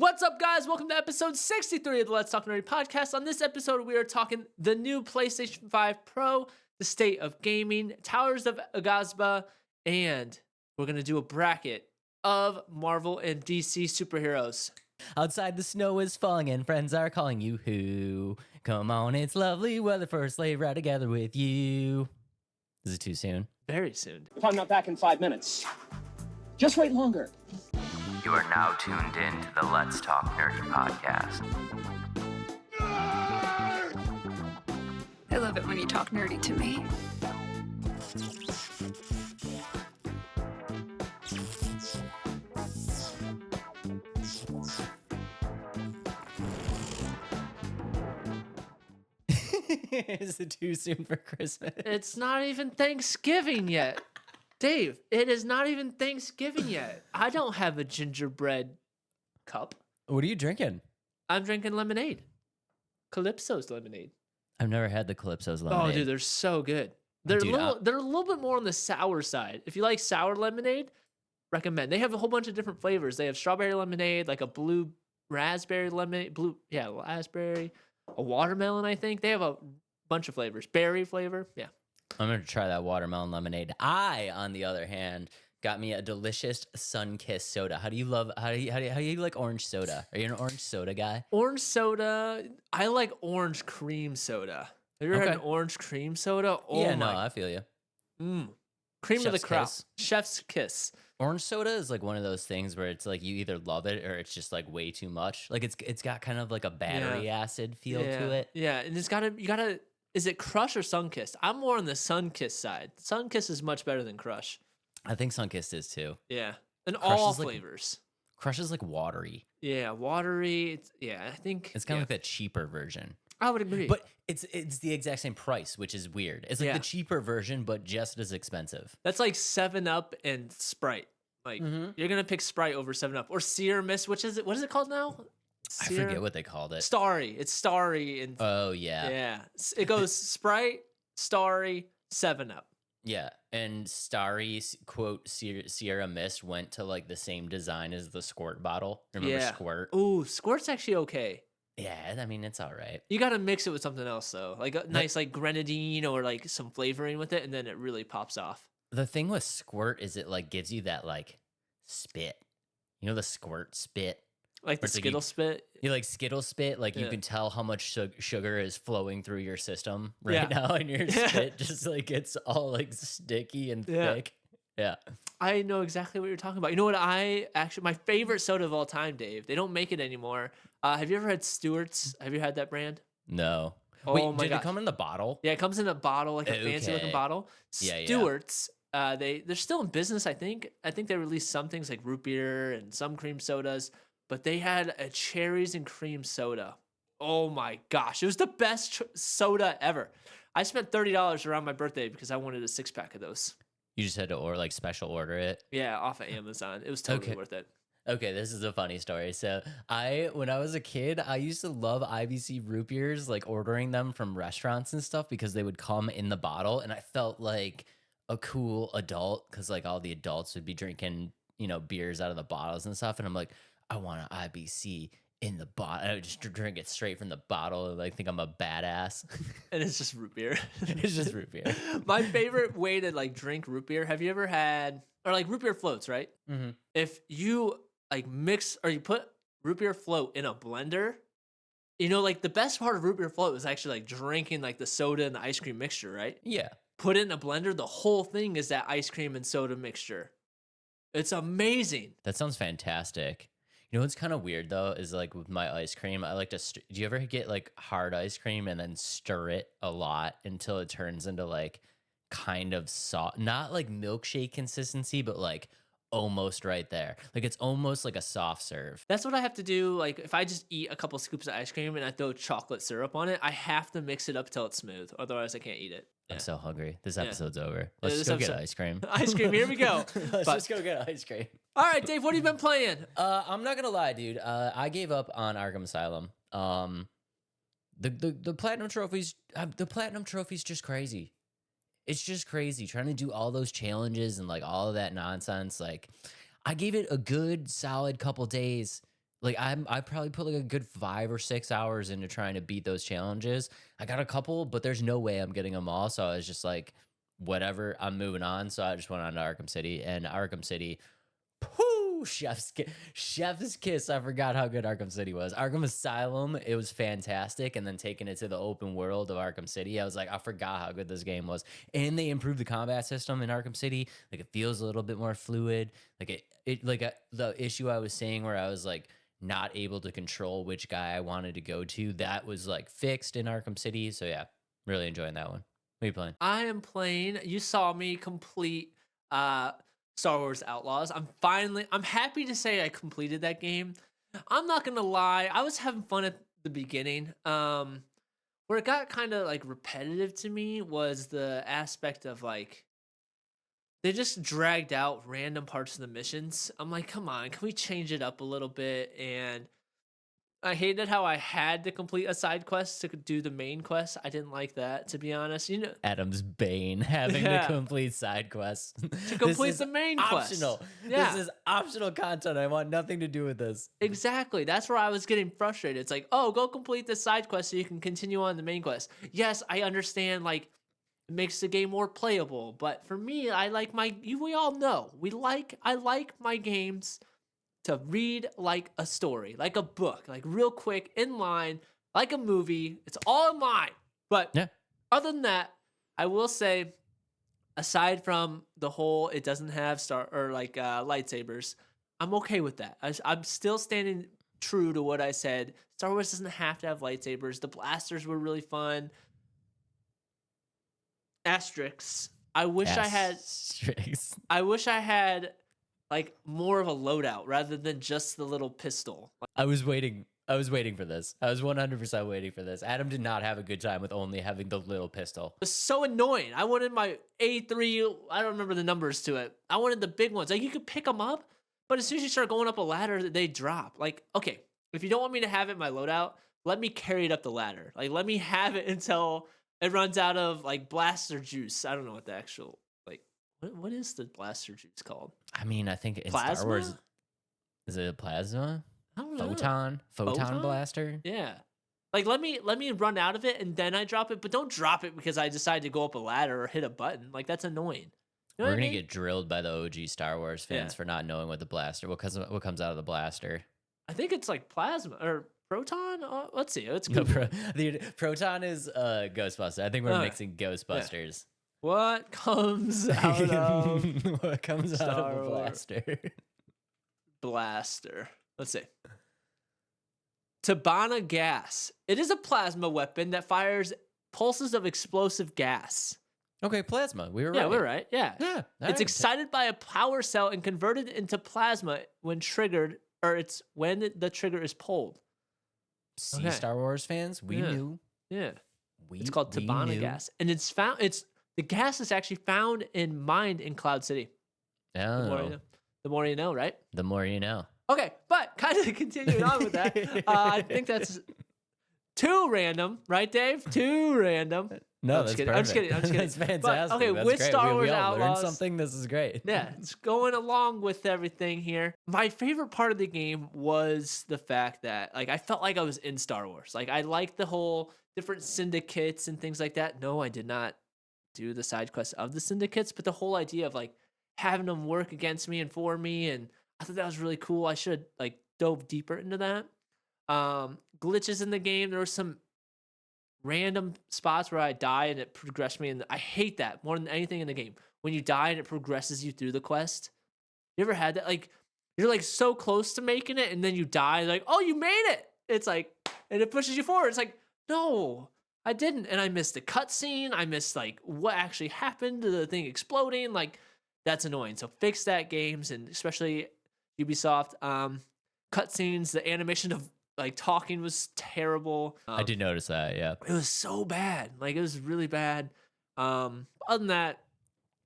What's up, guys? Welcome to episode 63 of the Let's Talk Nerdy podcast. On this episode, we are talking the new PlayStation 5 Pro, the state of gaming, Towers of Aghasba, and we're going to do a bracket of Marvel and DC superheroes. Outside the snow is falling and friends are calling you who. Come on, it's lovely weather for a sleigh ride together with you. Is it too soon? Very soon. If I'm not back in 5 minutes, just wait longer. You are now tuned in to the Let's Talk Nerdy podcast. I love it when you talk nerdy to me. Is it too soon for Christmas? It's not even Thanksgiving yet. Dave, it is not even Thanksgiving yet. I don't have a gingerbread cup. What are you drinking? I'm drinking lemonade. Calypso's lemonade. I've never had the Calypso's lemonade. Oh, dude, they're so good. They're Dude, they're a little bit more on the sour side. If you like sour lemonade, recommend. They have a whole bunch of different flavors. They have strawberry lemonade, like a blue raspberry lemonade, raspberry, a watermelon, I think. They have a bunch of flavors. Berry flavor, yeah. I'm going to try that watermelon lemonade. I, on the other hand, got me a delicious Sun-Kissed soda. How do you like orange soda? Are you an orange soda guy? Orange soda, I like orange cream soda. Have you ever had an orange cream soda? Oh yeah, my. no, I feel you. Cream of the Chef's crop. kiss. Chef's kiss. Orange soda is like one of those things where it's like you either love it or it's just like way too much. Like it's got kind of like a battery acid feel to it. Yeah, and you gotta. Is it Crush or Sunkissed? I'm more on the Sunkissed side. Sunkissed is much better than Crush. I think Sunkissed is too. Yeah, and Crush all is like- flavors. Crush is like watery. Yeah, watery. I think It's kind of like the cheaper version. I would agree. But it's the exact same price, which is weird. It's like the cheaper version, but just as expensive. that's like 7-Up and Sprite. Like you're gonna pick Sprite over 7-Up or Sear Mist. Which is it? What is it called now? I forget what they called it. Starry. It's Starry and Oh yeah. yeah. It goes Sprite, Starry, 7-Up. Yeah, and Starry quote Sierra Mist went to like the same design as the Squirt bottle. Remember Squirt? Ooh, Squirt's actually okay. Yeah, I mean it's all right. You gotta mix it with something else though, like a nice like grenadine or like some flavoring with it, and then it really pops off. The thing with Squirt is it like gives you that like spit. You know the Squirt spit? Like the Or it's like Skittle spit. You like Skittle spit, like you Yeah. can tell how much sugar is flowing through your system right Yeah. now, and your spit just like gets all like sticky and Yeah. thick. Yeah. I know exactly what you're talking about. You know what? My favorite soda of all time, Dave. They don't make it anymore. Have you ever had Stewart's? Have you had that brand? No. Oh Wait, my did gosh. it come in the bottle? Yeah, it comes in a bottle, like a fancy looking Okay. bottle. Yeah, yeah. Stewart's. They're still in business, I think. I think they released some things like root beer and some cream sodas, but they had a cherries and cream soda. Oh my gosh, it was the best soda ever. I spent $30 around my birthday because I wanted a 6-pack of those. You just had to special order it. Yeah, off of Amazon. It was totally Okay. worth it. Okay, this is a funny story. So when I was a kid, I used to love IBC root beers, like ordering them from restaurants and stuff because they would come in the bottle, and I felt like a cool adult because like all the adults would be drinking, beers out of the bottles and stuff, and I'm like, I want an IBC in the bottle. I would just drink it straight from the bottle and like think I'm a badass. And it's just root beer. It's just root beer. My favorite way to like drink root beer. Have you ever had or like root beer floats, right? Mm-hmm. If you like mix or you put root beer float in a blender, like the best part of root beer float is actually like drinking like the soda and the ice cream mixture, right? Yeah. Put it in a blender, the whole thing is that ice cream and soda mixture. It's amazing. That sounds fantastic. You know what's kind of weird though is like with my ice cream, I like to. Do you ever get like hard ice cream and then stir it a lot until it turns into like kind of soft, not like milkshake consistency, but like almost right there. Like it's almost like a soft serve. That's what I have to do. Like if I just eat a couple scoops of ice cream and I throw chocolate syrup on it, I have to mix it up till it's smooth. Otherwise I can't eat it. I'm Yeah. so hungry. This episode's over. Let's this just go get episode- ice cream. Ice cream, here we go. Let's But- just go get ice cream. All right, Dave, what have you been playing? I'm not gonna lie, dude. I gave up on Arkham Asylum. The platinum trophies. The platinum trophy's just crazy. It's just crazy trying to do all those challenges and like all of that nonsense. Like, I gave it a good solid couple days. like I probably put like a good 5 or 6 hours into trying to beat those challenges. I got a couple, but there's no way I'm getting them all. So I was just like, whatever, I'm moving on. So I just went on to Arkham City, and Arkham City, pooh, chef's kiss. I forgot how good Arkham City was. Arkham Asylum, it was fantastic. And then taking it to the open world of Arkham City, I was like, I forgot how good this game was. And they improved the combat system in Arkham City. Like it feels a little bit more fluid. Like the issue I was saying where I was like not able to control which guy I wanted to go to, that was like fixed in Arkham City. So yeah, really enjoying that one. What are you playing? I am playing. You saw me complete Star Wars Outlaws. I'm happy to say I completed that game. I'm not gonna lie, I was having fun at the beginning. Where it got kind of like repetitive to me was the aspect of like they just dragged out random parts of the missions. I'm like, come on, can we change it up a little bit? And I hated how I had to complete a side quest to do the main quest. I didn't like that, to be honest. You know, Adam's bane, having to Yeah. complete side quests. to This complete is the main quest. optional. Yeah. This is optional content. I want nothing to do with this. Exactly. That's where I was getting frustrated. It's like, oh, go complete the side quest so you can continue on the main quest. Yes, I understand. Like, it makes the game more playable. But for me, I like we all know I like my games to read like a story, like a book, like real quick in line, like a movie. It's all in line. But Yeah. other than that, I will say, aside from the whole, it doesn't have lightsabers. I'm okay with that. I'm still standing true to what I said. Star Wars doesn't have to have lightsabers. The blasters were really fun. Asterisks. I wish I had Asterisks. like more of a loadout rather than just the little pistol. Like, I was waiting for this. I was 100% waiting for this. Adam did not have a good time with only having the little pistol. it was so annoying. I wanted my A3. I don't remember the numbers to it. I wanted the big ones. Like you could pick them up, but as soon as you start going up a ladder, they drop. Like, okay, if you don't want me to have it in my loadout, let me carry it up the ladder. Like, let me have it until it runs out of like blaster juice. I don't know what the actual what is the blaster juice called? I mean, I think in Plasma? Star Wars, is it a plasma? I don't know. Photon blaster? Yeah. Like let me run out of it and then I drop it, but don't drop it because I decided to go up a ladder or hit a button. Like that's annoying. You know We're what I gonna mean? get drilled by the OG Star Wars fans Yeah. for not knowing what what comes out of the blaster. I think it's like plasma or proton. Let's see. Let's The, Google. the proton is Ghostbuster. I think we're Okay. mixing Ghostbusters. What comes out of What comes out Star of a Wars. blaster? blaster? Let's see. Tabana gas. It is a plasma weapon that fires pulses of explosive gas. Okay, plasma. We were Yeah, right. we're right. Yeah. Yeah, It's alright. excited by a power cell and converted into plasma when triggered, or it's when the trigger is pulled. See, Okay. Star Wars fans, we Yeah. knew. Yeah. We, It's called we Tabana knew. gas. And the gas is actually found and mined in Cloud City. The more you Oh, know. The more you know, right? the more you know. Okay, but kind of continuing on with that, I think that's too random, right, Dave? Too random. No, I'm that's just kidding. I'm just perfect. kidding. I'm just kidding. That's But, fantastic. okay, That's with great. Star we Wars all learned Outlaws- something. This is great. Yeah, it's going along with everything here. My favorite part of the game was the fact that, like, I felt like I was in Star Wars. Like, I liked the whole different syndicates and things like that. No, I did not do the side quests of the syndicates, but the whole idea of like having them work against me and for me, and I thought that was really cool. I should have like dove deeper into that. Glitches in the game. There were some random spots where I die and it progressed me, and I hate that more than anything in the game. When you die and it progresses you through the quest. You ever had that? Like you're like so close to making it, and then you die. Like, oh, you made it. It's like, and it pushes you forward. It's like, no, I didn't, and I missed the cutscene. I missed like what actually happened to the thing exploding. Like that's annoying. So fix that, games, and especially Ubisoft. Cutscenes, the animation of like talking was terrible. I did notice that. Yeah. It was so bad. Like it was really bad. Other than that,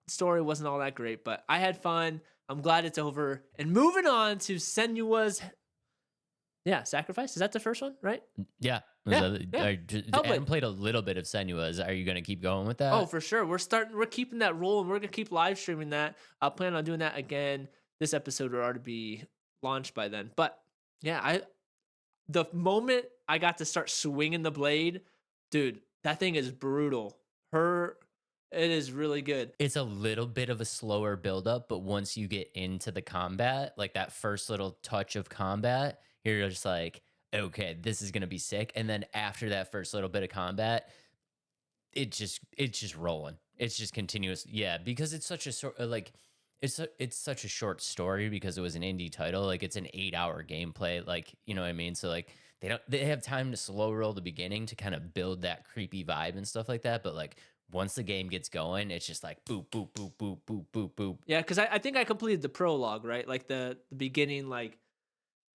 story wasn't all that great, but I had fun. I'm glad it's over. And moving on to Senua's Sacrifice. Is that the first one, right? Yeah. Yeah, Adam Hellblade. played a little bit of Senua's. Are you going to keep going with that? Oh, for sure. We're keeping that role, and we're gonna keep live streaming that. I'll plan on doing that again. This episode will already be launched by then. But Yeah, the moment I got to start swinging the blade, dude, that thing is brutal. It is really good. It's a little bit of a slower buildup, but once you get into the combat, like that first little touch of combat, you're just like, okay, this is gonna be sick. And then after that first little bit of combat, it's just rolling. It's just continuous. Yeah, because it's such a sort like it's such a short story because it was an indie title. Like it's an 8-hour gameplay. Like, you know what I mean? So like they have time to slow roll the beginning to kind of build that creepy vibe and stuff like that. But like once the game gets going, it's just like boop, boop, boop, boop, boop, boop, boop. Yeah, because I think I completed the prologue, right? Like the beginning, like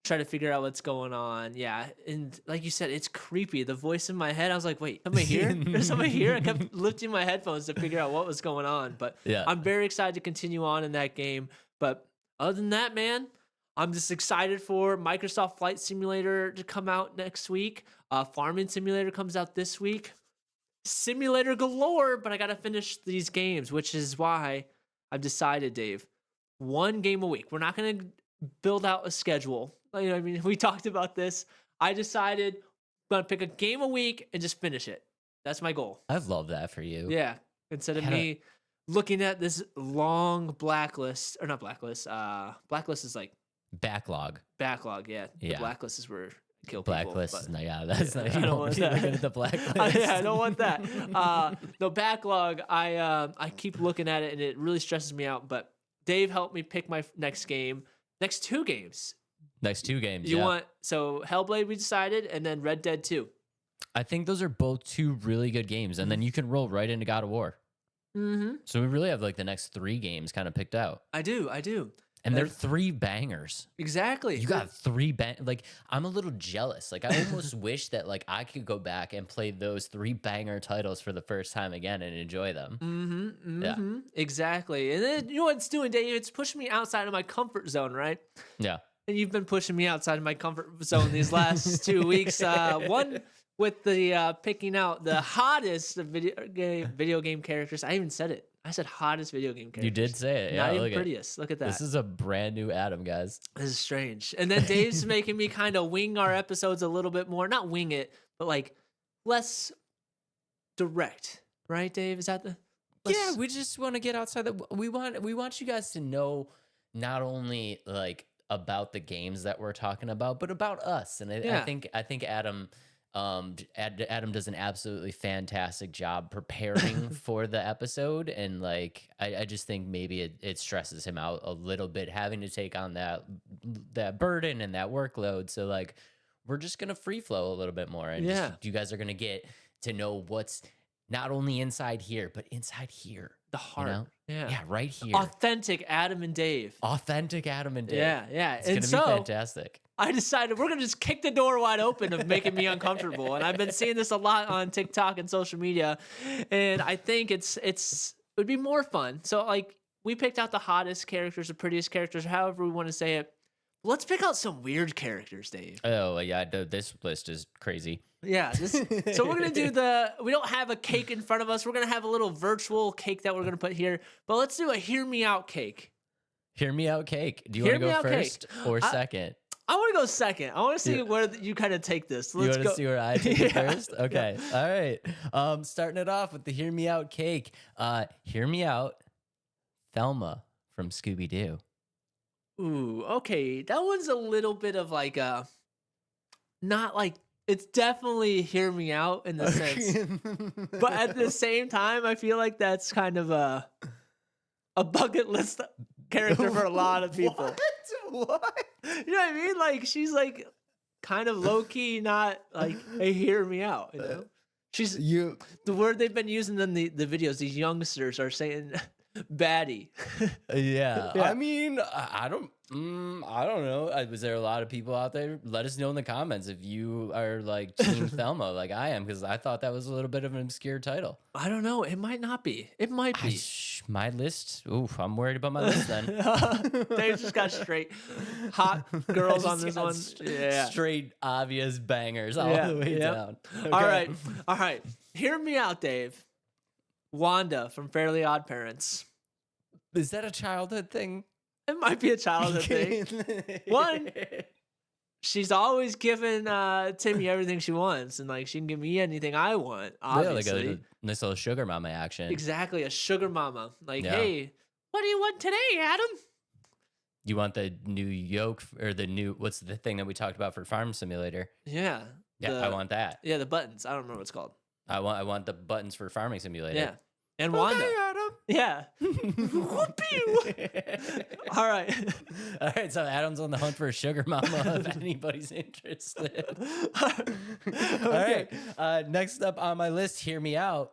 try to figure out what's going on. Yeah, and like you said, it's creepy. The voice in my head, I was like, wait, somebody here? There's somebody here? I kept lifting my headphones to figure out what was going on. But Yeah. I'm very excited to continue on in that game. But other than that, man, I'm just excited for Microsoft Flight Simulator to come out next week. Farming Simulator comes out this week. Simulator galore, but I got to finish these games, which is why I've decided, Dave, one game a week. We're not going to build out a schedule. You know what I mean? We talked about this. I decided I'm going to pick a game a week and just finish it. That's my goal. I love that for you. Yeah. Instead of Had a- me looking at this long blacklist, or not blacklist, blacklist is like Backlog. backlog. Yeah. The Yeah. blacklist is where I kill people. Blacklist. but- No, yeah, that's Yeah, not. I You don't don't want want that. to the blacklist. Yeah, I don't want that. The backlog, I keep looking at it and it really stresses me out. But Dave helped me pick my next game, next 2 games. Next 2 games. You yeah. want Hellblade we decided, and then Red Dead 2. I think those are both 2 really good games, and then you can roll right into God of War. Mm-hmm. So we really have like the next 3 games kind of picked out, I do. and they're 3 bangers. Exactly. You got 3 like I'm a little jealous. Like I almost wish that like I could go back and play those 3 banger titles for the first time again and enjoy them. Mm-hmm. Yeah. Mm-hmm. Exactly. And then you know what it's doing, Dave? It's pushing me outside of my comfort zone, right? Yeah. And you've been pushing me outside of my comfort zone these last 2 weeks. One with the picking out the hottest video game characters. I even said it. I said hottest video game characters. You did say it. Yeah, Not look even at prettiest. Look at that. this is a brand new Adam, guys. This is strange. And then Dave's making me kind of wing our episodes a little bit more. Not wing it, but like less direct. Right, Dave? Is that the Yeah, we just want to get outside the we want you guys to know not only like about the games that we're talking about, but about us. And Yeah. I think Adam Adam does an absolutely fantastic job preparing for the episode, and like I just think maybe it stresses him out a little bit having to take on that burden and that workload. So like we're just gonna free flow a little bit more, and Yeah. just, you guys are gonna get to know what's not only inside here, but inside here. the heart? know? Yeah. Yeah, right here. Authentic Adam and Dave. Authentic Adam and Dave. Yeah, yeah. It's And gonna so be fantastic. I decided we're gonna just kick the door wide open of making me uncomfortable, and I've been seeing this a lot on TikTok and social media, and I think it would be more fun. So like we picked out the hottest characters, the prettiest characters, however we want to say it. Let's pick out some weird characters, Dave. Oh yeah, this list is crazy. Yeah. So we're gonna do we don't have a cake in front of us. We're gonna have a little virtual cake that we're gonna put here, but let's do a hear me out cake. Hear me out, cake. Do you Hear want to me go out, cake. first or second? I want to go second. I want to see Yeah. where you kind of take this. You Let's want go. to see where I take it Yeah. first? Okay. All right. Starting it off with the hear me out cake. Hear me out, Thelma from Scooby Doo. Ooh, okay. That one's a little bit of like not like it's definitely hear me out in the sense, but at the same time, I feel like that's kind of a bucket list character for a lot of people. What? You know what I mean? Like she's like kind of low key, not like hey, hear me out. You know, she's You the word they've been using in the videos. These youngsters are saying baddie. Yeah. Yeah. I mean, I don't know. Was there a lot of people out there? Let us know in the comments if you are like Team Thelma, like I am, because I thought that was a little bit of an obscure title. I don't know. It might not be. It might be. My list. Oof, I'm worried about my list then. Dave just got straight hot girls I on just this got one. Yeah. Straight obvious bangers all Yeah, the way yep. down. All Okay. right. All right. Hear me out, Dave. Wanda from Fairly Odd Parents. Is that a childhood thing? It might be a childhood thing. One, she's always giving Timmy everything she wants, and like she can give me anything I want. Obviously, like a nice little sugar mama action. exactly, a sugar mama. Like, Yeah. hey, what do you want today, Adam? You want the new yoke or the new, what's the thing that we talked about for Farm Simulator? Yeah, Yeah, I want that. Yeah, the buttons. I don't remember what it's called. I want the buttons for Farming Simulator. Yeah, and Wanda. Adam. Yeah. Whoop-ew. All right. All right, so Adam's on the hunt for a sugar mama if anybody's interested. All right, next up on my list, hear me out.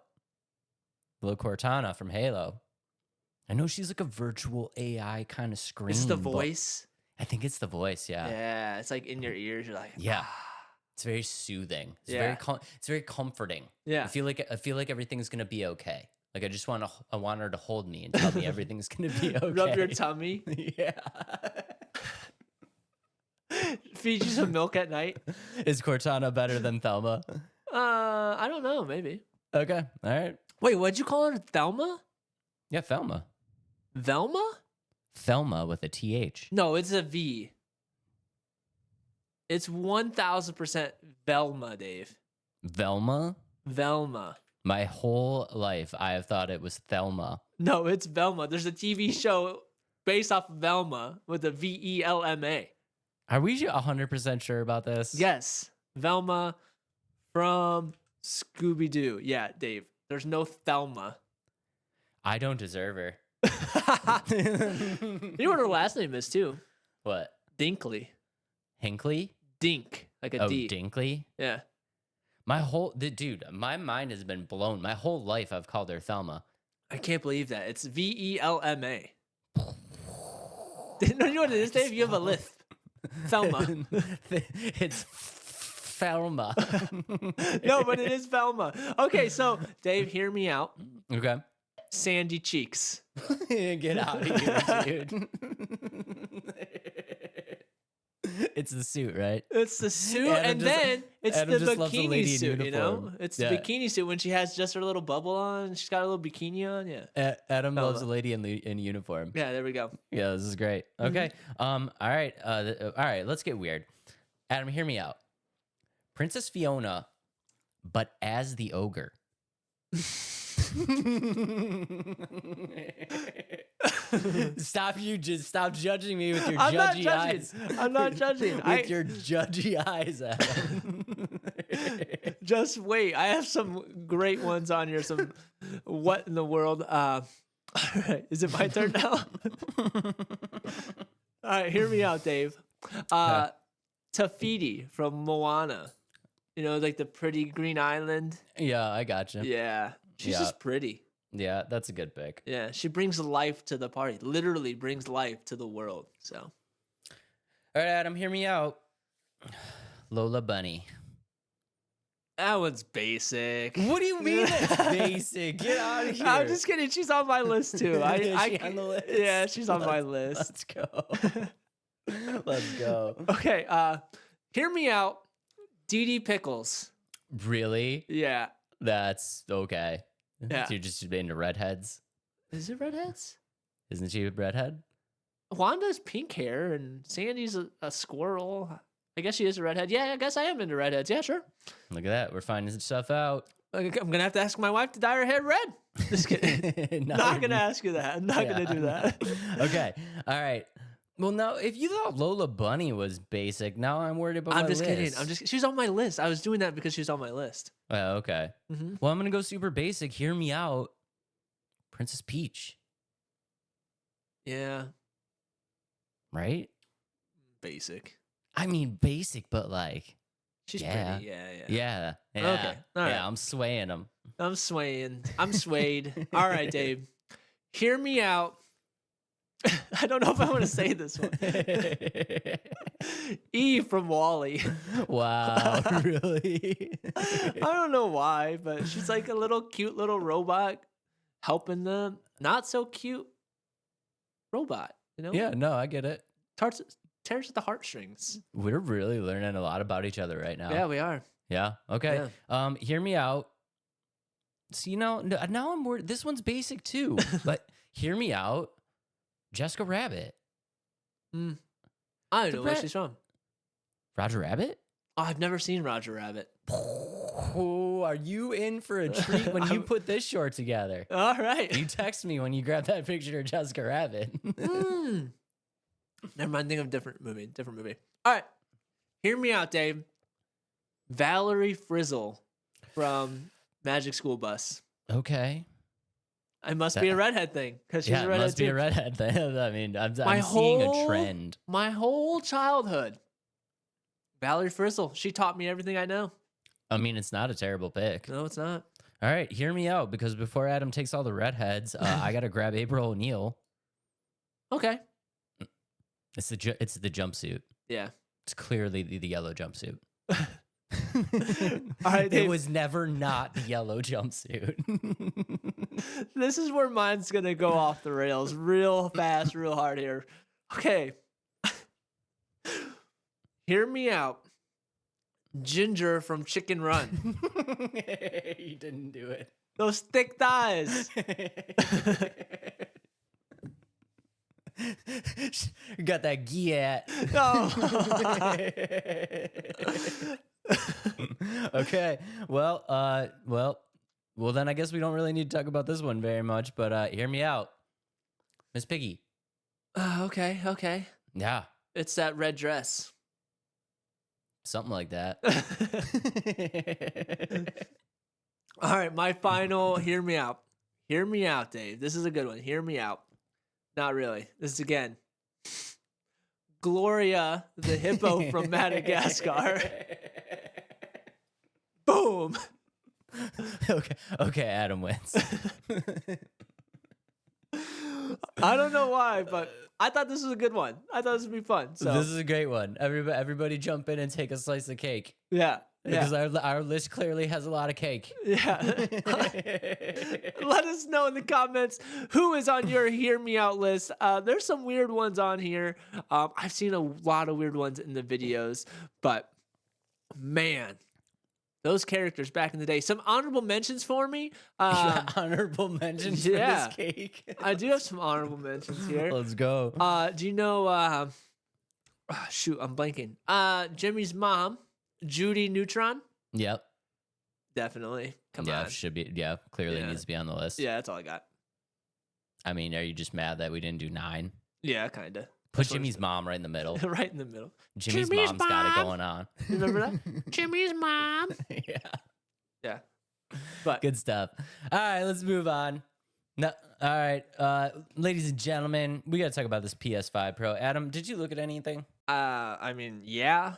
Lil Cortana from Halo. I know she's like a virtual AI kind of screen. It's the but voice. I think it's the voice, yeah. Yeah, it's like in your ears. You're like, Yeah. It's very soothing. It's Yeah. it's very comforting. Yeah. I feel like everything's gonna be okay. Like I want her to hold me and tell me everything's gonna be okay. Rub your tummy. Yeah. Feed you some milk at night. Is Cortana better than Thelma? I don't know. Maybe. Okay. All right. Wait, what'd you call her? Thelma? Yeah, Thelma. Velma? Thelma with a TH. No, it's a V. It's 1000% Velma, Dave. Velma? Velma. My whole life, I have thought it was Thelma. No, it's Velma. There's a TV show based off of Velma with a VELMA. Are we 100% sure about this? Yes, Velma from Scooby Doo. Yeah, Dave. There's no Thelma. I don't deserve her. You know what her last name is too? What? Dinkley. Hinkley? Dink, like a D. Dinkley? Yeah. Dude, my mind has been blown. My whole life I've called her Thelma. I can't believe that. It's VELMA. You know what it is, Dave? You have a lisp. Thelma. It's Thelma. No, but it is Velma. Okay, so Dave, hear me out. Okay. Sandy cheeks. Get out of here, dude. It's the suit, right? It's the suit, Adam and then it's the Adam just loves a bikini lady in suit, you know? uniform. It's the Yeah. bikini suit when she has just her little bubble on. She's got a little bikini on. Yeah. Adam Thelma. loves a lady in uniform. Yeah, there we go. Yeah, this is great. Okay. All right. All right. Let's get weird. Adam, hear me out. Princess Fiona, but as the ogre. Stop judging me with your I'm not judgy judging. eyes. I'm not judging. With your judgy eyes, Adam. Just wait. I have some great ones on here. Some what in the world? All right. Is it my turn now? All right. Hear me out, Dave. Tafiti from Moana. You know, like the pretty green island. Yeah, I gotcha. Yeah. She's Yeah. just pretty. Yeah, that's a good pick. Yeah. She brings life to the party. Literally brings life to the world. So. All right, Adam, hear me out. Lola Bunny. That one's basic. What do you mean it's basic? Get out of here. I'm just kidding. She's on my list too. Is she on the list? Yeah, she's on my list. Let's go. Let's go. Okay, hear me out. Dee Dee Pickles. Really? Yeah. That's okay. Yeah. So you're just into redheads? Is it redheads? Isn't she a redhead? Wanda's pink hair and Sandy's a squirrel. I guess she is a redhead. Yeah, I guess I am into redheads. Yeah, sure. Look at that. We're finding stuff out. I'm gonna have to ask my wife to dye her hair red. Just kidding. Not gonna ask you that. I'm not gonna do that. Okay. All right. Well, now, if you thought Lola Bunny was basic, now I'm worried about I'm my just list. kidding. She's on my list. I was doing that because she's on my list. Oh, okay. Mm-hmm. Well, I'm going to go super basic. Hear me out. Princess Peach. Yeah, Right? basic. I mean, basic, but like, She's Yeah. pretty. Yeah. yeah. Okay, all right. Yeah, I'm swaying them. I'm swaying. I'm swayed. All right, Dave. Hear me out. I don't know if I want to say this one. E from Wally. Wow, really? I don't know why, but she's like a little cute little robot helping the not so cute robot, you know? Yeah, no, I get it. Tears at the heartstrings. We're really learning a lot about each other right now. Yeah, we are. Yeah. Okay. Hear me out. So, now I'm worried. This one's basic too, but hear me out. Jessica Rabbit I don't know where she's from. Roger Rabbit? Oh, I've never seen Roger Rabbit. Oh, are you in for a treat when you put this short together? All right. You text me when you grab that picture of Jessica Rabbit. Never mind. Think of a different movie. All right. Hear me out, Dave. Valerie Frizzle from Magic School Bus. Okay. It must be a redhead thing because she's Yeah, a it redhead must be too. a redhead thing. I mean, I'm seeing a trend. My whole childhood. Valerie Frizzle. She taught me everything I know. I mean, it's not a terrible pick. No, it's not. All right, hear me out, because before Adam takes all the redheads, I got to grab April O'Neil. Okay. It's the jumpsuit. Yeah. It's clearly the yellow jumpsuit. All right, It Dave. was never not the yellow jumpsuit. This is where mine's going to go off the rails real fast, real hard here. Okay. Hear me out. Ginger from Chicken Run. You didn't do it. Those thick thighs. Got that giat. Okay. Well, then I guess we don't really need to talk about this one very much, but hear me out. Miss Piggy. Okay. Yeah. It's that red dress. Something like that. All right, my final. Hear me out. Hear me out, Dave. This is a good one. Hear me out. Not really. This is again. Gloria, the hippo from Madagascar. Boom. Okay, Adam wins. I don't know why, but I thought this was a good one. I thought this would be fun. So This is a great one. Everybody jump in and take a slice of cake. yeah. Because our list clearly has a lot of cake. Yeah. Let us know in the comments who is on your Hear Me Out list. There's some weird ones on here. I've seen a lot of weird ones in the videos, but man, those characters back in the day. Some honorable mentions for me. Honorable mentions for this cake. I do have some honorable mentions here. Let's go. Do you know, shoot, I'm blanking. Jimmy's mom, Judy Neutron? Yep. Definitely. Come on. Should be. Yeah, clearly Yeah. needs to be on the list. Yeah, that's all I got. I mean, are you just mad that we didn't do 9? Yeah, kind of. Put Jimmy's mom right in the middle. Right in the middle. Jimmy's mom's got it going on. You remember that? Jimmy's mom. Yeah. Yeah. But Good stuff. All right, let's move on. No, all right, ladies and gentlemen, we got to talk about this PS5 Pro. Adam, did you look at anything? I mean, yeah.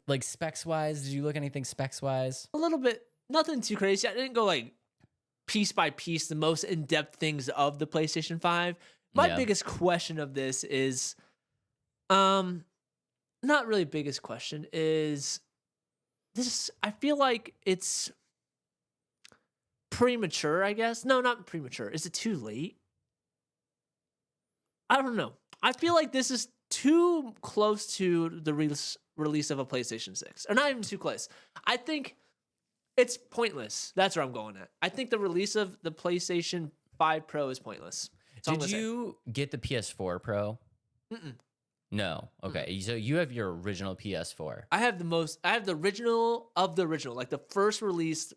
Like specs wise, did you look at anything specs wise? A little bit. Nothing too crazy. I didn't go like piece by piece, the most in-depth things of the PlayStation 5. My biggest question of this is, not really biggest question, is this, I feel like it's premature, I guess. No, not premature. Is it too late? I don't know. I feel like this is too close to the release of a PlayStation 6. Or not even too close. I think it's pointless. That's where I'm going at. I think the release of the PlayStation 5 Pro is pointless. Did you get the PS4 Pro? Mm-mm. No. Okay. So you have your original PS4. I have the original of the original. Like the first release,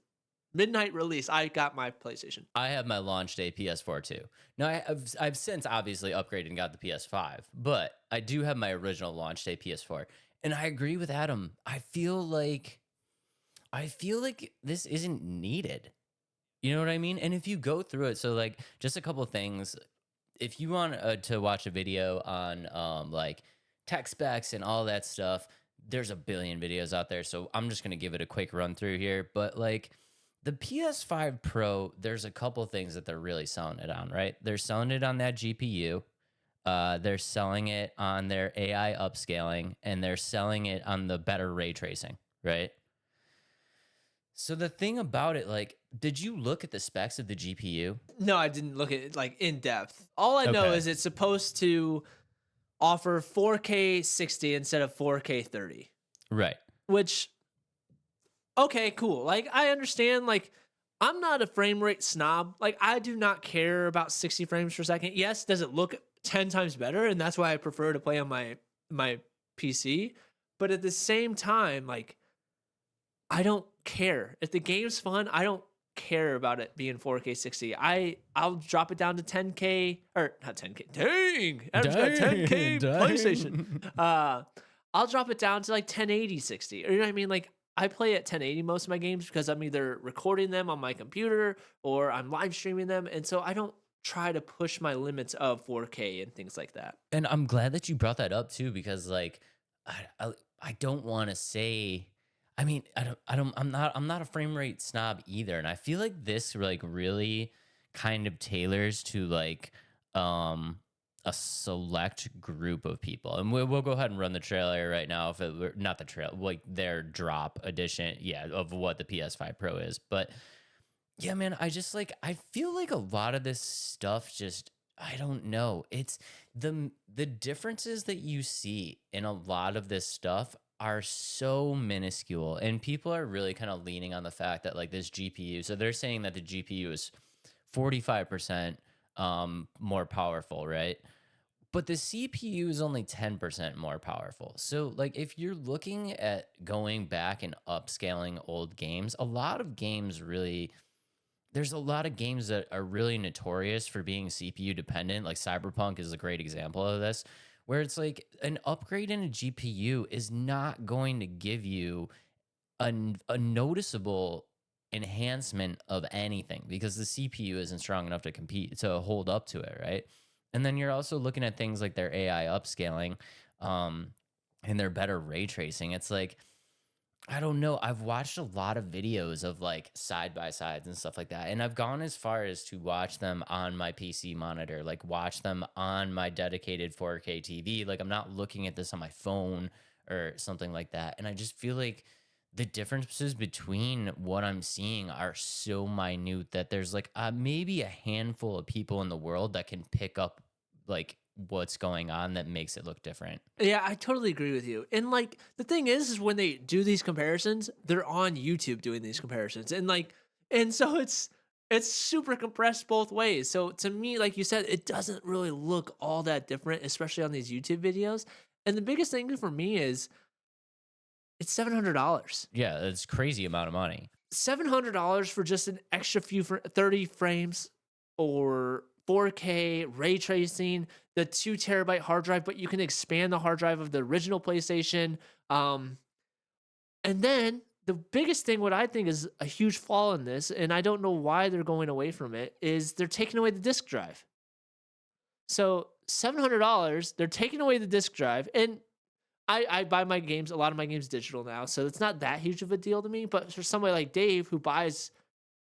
midnight release, I got my PlayStation. I have my launch day PS4 too. Now I've since obviously upgraded and got the PS5, but I do have my original launch day PS4. And I agree with Adam. I feel like this isn't needed. You know what I mean? And if you go through it, so like just a couple of things. If you want to watch a video on like tech specs and all that stuff, there's a billion videos out there. So I'm just gonna give it a quick run through here. But like the PS5 Pro, there's a couple things that they're really selling it on, right? They're selling it on that GPU. They're selling it on their AI upscaling, and they're selling it on the better ray tracing, right? So the thing about it, like, did you look at the specs of the GPU? No, I didn't look at it like in depth. All I know Okay. is it's supposed to offer 4K 60 instead of 4K 30. Right. Which, okay, cool. Like, I understand, like, I'm not a frame rate snob. Like, I do not care about 60 frames per second. Yes, does it look 10 times better? And that's why I prefer to play on my PC. But at the same time, like, I don't care. If the game's fun, I don't care about it being 4K 60. I'll drop it down to 10K or not 10K. Dang, Adam's got 10K PlayStation. I'll drop it down to like 1080 60. Or you know what I mean? Like I play at 1080 most of my games because I'm either recording them on my computer or I'm live streaming them, and so I don't try to push my limits of 4K and things like that. And I'm glad that you brought that up too, because like I don't want to say. I mean, I'm not a frame rate snob either, and I feel like this like really kind of tailors to like a select group of people. And we'll go ahead and run the trailer right now, if it were not the trail, like their drop edition, yeah, of what the PS5 Pro is. But yeah, man, I just like I feel like a lot of this stuff just I don't know. It's the differences that you see in a lot of this stuff are so minuscule, and people are really kind of leaning on the fact that like this GPU, so they're saying that the GPU is 45% more powerful, right? But the CPU is only 10% more powerful. So like if you're looking at going back and upscaling old games, a lot of games really there's a lot of games that are really notorious for being CPU dependent. Like Cyberpunk is a great example of this, where it's like an upgrade in a GPU is not going to give you a noticeable enhancement of anything because the CPU isn't strong enough to compete to hold up to it, right? And then you're also looking at things like their AI upscaling, and their better ray tracing. It's like I don't know. I've watched a lot of videos of like side by sides and stuff like that. And I've gone as far as to watch them on my PC monitor, like watch them on my dedicated 4K TV. Like I'm not looking at this on my phone or something like that. And I just feel like the differences between what I'm seeing are so minute that there's like maybe a handful of people in the world that can pick up like what's going on that makes it look different. Yeah, I totally agree with you. And like the thing is when they do these comparisons, they're on YouTube doing these comparisons. And like and so it's super compressed both ways. So to me, like you said, it doesn't really look all that different, especially on these YouTube videos. And the biggest thing for me is it's $700. Yeah, it's crazy amount of money. $700 for just an extra 30 frames or 4K ray tracing, the 2 terabyte hard drive, but you can expand the hard drive of the original PlayStation. And then the biggest thing, what I think is a huge flaw in this, and I don't know why they're going away from it, is they're taking away the disk drive. So $700, they're taking away the disk drive, and I buy my games, a lot of my games digital now, so it's not that huge of a deal to me. But for somebody like Dave who buys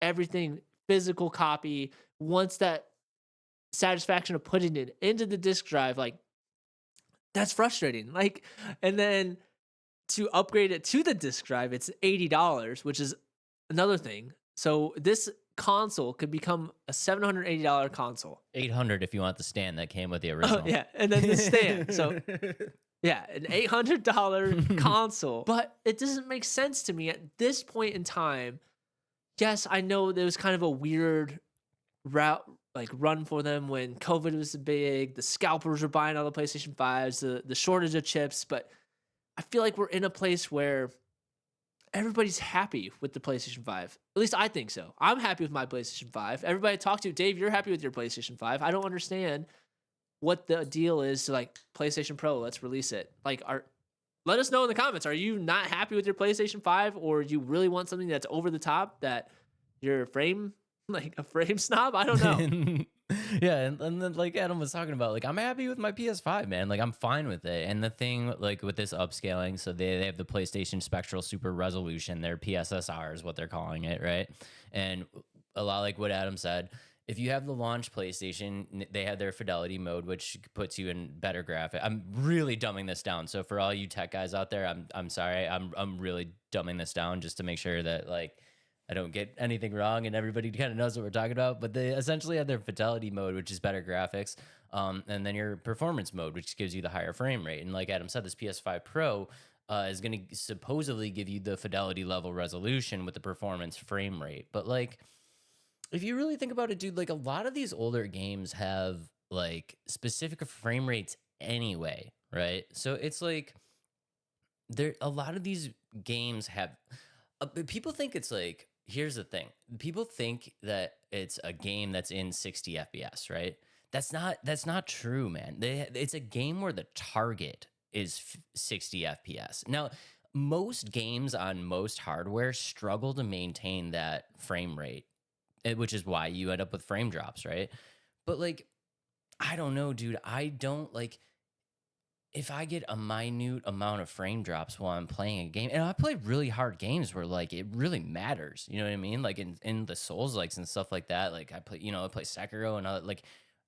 everything physical copy, wants that satisfaction of putting it into the disk drive, like that's frustrating. Like, and then to upgrade it to the disk drive, it's $80, which is another thing. So this console could become a $780 console. 800 if you want the stand that came with the original. Oh, yeah, and then the stand. So yeah, an $800 console. But it doesn't make sense to me at this point in time. Yes, I know there was kind of a weird route, like run for them when COVID was big. The scalpers were buying all the PlayStation 5s, the shortage of chips. But I feel like we're in a place where everybody's happy with the PlayStation 5. At least I think so. I'm happy with my PlayStation 5. Everybody I talk to, Dave, you're happy with your PlayStation 5. I don't understand what the deal is to like PlayStation Pro. Let's release it. Like, let us know in the comments. Are you not happy with your PlayStation 5, or you really want something that's over the top that you're a frame snob? I don't know. Yeah, and then like Adam was talking about, like I'm happy with my PS5, man. Like I'm fine with it. And the thing like with this upscaling, so they have the PlayStation Spectral Super Resolution, their PSSR is what they're calling it, right? And a lot like what Adam said, if you have the launch PlayStation, they have their fidelity mode, which puts you in better graphic. I'm really dumbing this down. So for all you tech guys out there, I'm sorry. I'm really dumbing this down just to make sure that like I don't get anything wrong and everybody kind of knows what we're talking about. But they essentially have their fidelity mode, which is better graphics, and then your performance mode, which gives you the higher frame rate. And like Adam said, this PS5 Pro is going to supposedly give you the fidelity level resolution with the performance frame rate. But like, if you really think about it, dude, like a lot of these older games have like specific frame rates anyway, right? So it's like there a lot of these games have people think it's like here's the thing. People think that it's a game that's in 60 FPS, right? That's not true, man. It's a game where the target is 60 FPS. Now, most games on most hardware struggle to maintain that frame rate, which is why you end up with frame drops, right? But like I don't know, dude. I don't like if I get a minute amount of frame drops while I'm playing a game, and I play really hard games where like it really matters. You know what I mean? Like in the Souls likes and stuff like that. Like I play Sekiro and like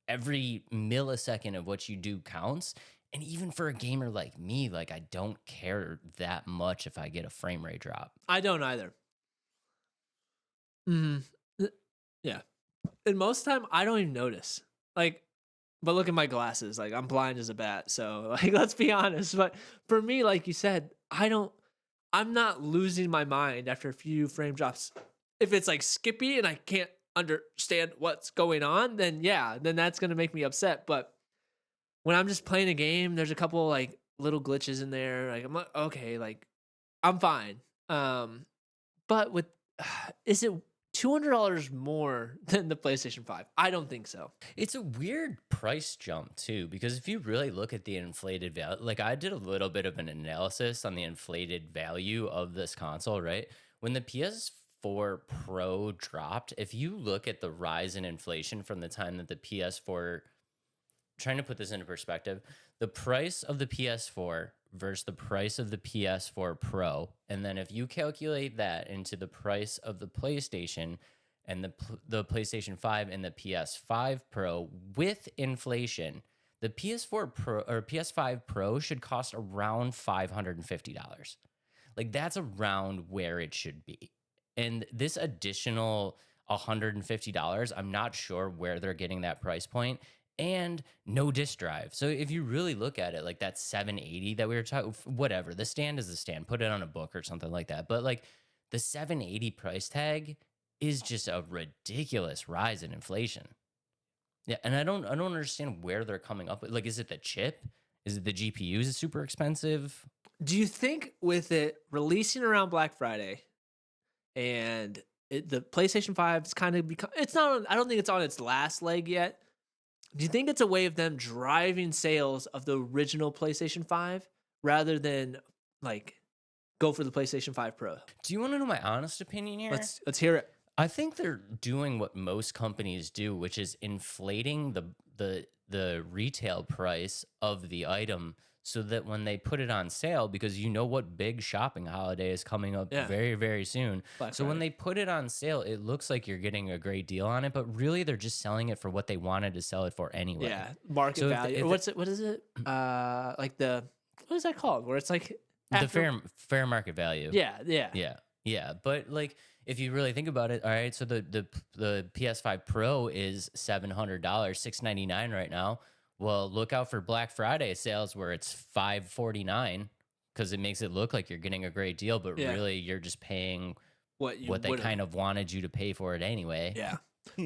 every millisecond of what you do counts. And even for a gamer like me, like I don't care that much if I get a frame rate drop. I don't either. Mm, yeah. And most time I don't even notice. Like, but look at my glasses. Like I'm blind as a bat. So like let's be honest. But for me, like you said, I'm not losing my mind after a few frame drops. If it's like skippy and I can't understand what's going on, then yeah, then that's gonna make me upset. But when I'm just playing a game, there's a couple like little glitches in there. Like I'm like, okay, like I'm fine. But with is it $200 more than the PlayStation 5? I don't think so. It's a weird price jump too, because if you really look at the inflated value, like I did a little bit of an analysis on the inflated value of this console, right? When the PS4 Pro dropped, if you look at the rise in inflation from the time that the PS4, trying to put this into perspective, the price of the PS4 versus the price of the PS4 Pro, and then if you calculate that into the price of the PlayStation and the PlayStation 5 and the PS5 Pro with inflation, the PS4 Pro or PS5 Pro should cost around $550. Like that's around where it should be. And this additional $150, I'm not sure where they're getting that price point, and no disk drive. So if you really look at it, like that 780 that we were talking, whatever, the stand is the stand, put it on a book or something like that. But like the 780 price tag is just a ridiculous rise in inflation. Yeah, and I don't understand where they're coming up with. Like, is it the chip? Is it the GPUs is super expensive? Do you think with it releasing around Black Friday and the PlayStation 5 is kind of become, it's not, I don't think it's on its last leg yet. Do you think it's a way of them driving sales of the original PlayStation 5 rather than like go for the PlayStation 5 Pro? Do you want to know my honest opinion here? Let's hear it. I think they're doing what most companies do, which is inflating the retail price of the item so that when they put it on sale, because you know what big shopping holiday is coming up very, very soon. Black so when Friday. they put it on sale, it looks like you're getting a great deal on it, but really they're just selling it for what they wanted to sell it for anyway. Yeah, market So value. Or what is it? Like what is that called? Where it's like the fair market value. Yeah. But like, if you really think about it, all right. So the PS5 Pro is $700, $699 right now. Well, look out for Black Friday sales where it's $549 because it makes it look like you're getting a great deal, but really you're just paying what they kind of wanted you to pay for it anyway. Yeah.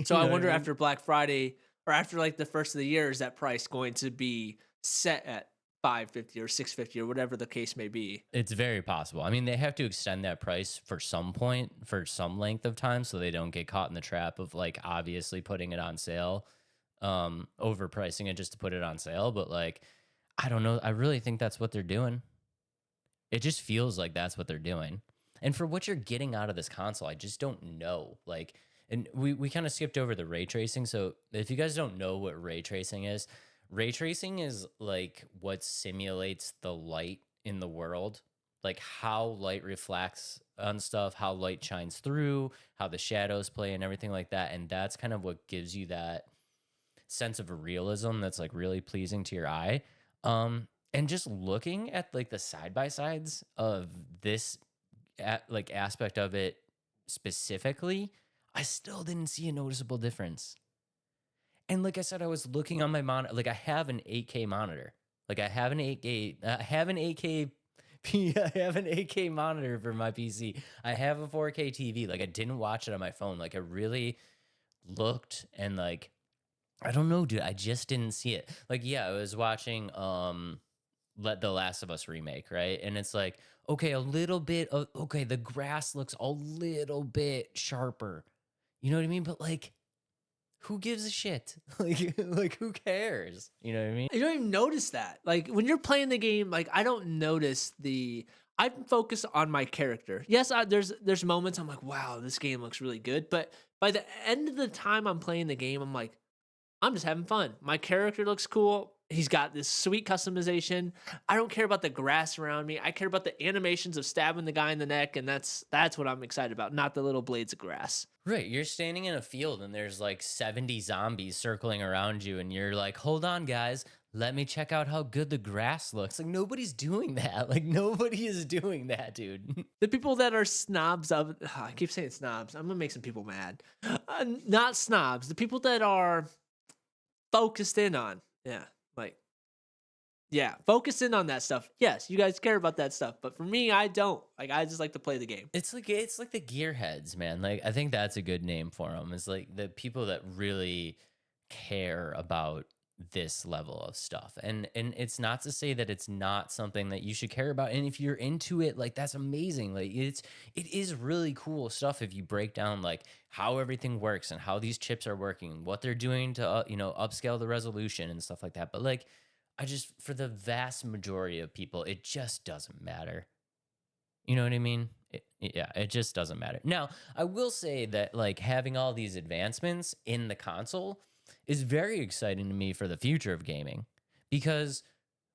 So I wonder after Black Friday or after like the first of the year, is that price going to be set at $550 or $650 or whatever the case may be? It's very possible. I mean, they have to extend that price for some point, for some length of time, so they don't get caught in the trap of like obviously putting it on sale, overpricing it just to put it on sale. But like, I don't know. I really think that's what they're doing. It just feels like that's what they're doing. And for what you're getting out of this console, I just don't know. Like, and we kind of skipped over the ray tracing. So if you guys don't know what ray tracing is like what simulates the light in the world, like how light reflects on stuff, how light shines through, how the shadows play and everything like that. And that's kind of what gives you that sense of realism that's like really pleasing to your eye. And just looking at like the side by sides of this aspect of it specifically, I still didn't see a noticeable difference. And like I said, I was looking on my monitor. Like I have an 8K monitor. Like I have an 8K. I have an 8K monitor for my PC. I have a 4K TV. Like I didn't watch it on my phone. Like I really looked and like I don't know, dude. I just didn't see it. Like yeah, I was watching The Last of Us remake, right? And it's like, okay, a little bit of, okay, the grass looks a little bit sharper. You know what I mean? But like, who gives a shit? Like who cares? You know what I mean? You don't even notice that. Like when you're playing the game, like I don't notice the. I focus on my character. Yes, there's moments I'm like, wow, this game looks really good. But by the end of the time I'm playing the game, I'm like, I'm just having fun. My character looks cool. He's got this sweet customization. I don't care about the grass around me. I care about the animations of stabbing the guy in the neck, and that's what I'm excited about, not the little blades of grass. Right. You're standing in a field and there's like 70 zombies circling around you, and you're like, hold on, guys. Let me check out how good the grass looks. Like, nobody's doing that. Like, nobody is doing that, dude. The people that are snobs of, I keep saying snobs. I'm gonna make some people mad. Not snobs. The people that are focused in on, focus in on that stuff. Yes, you guys care about that stuff, but for me, I don't. Like, I just like to play the game. It's like the gearheads, man. Like, I think that's a good name for them. It's like the people that really care about this level of stuff. And it's not to say that it's not something that you should care about. And if you're into it, like, that's amazing. Like, it is really cool stuff if you break down like how everything works and how these chips are working, what they're doing to upscale the resolution and stuff like that. But like, for the vast majority of people, it just doesn't matter. You know what I mean? It just doesn't matter. Now, I will say that like having all these advancements in the console is very exciting to me for the future of gaming because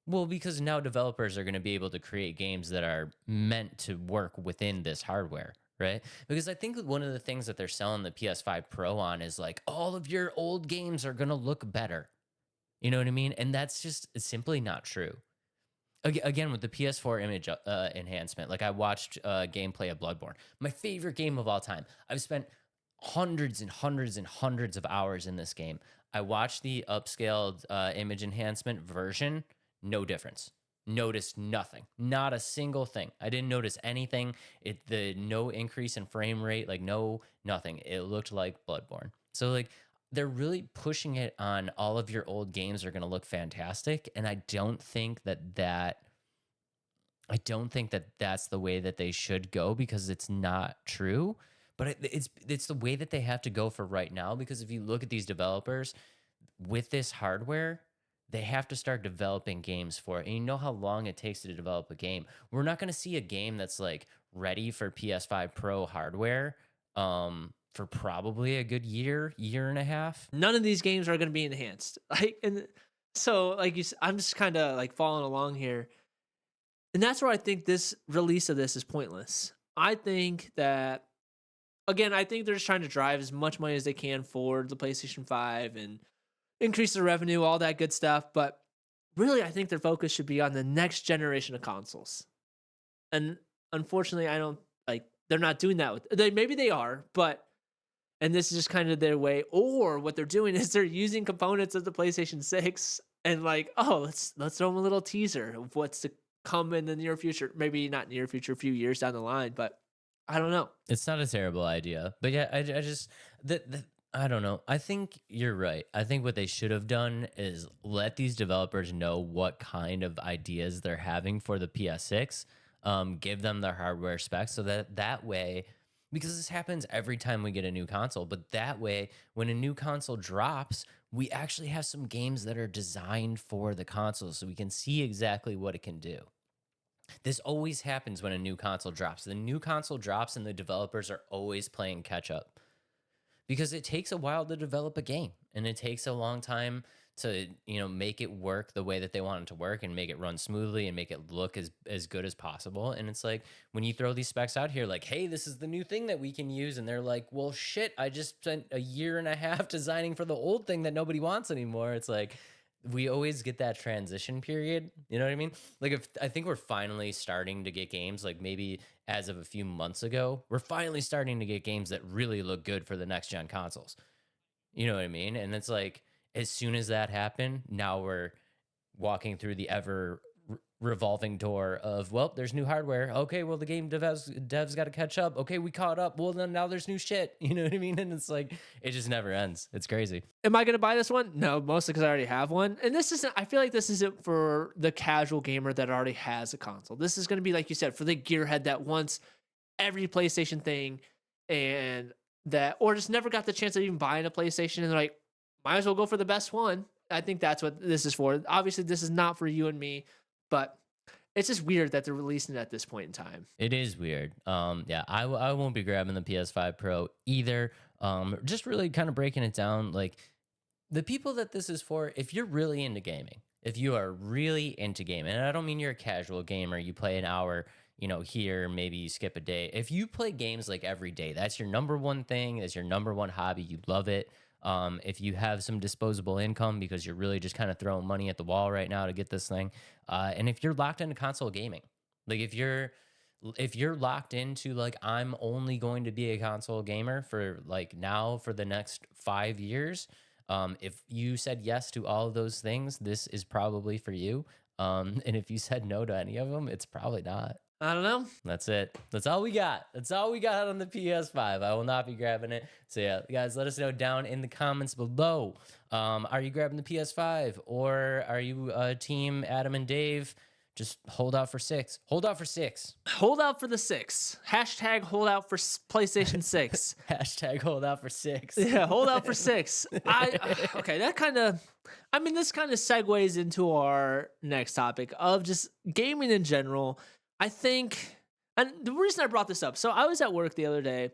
now developers are going to be able to create games that are meant to work within this hardware, right? Because I think one of the things that they're selling the PS5 Pro on is like all of your old games are going to look better. You know what I mean? And that's just simply not true. Again, with the PS4 image enhancement, like I watched gameplay of Bloodborne, my favorite game of all time. I've spent hundreds and hundreds and hundreds of hours in this game. I watched the upscaled image enhancement version, no difference. Noticed nothing, not a single thing. I didn't notice anything. No increase in frame rate, like nothing. It looked like Bloodborne. So like, they're really pushing it on all of your old games are going to look fantastic. And I don't think that's the way that they should go because it's not true. But it's the way that they have to go for right now, because if you look at these developers with this hardware, they have to start developing games for it. And you know how long it takes to develop a game. We're not going to see a game that's like ready for PS5 Pro hardware for probably a good year and a half. None of these games are going to be enhanced. I'm just kind of like following along here. And that's where I think this release of this is pointless. I think that, again, I think they're just trying to drive as much money as they can for the PlayStation 5 and increase the revenue, all that good stuff. But really, I think their focus should be on the next generation of consoles. And unfortunately, they're not doing that maybe they are, and this is just kind of their way, or what they're doing is they're using components of the PlayStation 6 and like, oh, let's throw them a little teaser of what's to come in the near future. Maybe not near future, a few years down the line, but I don't know. It's not a terrible idea, but yeah, I just I don't know. I think you're right. I think what they should have done is let these developers know what kind of ideas they're having for the PS6. Give them their hardware specs so that way, because this happens every time we get a new console, but that way, when a new console drops, we actually have some games that are designed for the console so we can see exactly what it can do. This always happens when a new console drops. The new console drops and the developers are always playing catch up because it takes a while to develop a game and it takes a long time to make it work the way that they want it to work and make it run smoothly and make it look as good as possible. And it's like when you throw these specs out here like, hey, this is the new thing that we can use, and they're like, well, shit, I just spent a year and a half designing for the old thing that nobody wants anymore. It's like we always get that transition period. You know what I mean? Like, I think we're finally starting to get games, like maybe as of a few months ago, we're finally starting to get games that really look good for the next gen consoles. You know what I mean? And it's like, as soon as that happened, now we're walking through the ever revolving door of, well, there's new hardware. Okay, well, the game devs got to catch up. Okay, we caught up. Well, then now there's new shit. You know what I mean? And it's like, it just never ends. It's crazy. Am I going to buy this one? No, mostly because I already have one. And this isn't, I feel like this isn't for the casual gamer that already has a console. This is going to be, like you said, for the gearhead that wants every PlayStation thing and that, or just never got the chance of even buying a PlayStation and they're like, might as well go for the best one. I think that's what this is for. Obviously, this is not for you and me, but it's just weird that they're releasing it at this point in time. It is weird. Yeah, I won't be grabbing the PS5 Pro either. Just really kind of breaking it down, like the people that this is for, if you're really into gaming, if you are really into gaming, and I don't mean you're a casual gamer, you play an hour, here, maybe you skip a day. If you play games like every day, that's your number one thing, that's your number one hobby, you love it. If you have some disposable income because you're really just kind of throwing money at the wall right now to get this thing, and if you're locked into console gaming, like if you're locked into like, I'm only going to be a console gamer for like now for the next 5 years, if you said yes to all of those things, this is probably for you. And if you said no to any of them, it's probably not. I don't know. That's it. That's all we got. That's all we got on the PS5. I will not be grabbing it. So yeah, guys, let us know down in the comments below. Are you grabbing the PS5 or are you team Adam and Dave? Just hold out for 6. Hold out for 6. Hold out for the 6. Hashtag hold out for PlayStation 6. Hashtag hold out for 6. Yeah, hold out for 6. Okay, that kind of, I mean, this kind of segues into our next topic of just gaming in general. I think, and the reason I brought this up, so I was at work the other day,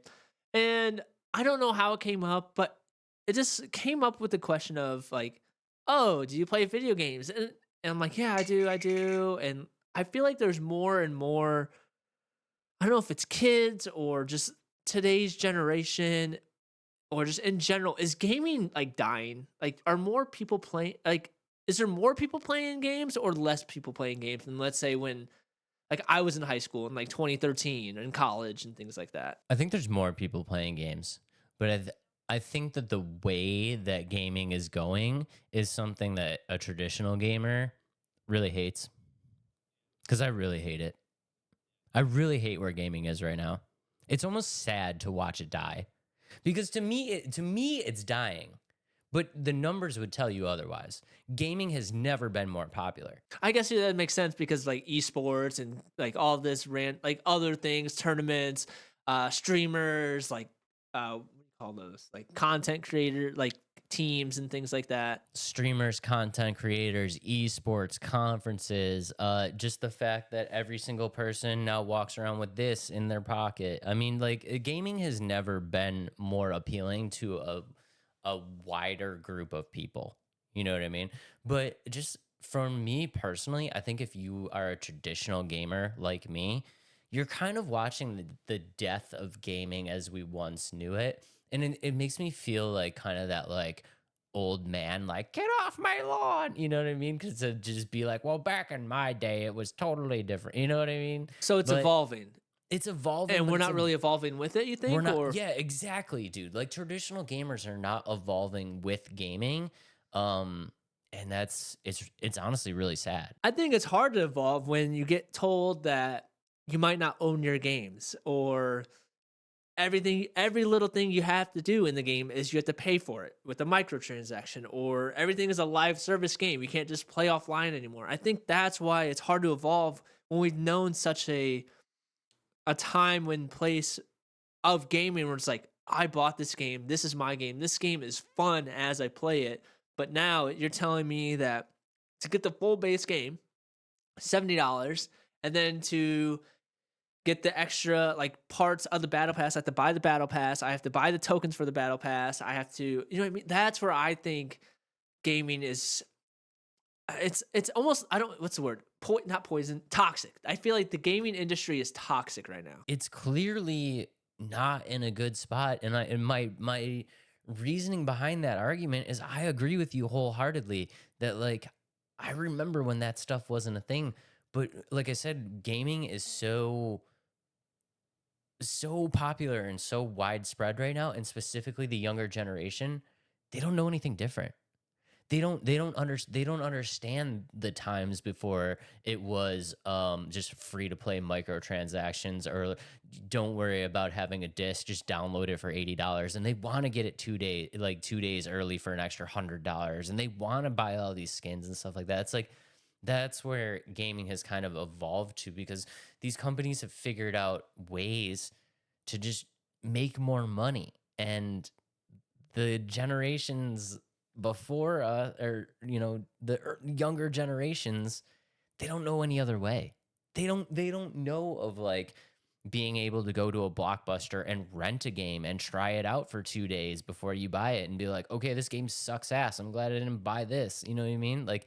and I don't know how it came up, but it just came up with the question of like, oh, do you play video games? And I'm like, yeah, I do. And I feel like there's more and more, I don't know if it's kids or just today's generation or just in general, is gaming like dying? Like, are more people playing, like, is there more people playing games or less people playing games than, let's say, when like I was in high school in like 2013 and college and things like that? I think there's more people playing games, but I think that the way that gaming is going is something that a traditional gamer really hates. Because I really hate it. I really hate where gaming is right now. It's almost sad to watch it die. Because to me, it's dying. But the numbers would tell you otherwise. Gaming has never been more popular. I guess that makes sense because like esports and like all this like other things, tournaments, streamers, like what do you call those? Like content creator, like teams and things like that. Streamers, content creators, esports, conferences, just the fact that every single person now walks around with this in their pocket. I mean, like gaming has never been more appealing to a wider group of people. You know what I mean? But just for me personally, I think if you are a traditional gamer like me, you're kind of watching the death of gaming as we once knew it. And it makes me feel like kind of that like old man, like, get off my lawn. You know what I mean? Because to just be like, well, back in my day, it was totally different. You know what I mean? So it's evolving. It's evolving. And we're not really evolving with it, you think? We're not, yeah, exactly, dude. Like traditional gamers are not evolving with gaming. And it's honestly really sad. I think it's hard to evolve when you get told that you might not own your games or every little thing you have to do in the game is you have to pay for it with a microtransaction, or everything is a live service game. You can't just play offline anymore. I think that's why it's hard to evolve when we've known such a time and place of gaming where it's like, I bought this game. This is my game. This game is fun as I play it. But now you're telling me that to get the full base game, $70, and then to get the extra like parts of the battle pass, I have to buy the battle pass. I have to buy the tokens for the battle pass. I have to, you know what I mean? That's where I think gaming is. It's almost, I don't, what's the word? Not poison, toxic. I feel like the gaming industry is toxic right now. It's clearly not in a good spot. And my reasoning behind that argument is I agree with you wholeheartedly that like, I remember when that stuff wasn't a thing, but like I said, gaming is so popular and so widespread right now. And specifically the younger generation, they don't know anything different. they don't understand the times before it was just free to play microtransactions, or don't worry about having a disc, just download it for $80, and they want to get it 2 days early for an extra $100, and they want to buy all these skins and stuff like that. It's like that's where gaming has kind of evolved to, because these companies have figured out ways to just make more money. And the generations before or the younger generations, they don't know any other way. They don't know of like being able to go to a Blockbuster and rent a game and try it out for 2 days before you buy it and be like, okay, this game sucks ass, I'm glad I didn't buy this. You know what I mean? Like,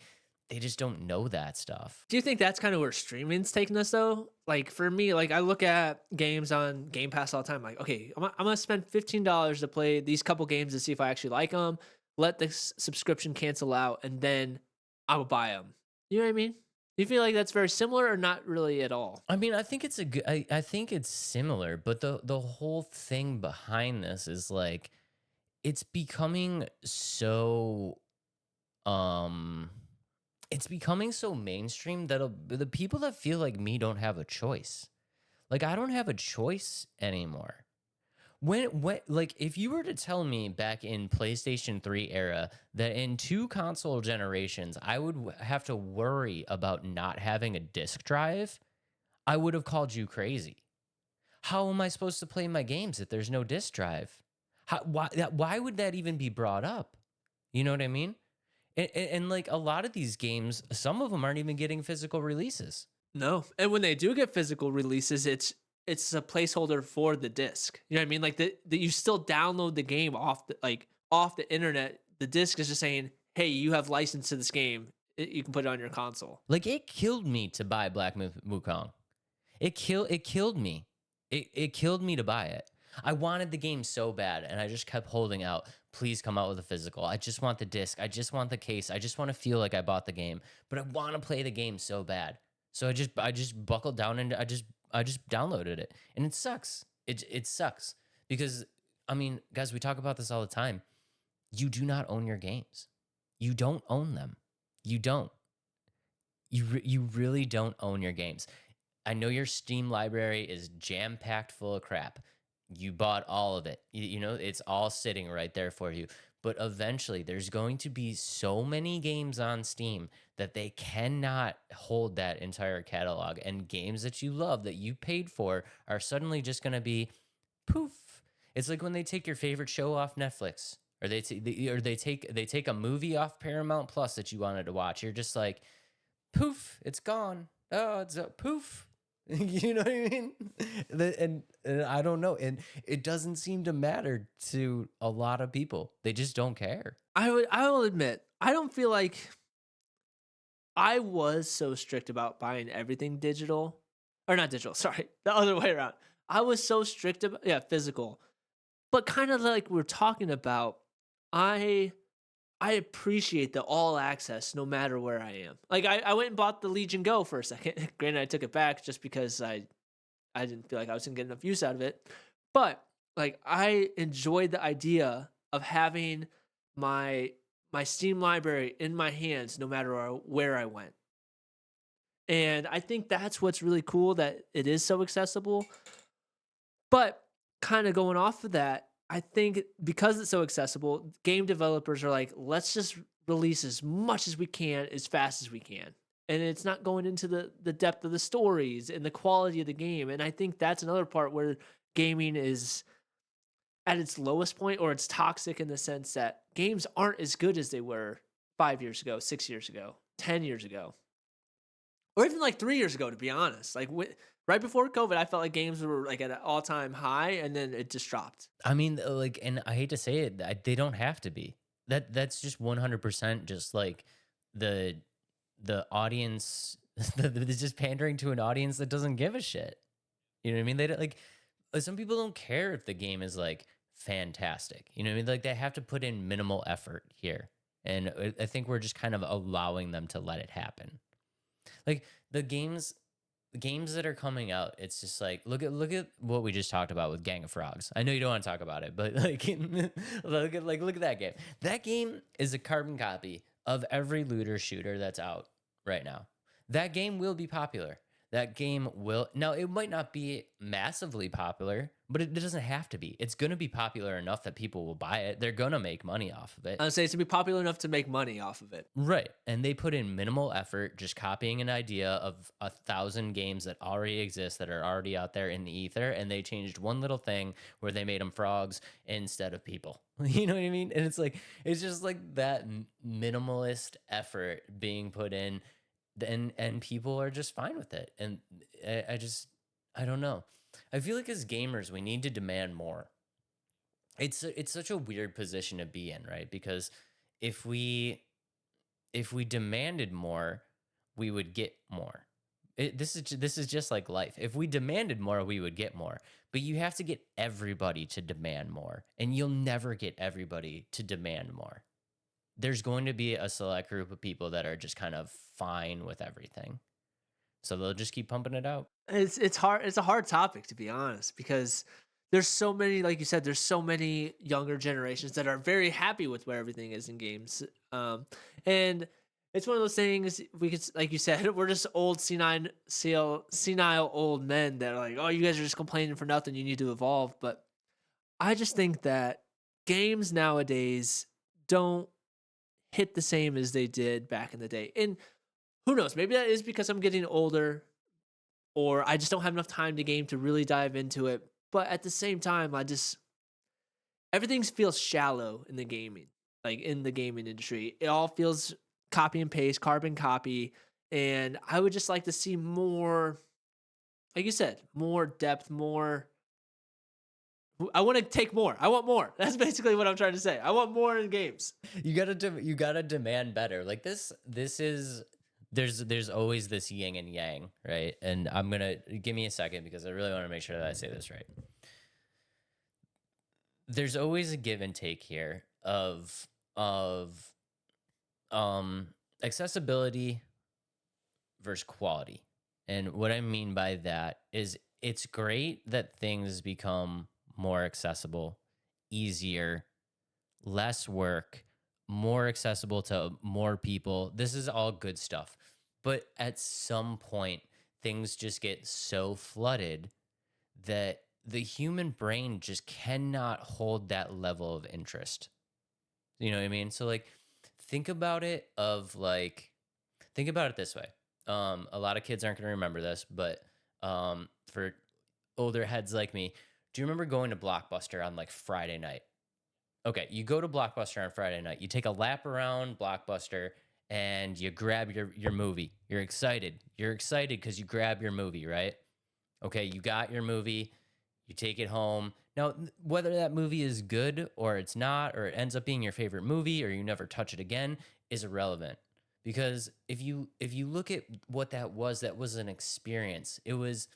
they just don't know that stuff. Do you think that's kind of where streaming's taking us though? Like for me, like I look at games on Game Pass all the time. Like, okay, I'm gonna spend $15 to play these couple games to see if I actually like them. Let this subscription cancel out, and then I will buy them. You know what I mean? Do you feel like that's very similar, or not really at all? I mean, I think it's I think it's similar, but the whole thing behind this is like it's becoming so it's becoming so mainstream that the people that feel like me don't have a choice. Like, I don't have a choice anymore. When like, if you were to tell me back in PlayStation 3 era that in 2 console generations I would have to worry about not having a disk drive, I would have called you crazy. How am I supposed to play my games if there's no disk drive? Why would that even be brought up? You know what I mean? And like a lot of these games, some of them aren't even getting physical releases. No. And when they do get physical releases, it's a placeholder for the disc. You know what I mean? Like the you still download the game off the internet. The disc is just saying, "Hey, you have license to this game. You can put it on your console." Like, it killed me to buy Black Wukong. It killed me. It killed me to buy it. I wanted the game so bad, and I just kept holding out. Please come out with a physical. I just want the disc. I just want the case. I just want to feel like I bought the game, but I want to play the game so bad. So I just buckled down and I just downloaded it, and it sucks. It sucks because, I mean, guys, we talk about this all the time. You do not own your games. You don't own them. You don't. You really don't own your games. I know your Steam library is jam-packed full of crap. You bought all of it. You know, it's all sitting right there for you. But eventually, there's going to be so many games on Steam that they cannot hold that entire catalog. And games that you love, that you paid for, are suddenly just going to be poof. It's like when they take your favorite show off Netflix, or they take a movie off Paramount Plus that you wanted to watch. You're just like, poof, it's gone. Oh, it's a poof. You know what I mean? And I don't know. And it doesn't seem to matter to a lot of people. They just don't care. I will admit, I don't feel like I was so strict about buying everything digital. Or not digital, sorry. The other way around. I was so strict about, physical. But kind of like we're talking about, I appreciate the all access no matter where I am. Like I went and bought the Legion Go for a second. Granted, I took it back just because I didn't feel like I was gonna get enough use out of it. But like I enjoyed the idea of having my Steam library in my hands no matter where I went. And I think that's what's really cool, that it is so accessible. But kind of going off of that, I think because it's so accessible, game developers are like, let's just release as much as we can, as fast as we can. And it's not going into the depth of the stories and the quality of the game. And I think that's another part where gaming is at its lowest point, or it's toxic in the sense that games aren't as good as they were 5 years ago, 6 years ago, 10 years ago, or even like 3 years ago, to be honest. Like right before COVID, I felt like games were like at an all-time high, and then it just dropped. I mean, like, and I hate to say it, they don't have to be. That's just 100% just like the audience, it's just pandering to an audience that doesn't give a shit. You know what I mean? They don't, like, some people don't care if the game is like fantastic. You know what I mean? Like, they have to put in minimal effort here, and I think we're just kind of allowing them to let it happen. Like the games that are coming out, it's just like, look at what we just talked about with Gang of Frogs. I know you don't want to talk about it, but like look at that game. That game is a carbon copy of every looter shooter that's out right now, that game will be popular. That game will, now it might not be massively popular, but it doesn't have to be. It's going to be popular enough that people will buy it. They're going to make money off of it. I would say it's to be popular enough to make money off of it. Right. And they put in minimal effort, just copying an idea of 1,000 games that already exist, that are already out there in the ether. And they changed one little thing where they made them frogs instead of people. You know what I mean? And it's like, it's just like that minimalist effort being put in, and people are just fine with it. And I don't know. I feel like as gamers, we need to demand more. It's such a weird position to be in, right? Because if we demanded more, we would get more. This is just like life. If we demanded more, we would get more. But you have to get everybody to demand more, and you'll never get everybody to demand more. There's going to be a select group of people that are just kind of fine with everything, so they'll just keep pumping it out. It's hard. It's a hard topic, to be honest, because there's so many, like you said, there's so many younger generations that are very happy with where everything is in games. And it's one of those things, we could, like you said, we're just old senile old men that are like, oh, you guys are just complaining for nothing. You need to evolve. But I just think that games nowadays don't hit the same as they did back in the day. And who knows, maybe that is because I'm getting older, or I just don't have enough time to game to really dive into it. But at the same time, everything feels shallow in the gaming, like in the gaming industry. It all feels copy and paste, carbon copy. And I would just like to see more, like you said, more depth, more. I want to take more. I want more. That's basically what I'm trying to say. I want more in games. You gotta demand better. Like this is, there's always this yin and yang, right? And I'm gonna, give me a second because I really want to make sure that I say this right. There's always a give and take here of accessibility versus quality. And what I mean by that is, it's great that things become more accessible, easier, less work, more accessible to more people. This is all good stuff. But at some point, things just get so flooded that the human brain just cannot hold that level of interest. You know what I mean? So like, think about it this way. A lot of kids aren't going to remember this, but for older heads like me, do you remember going to Blockbuster on like Friday night? Okay, you go to Blockbuster on Friday night, you take a lap around Blockbuster, and you grab your movie. You're excited. You're excited because you grab your movie, right? Okay, you got your movie, you take it home. Now, whether that movie is good or it's not, or it ends up being your favorite movie, or you never touch it again, is irrelevant. Because if you look at what that was an experience. It was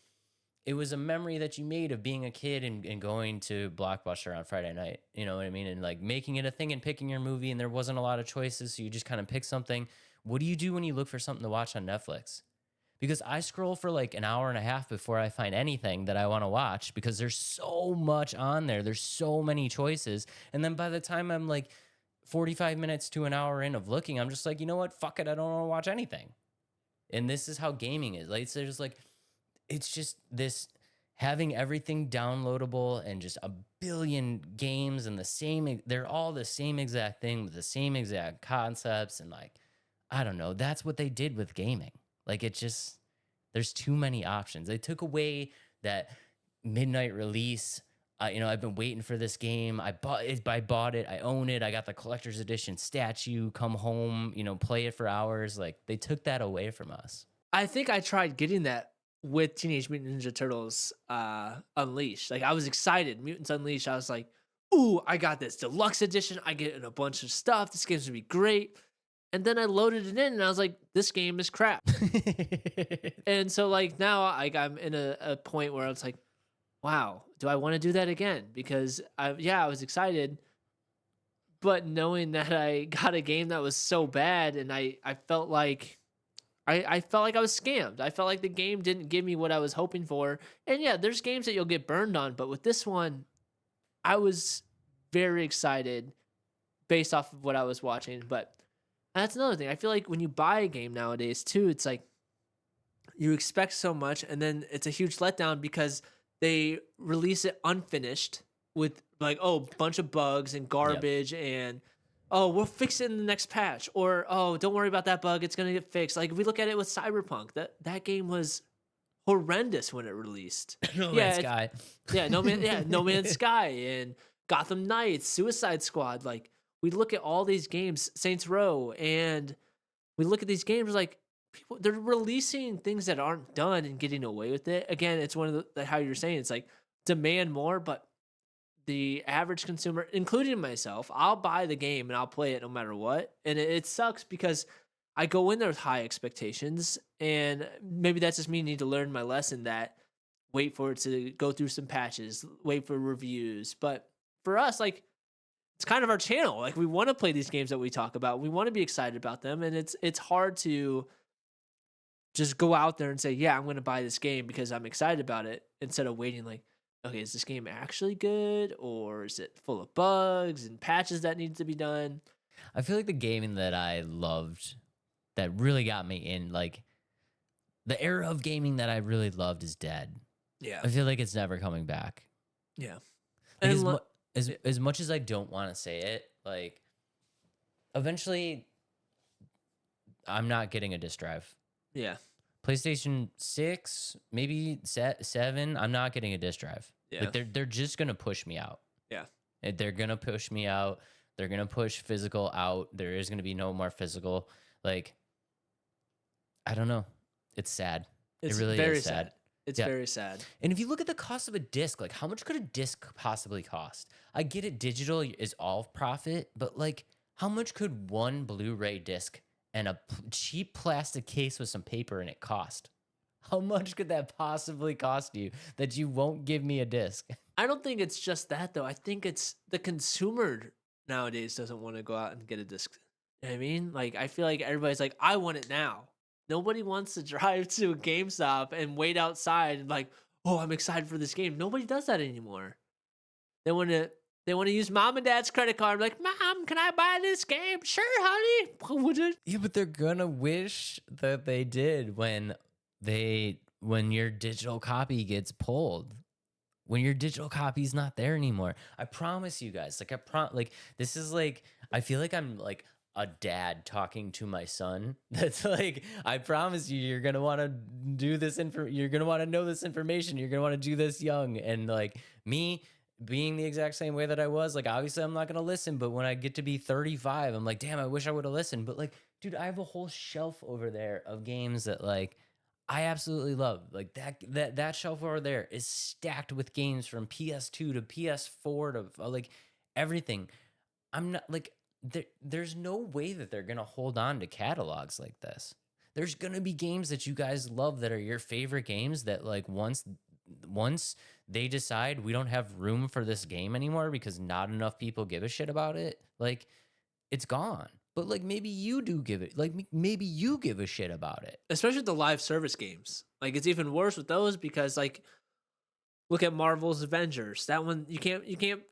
a memory that you made of being a kid and going to Blockbuster on Friday night. You know what I mean? And like making it a thing and picking your movie, and there wasn't a lot of choices, so you just kind of pick something. What do you do when you look for something to watch on Netflix? Because I scroll for like an hour and a half before I find anything that I want to watch, because there's so much on there. There's so many choices. And then by the time I'm like 45 minutes to an hour in of looking, I'm just like, you know what? Fuck it. I don't want to watch anything. And this is how gaming is. Like, it's just like, it's just this having everything downloadable and just a billion games and they're all the same exact thing with the same exact concepts. And like, I don't know, that's what they did with gaming. Like, there's too many options. They took away that midnight release. I've been waiting for this game. I bought it. I own it. I got the collector's edition statue, come home, play it for hours. Like, they took that away from us. I think I tried getting that with Teenage Mutant Ninja Turtles Unleashed. Like, I was excited. Mutants Unleashed. I was like, ooh, I got this deluxe edition. I get in a bunch of stuff. This game's gonna be great. And then I loaded it in and I was like, this game is crap. And so like now I'm in a point where it's like, wow, do I want to do that again? Because I was excited, but knowing that I got a game that was so bad, and I felt like I felt like I was scammed. I felt like the game didn't give me what I was hoping for. And yeah, there's games that you'll get burned on, but with this one, I was very excited based off of what I was watching. But That's another thing. I feel like when you buy a game nowadays too, it's like you expect so much and then it's a huge letdown because they release it unfinished with like, oh, bunch of bugs and Yep. garbage and oh, we'll fix it in the next patch, or oh, don't worry about that bug, it's gonna get fixed. Like if we look at it with Cyberpunk, that game was horrendous when it released. No Yeah, Man's Sky. No Man's Sky and Gotham Knights, Suicide Squad. Like we look at all these games, Saints Row, and we look at these games like people they're releasing things that aren't done and getting away with it. Again, it's one of how you're saying it's like demand more, but the average consumer, including myself, I'll buy the game and I'll play it no matter what. And it sucks because I go in there with high expectations, and maybe that's just me need to learn my lesson that wait for it to go through some patches, wait for reviews. But for us, like it's kind of our channel. Like we want to play these games that we talk about. We want to be excited about them, and it's hard to just go out there and say, "Yeah, I'm going to buy this game because I'm excited about it," instead of waiting like, "Okay, is this game actually good or is it full of bugs and patches that need to be done?" I feel like the gaming that I loved, that really got me in, like the era of gaming that I really loved, is dead. Yeah. I feel like it's never coming back. Yeah. Like, And as much as I don't want to say it, like eventually I'm not getting a disc drive. yeah. PlayStation 6, maybe 7, I'm not getting a disc drive. Yeah. Like they're just going to push me out. Yeah. They're going to push me out. They're going to push physical out. There is going to be no more physical. Like I don't know. It's sad. It's it really very is sad. It's Yeah. very sad. And if you look at the cost of a disc, like how much could a disc possibly cost? I get it, digital is all profit, but like how much could one Blu-ray disc and a cheap plastic case with some paper in it cost? How much could that possibly cost you that you won't give me a disc? I don't think it's just that though. I think it's the consumer nowadays doesn't want to go out and get a disc. You know what I mean? Like I feel like everybody's like, I want it now. Nobody wants to drive to a GameStop and wait outside and like, oh, I'm excited for this game. Nobody does that anymore. They want to use mom and dad's credit card. Like, Mom, can I buy this game? Sure, honey. Would it? Yeah, but they're gonna wish that they did when your digital copy gets pulled. When your digital copy's not there anymore. I promise you guys, like this is like I feel like I'm like a dad talking to my son. That's like, I promise you, you're gonna want to do this you're gonna want to know this information. You're gonna want to do this young. And like me being the exact same way that I was, like obviously I'm not gonna listen, but when I get to be 35, I'm like, damn, I wish I would have listened. But like, dude, I have a whole shelf over there of games that like I absolutely love. Like that shelf over there is stacked with games from PS2 to PS4 to like everything. I'm not like there's no way that they're gonna hold on to catalogs like this. There's gonna be games that you guys love that are your favorite games that like once they decide we don't have room for this game anymore because not enough people give a shit about it, like it's gone. But like maybe you do give it, like maybe you give a shit about it. Especially with the live service games. Like it's even worse with those because like look at Marvel's Avengers. That one you can't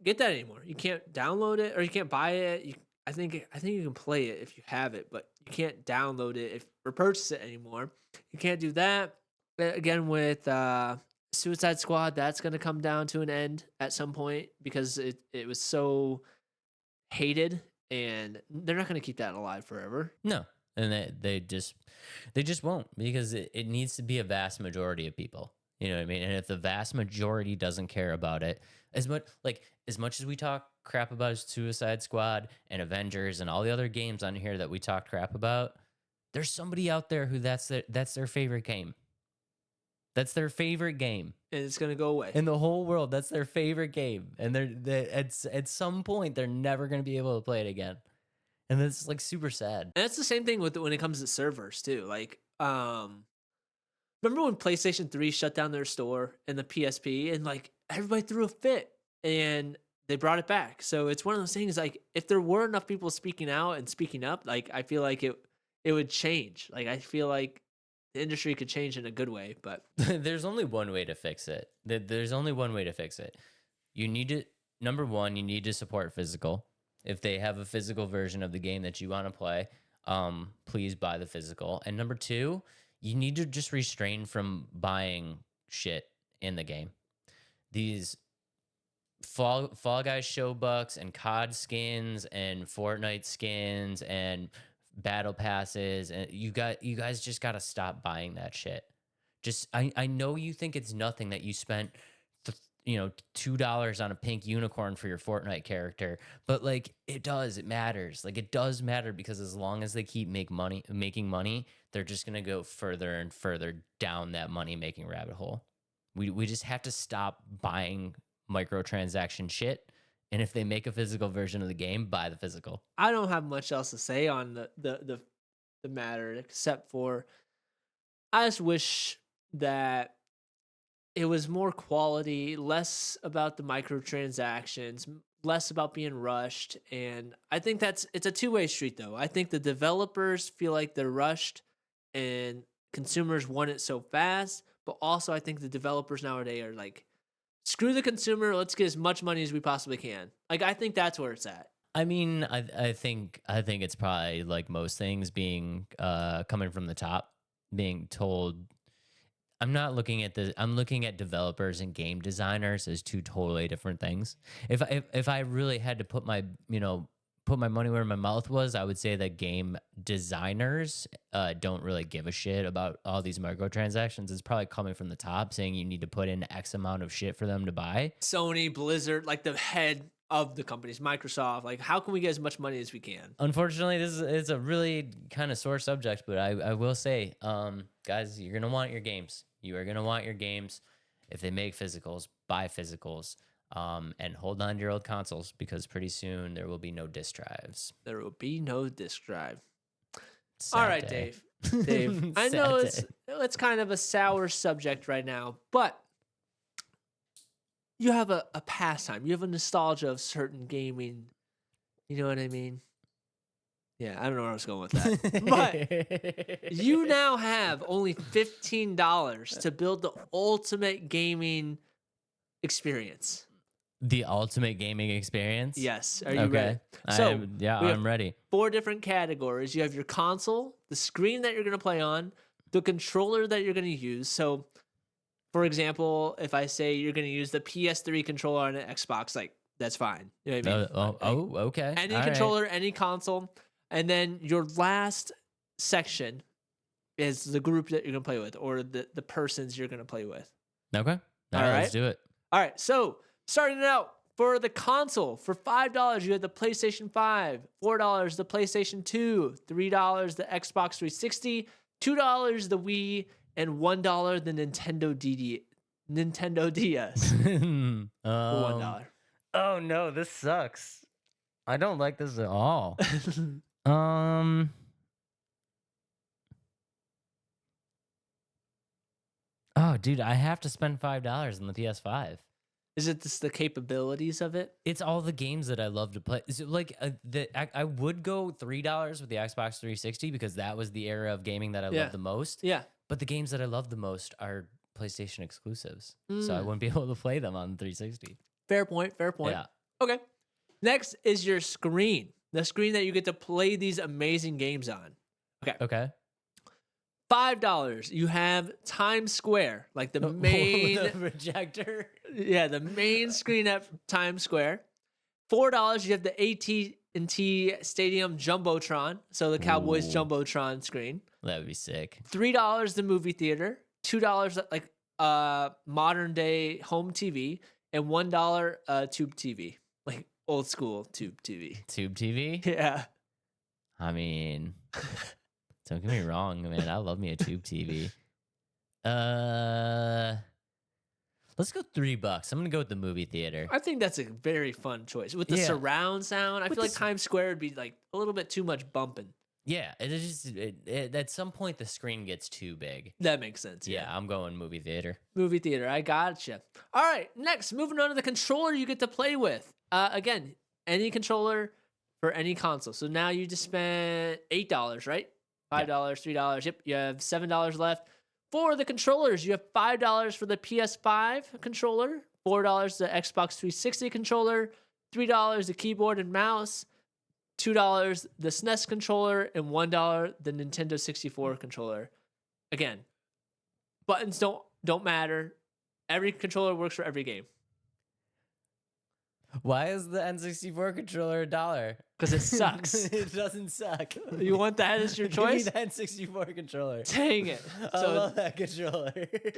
get that anymore. You can't download it or you can't buy it. I think you can play it if you have it, but you can't download it or purchase it anymore. You can't do that. Again with Suicide Squad, that's going to come down to an end at some point because it was so hated, and they're not going to keep that alive forever. No, and they just won't, because it needs to be a vast majority of people. You know what I mean? And if the vast majority doesn't care about it, as much as we talk crap about Suicide Squad and Avengers and all the other games on here that we talked crap about, there's somebody out there who that's their favorite game. That's their favorite game. And it's going to go away. In the whole world, that's their favorite game. And at some point, they're never going to be able to play it again. And that's like super sad. And that's the same thing with when it comes to servers too. Like, remember when PlayStation 3 shut down their store and the PSP, and like everybody threw a fit and they brought it back. So it's one of those things, like if there were enough people speaking out and speaking up, like I feel like it would change. Like I feel like the industry could change in a good way, but there's only one way to fix it. There's only one way to fix it. You need to, number one, you need to support physical. If they have a physical version of the game that you want to play, please buy the physical. And number two, you need to just restrain from buying shit in the game. These Fall Guys show bucks and COD skins and Fortnite skins and battle passes, and you guys just got to stop buying that shit. Just I know you think it's nothing that you spent $2 on a pink unicorn for your Fortnite character, but like it matters. Like it does matter, because as long as they keep making money, they're just gonna go further and further down that money making rabbit hole. We just have to stop buying microtransaction shit. And if they make a physical version of the game, buy the physical. I don't have much else to say on the matter, except for I just wish that it was more quality, less about the microtransactions, less about being rushed. And I think it's a two-way street, though. I think the developers feel like they're rushed and consumers want it so fast, but also I think the developers nowadays are like, screw the consumer, let's get as much money as we possibly can. Like, I think that's where it's at. I mean, I think it's probably like most things being coming from the top, being told. I'm looking at developers and game designers as two totally different things. If I really had to put my money where my mouth was, I would say that game designers don't really give a shit about all these microtransactions. It's probably coming from the top, saying you need to put in X amount of shit for them to buy. Sony, Blizzard, like the head of the companies, Microsoft, like how can we get as much money as we can? Unfortunately, it's a really kind of sore subject, but I will say, guys, you're gonna want your games. You are gonna want your games. If they make physicals, buy physicals. And hold on to your old consoles, because pretty soon there will be no disc drives. There will be no disc drive. Sad All right, day. Dave. I Sad know day. it's kind of a sour subject right now, but you have a pastime. You have a nostalgia of certain gaming. You know what I mean? Yeah, I don't know where I was going with that. But you now have only $15 to build the ultimate gaming experience. The ultimate gaming experience? Yes. Are you ready? So I'm ready. 4 different categories. You have your console, the screen that you're going to play on, the controller that you're going to use. So, for example, if I say you're going to use the PS3 controller on an Xbox, like that's fine. You know what I mean? Okay. Any All controller, right. any console. And then your last section is the group that you're going to play with, or the persons you're going to play with. Okay. All right, let's do it. All right, so starting it out for the console, for $5, you have the PlayStation 5, $4, the PlayStation 2, $3, the Xbox 360, $2, the Wii, and $1, the Nintendo DS. $1. Oh no, this sucks. I don't like this at all. Oh, dude, I have to spend $5 on the PS5. Is it just the capabilities of it? It's all the games that I love to play. So like I would go $3 with the Xbox 360, because that was the era of gaming that I loved the most. Yeah. But the games that I love the most are PlayStation exclusives, so I wouldn't be able to play them on 360. Fair point. Yeah. Okay. Next is your screen. The screen that you get to play these amazing games on. Okay. $5, you have Times Square, like the main the projector. Yeah, the main screen at Times Square. $4, you have the AT&T Stadium Jumbotron, so the Cowboys Jumbotron screen. That would be sick. $3, the movie theater. $2, like modern day home TV, and $1 tube TV, like old school tube TV. Tube TV? Yeah. I mean, don't get me wrong, man. I love me a tube TV. Let's go $3. I'm gonna go with the movie theater. I think that's a very fun choice with the surround sound. I feel like Times Square would be like a little bit too much bumping. Yeah, at some point the screen gets too big. That makes sense. Yeah, I'm going movie theater. Movie theater. I gotcha. All right, next, moving on to the controller you get to play with. Again, any controller for any console. So now you just spent $8, right? $5, $3. Yep, you have $7 left. For the controllers, you have $5 for the PS5 controller, $4 the Xbox 360 controller, $3 the keyboard and mouse, $2 the SNES controller, and $1 the Nintendo 64 controller. Again, buttons don't matter. Every controller works for every game. Why is the N64 controller $1? Because it sucks. It doesn't suck. You want that as your choice? Give me the N64 controller. Dang it. I love that controller.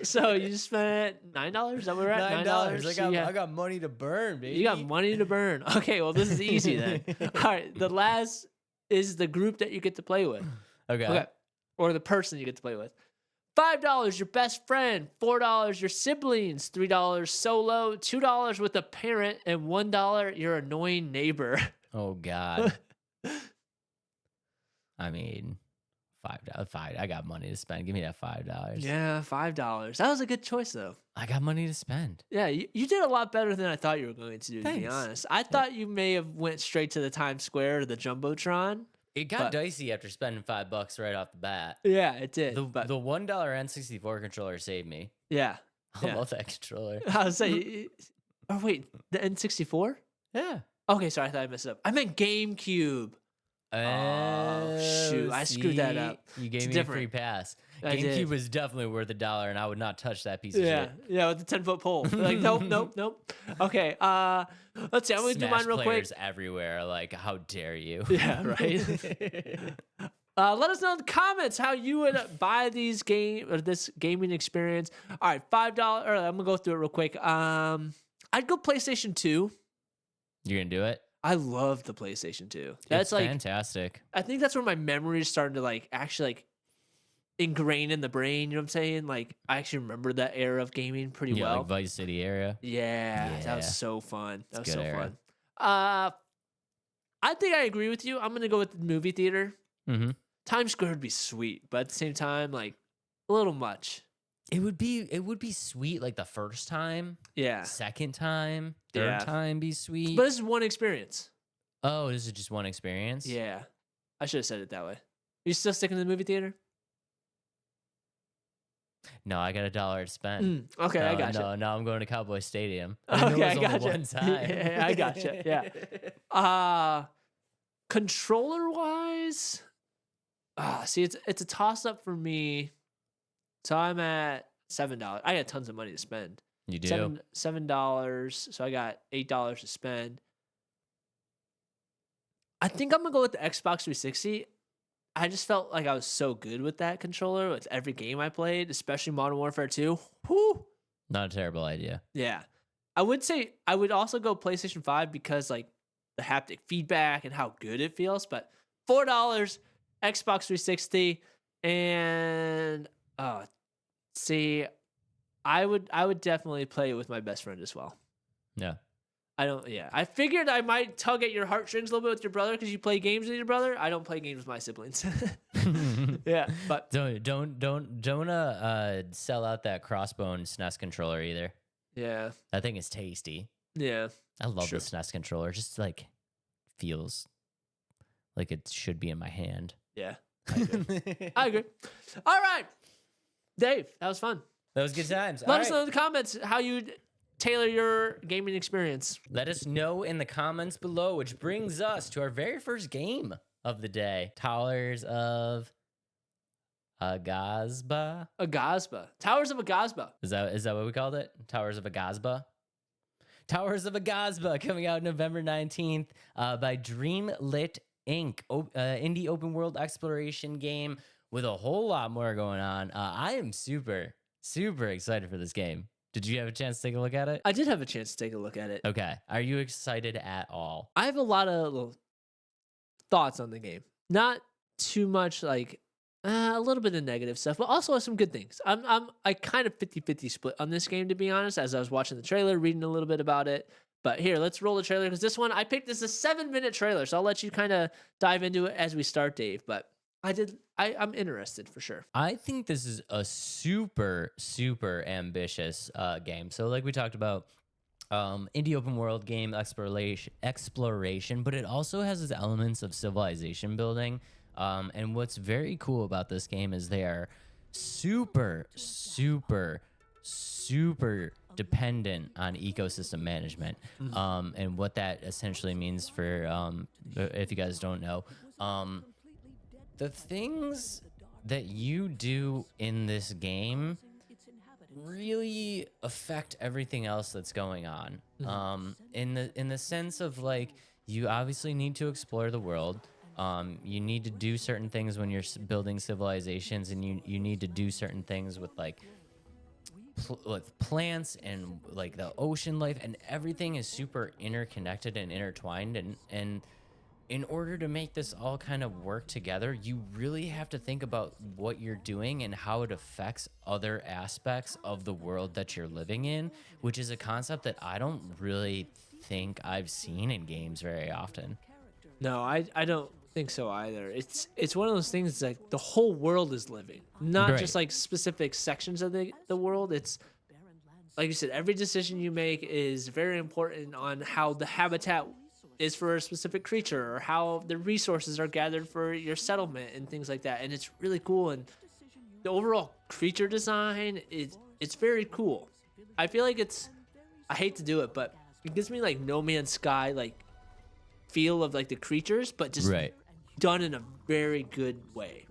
So you just spent $9? Is that what we're at? $9. I got money to burn, baby. You got money to burn. Okay, well, this is easy then. All right, the last is the group that you get to play with. Okay. Or the person you get to play with. $5, your best friend. $4, your siblings. $3, solo. $2 with a parent. And $1, your annoying neighbor. Oh, God. I mean, $5. I got money to spend. Give me that $5. Yeah, $5. That was a good choice, though. I got money to spend. Yeah, you did a lot better than I thought you were going to do, to be Thanks. honest. I thought you may have went straight to the Times Square or the Jumbotron. It got dicey after spending $5 right off the bat. Yeah, it did. The but $1 N64 controller saved me. yeah. I love that controller. I was saying, oh, wait, the N64? Yeah. Okay, sorry, I thought I messed it up. I meant GameCube. Oh, shoot, I screwed that up. You gave It's me different. a free pass. I GameCube did. was definitely worth $1, and I would not touch that piece of Yeah, shit. yeah, with the 10-foot pole. Like, nope. Okay, let's see. I'm gonna do Smash mine real quick. players everywhere. Like, how dare you? Yeah, right. Let us know in the comments how you would buy this gaming experience. All right, $5. All right, I'm gonna go through it real quick. I'd go PlayStation 2. You're gonna do it? I love the PlayStation 2. That's It's like fantastic. I think that's where my memories started to like actually like ingrain in the brain. You know what I'm saying? Like I actually remember that era of gaming pretty Yeah, well. like Vice City area. Yeah, that Yeah. was so fun. That was It's a so good era. fun. I think I agree with you. I'm gonna go with the movie theater. Mm-hmm. Times Square would be sweet, but at the same time, like a little much. It would be sweet like the first time, Yeah, second time, third Yeah. time be sweet. but this is one experience. Oh, this is just one experience? Yeah, I should have said it that way. You still sticking to the movie theater? No, I got $1 to spend. Okay, I got you. No, I'm going to Cowboy Stadium. Okay, I got got you. one time. Yeah, I got you. Yeah. Controller wise, see, it's a toss up for me. So I'm at $7. I got tons of money to spend. You do. $7. So I got $8 to spend. I think I'm gonna go with the Xbox 360. I just felt like I was so good with that controller with every game I played, especially Modern Warfare 2. Whew. Not a terrible idea. Yeah. I would say I would also go PlayStation 5 because like the haptic feedback and how good it feels, but $4 Xbox 360 and see I would definitely play it with my best friend as well. Yeah. I figured I might tug at your heartstrings a little bit with your brother because you play games with your brother. I don't play games with my siblings. Yeah, but Don't sell out that Crossbone SNES controller either. yeah, That thing is tasty. yeah. I love True. the SNES controller. Just like feels like it should be in my hand. Yeah, I agree. All right, Dave, that was fun. That was good times. Let All us right. know in the comments how you tailor your gaming experience. Let us know in the comments below, which brings us to our very first game of the day. Towers of Aghasba. Aghasba. Towers of Aghasba. Is that what we called it? Towers of Aghasba? Towers of Aghasba coming out November 19th by Dreamlit Inc. Indie open world exploration game with a whole lot more going on. I am super excited for this game. Did you have a chance to take a look at it? I did have a chance to take a look at it. Okay. Are you excited at all? I have a lot of little thoughts on the game. Not too much like a little bit of negative stuff, but also some good things. I kind of 50-50 split on this game, to be honest, as I was watching the trailer, reading a little bit about it. But here, let's roll the trailer because this one I picked this a 7-minute trailer, so I'll let you kind of dive into it as we start, Dave. But I'm interested for sure. I think this is a super ambitious game. So like we talked about, indie open world game exploration, but it also has its elements of civilization building. And what's very cool about this game is they are super super dependent on ecosystem management. And what that essentially means for, if you guys don't know, the things that you do in this game really affect everything else that's going on. In the sense of like, you obviously need to explore the world. You need to do certain things when you're building civilizations, and you need to do certain things with like with plants and like the ocean life, and everything is super interconnected and intertwined, and in order to make this all kind of work together, you really have to think about what you're doing and how it affects other aspects of the world that you're living in, which is a concept that I don't really think I've seen in games very often. No, I don't think so either. It's one of those things like the whole world is living, not just Right. like specific sections of the world. It's like you said, every decision you make is very important on how the habitat is for a specific creature or how the resources are gathered for your settlement and things like that. And it's really cool. And the overall creature design it's very cool. I feel like I hate to do it, but it gives me like No Man's Sky like feel of like the creatures, but just Right. done in a very good way.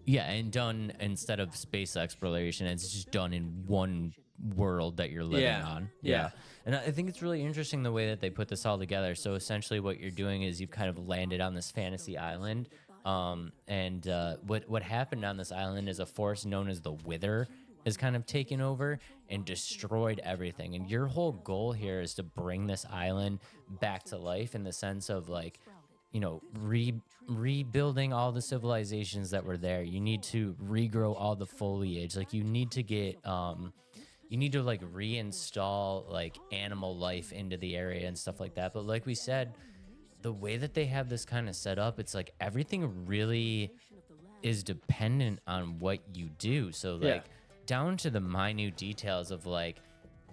Yeah, and done instead of space exploration, it's just done in one world that you're living Yeah, on. yeah. And I think it's really interesting the way that they put this all together. So essentially what you're doing is you've kind of landed on this fantasy island. And what happened on this island is a force known as the Wither has kind of taken over and destroyed everything. And your whole goal here is to bring this island back to life in the sense of like, you know, rebuilding all the civilizations that were there. You need to regrow all the foliage. Like you need to get you need to like reinstall like animal life into the area and stuff like that. But like we said, the way that they have this kind of set up, it's like everything really is dependent on what you do. So like Yeah. down to the minute details of like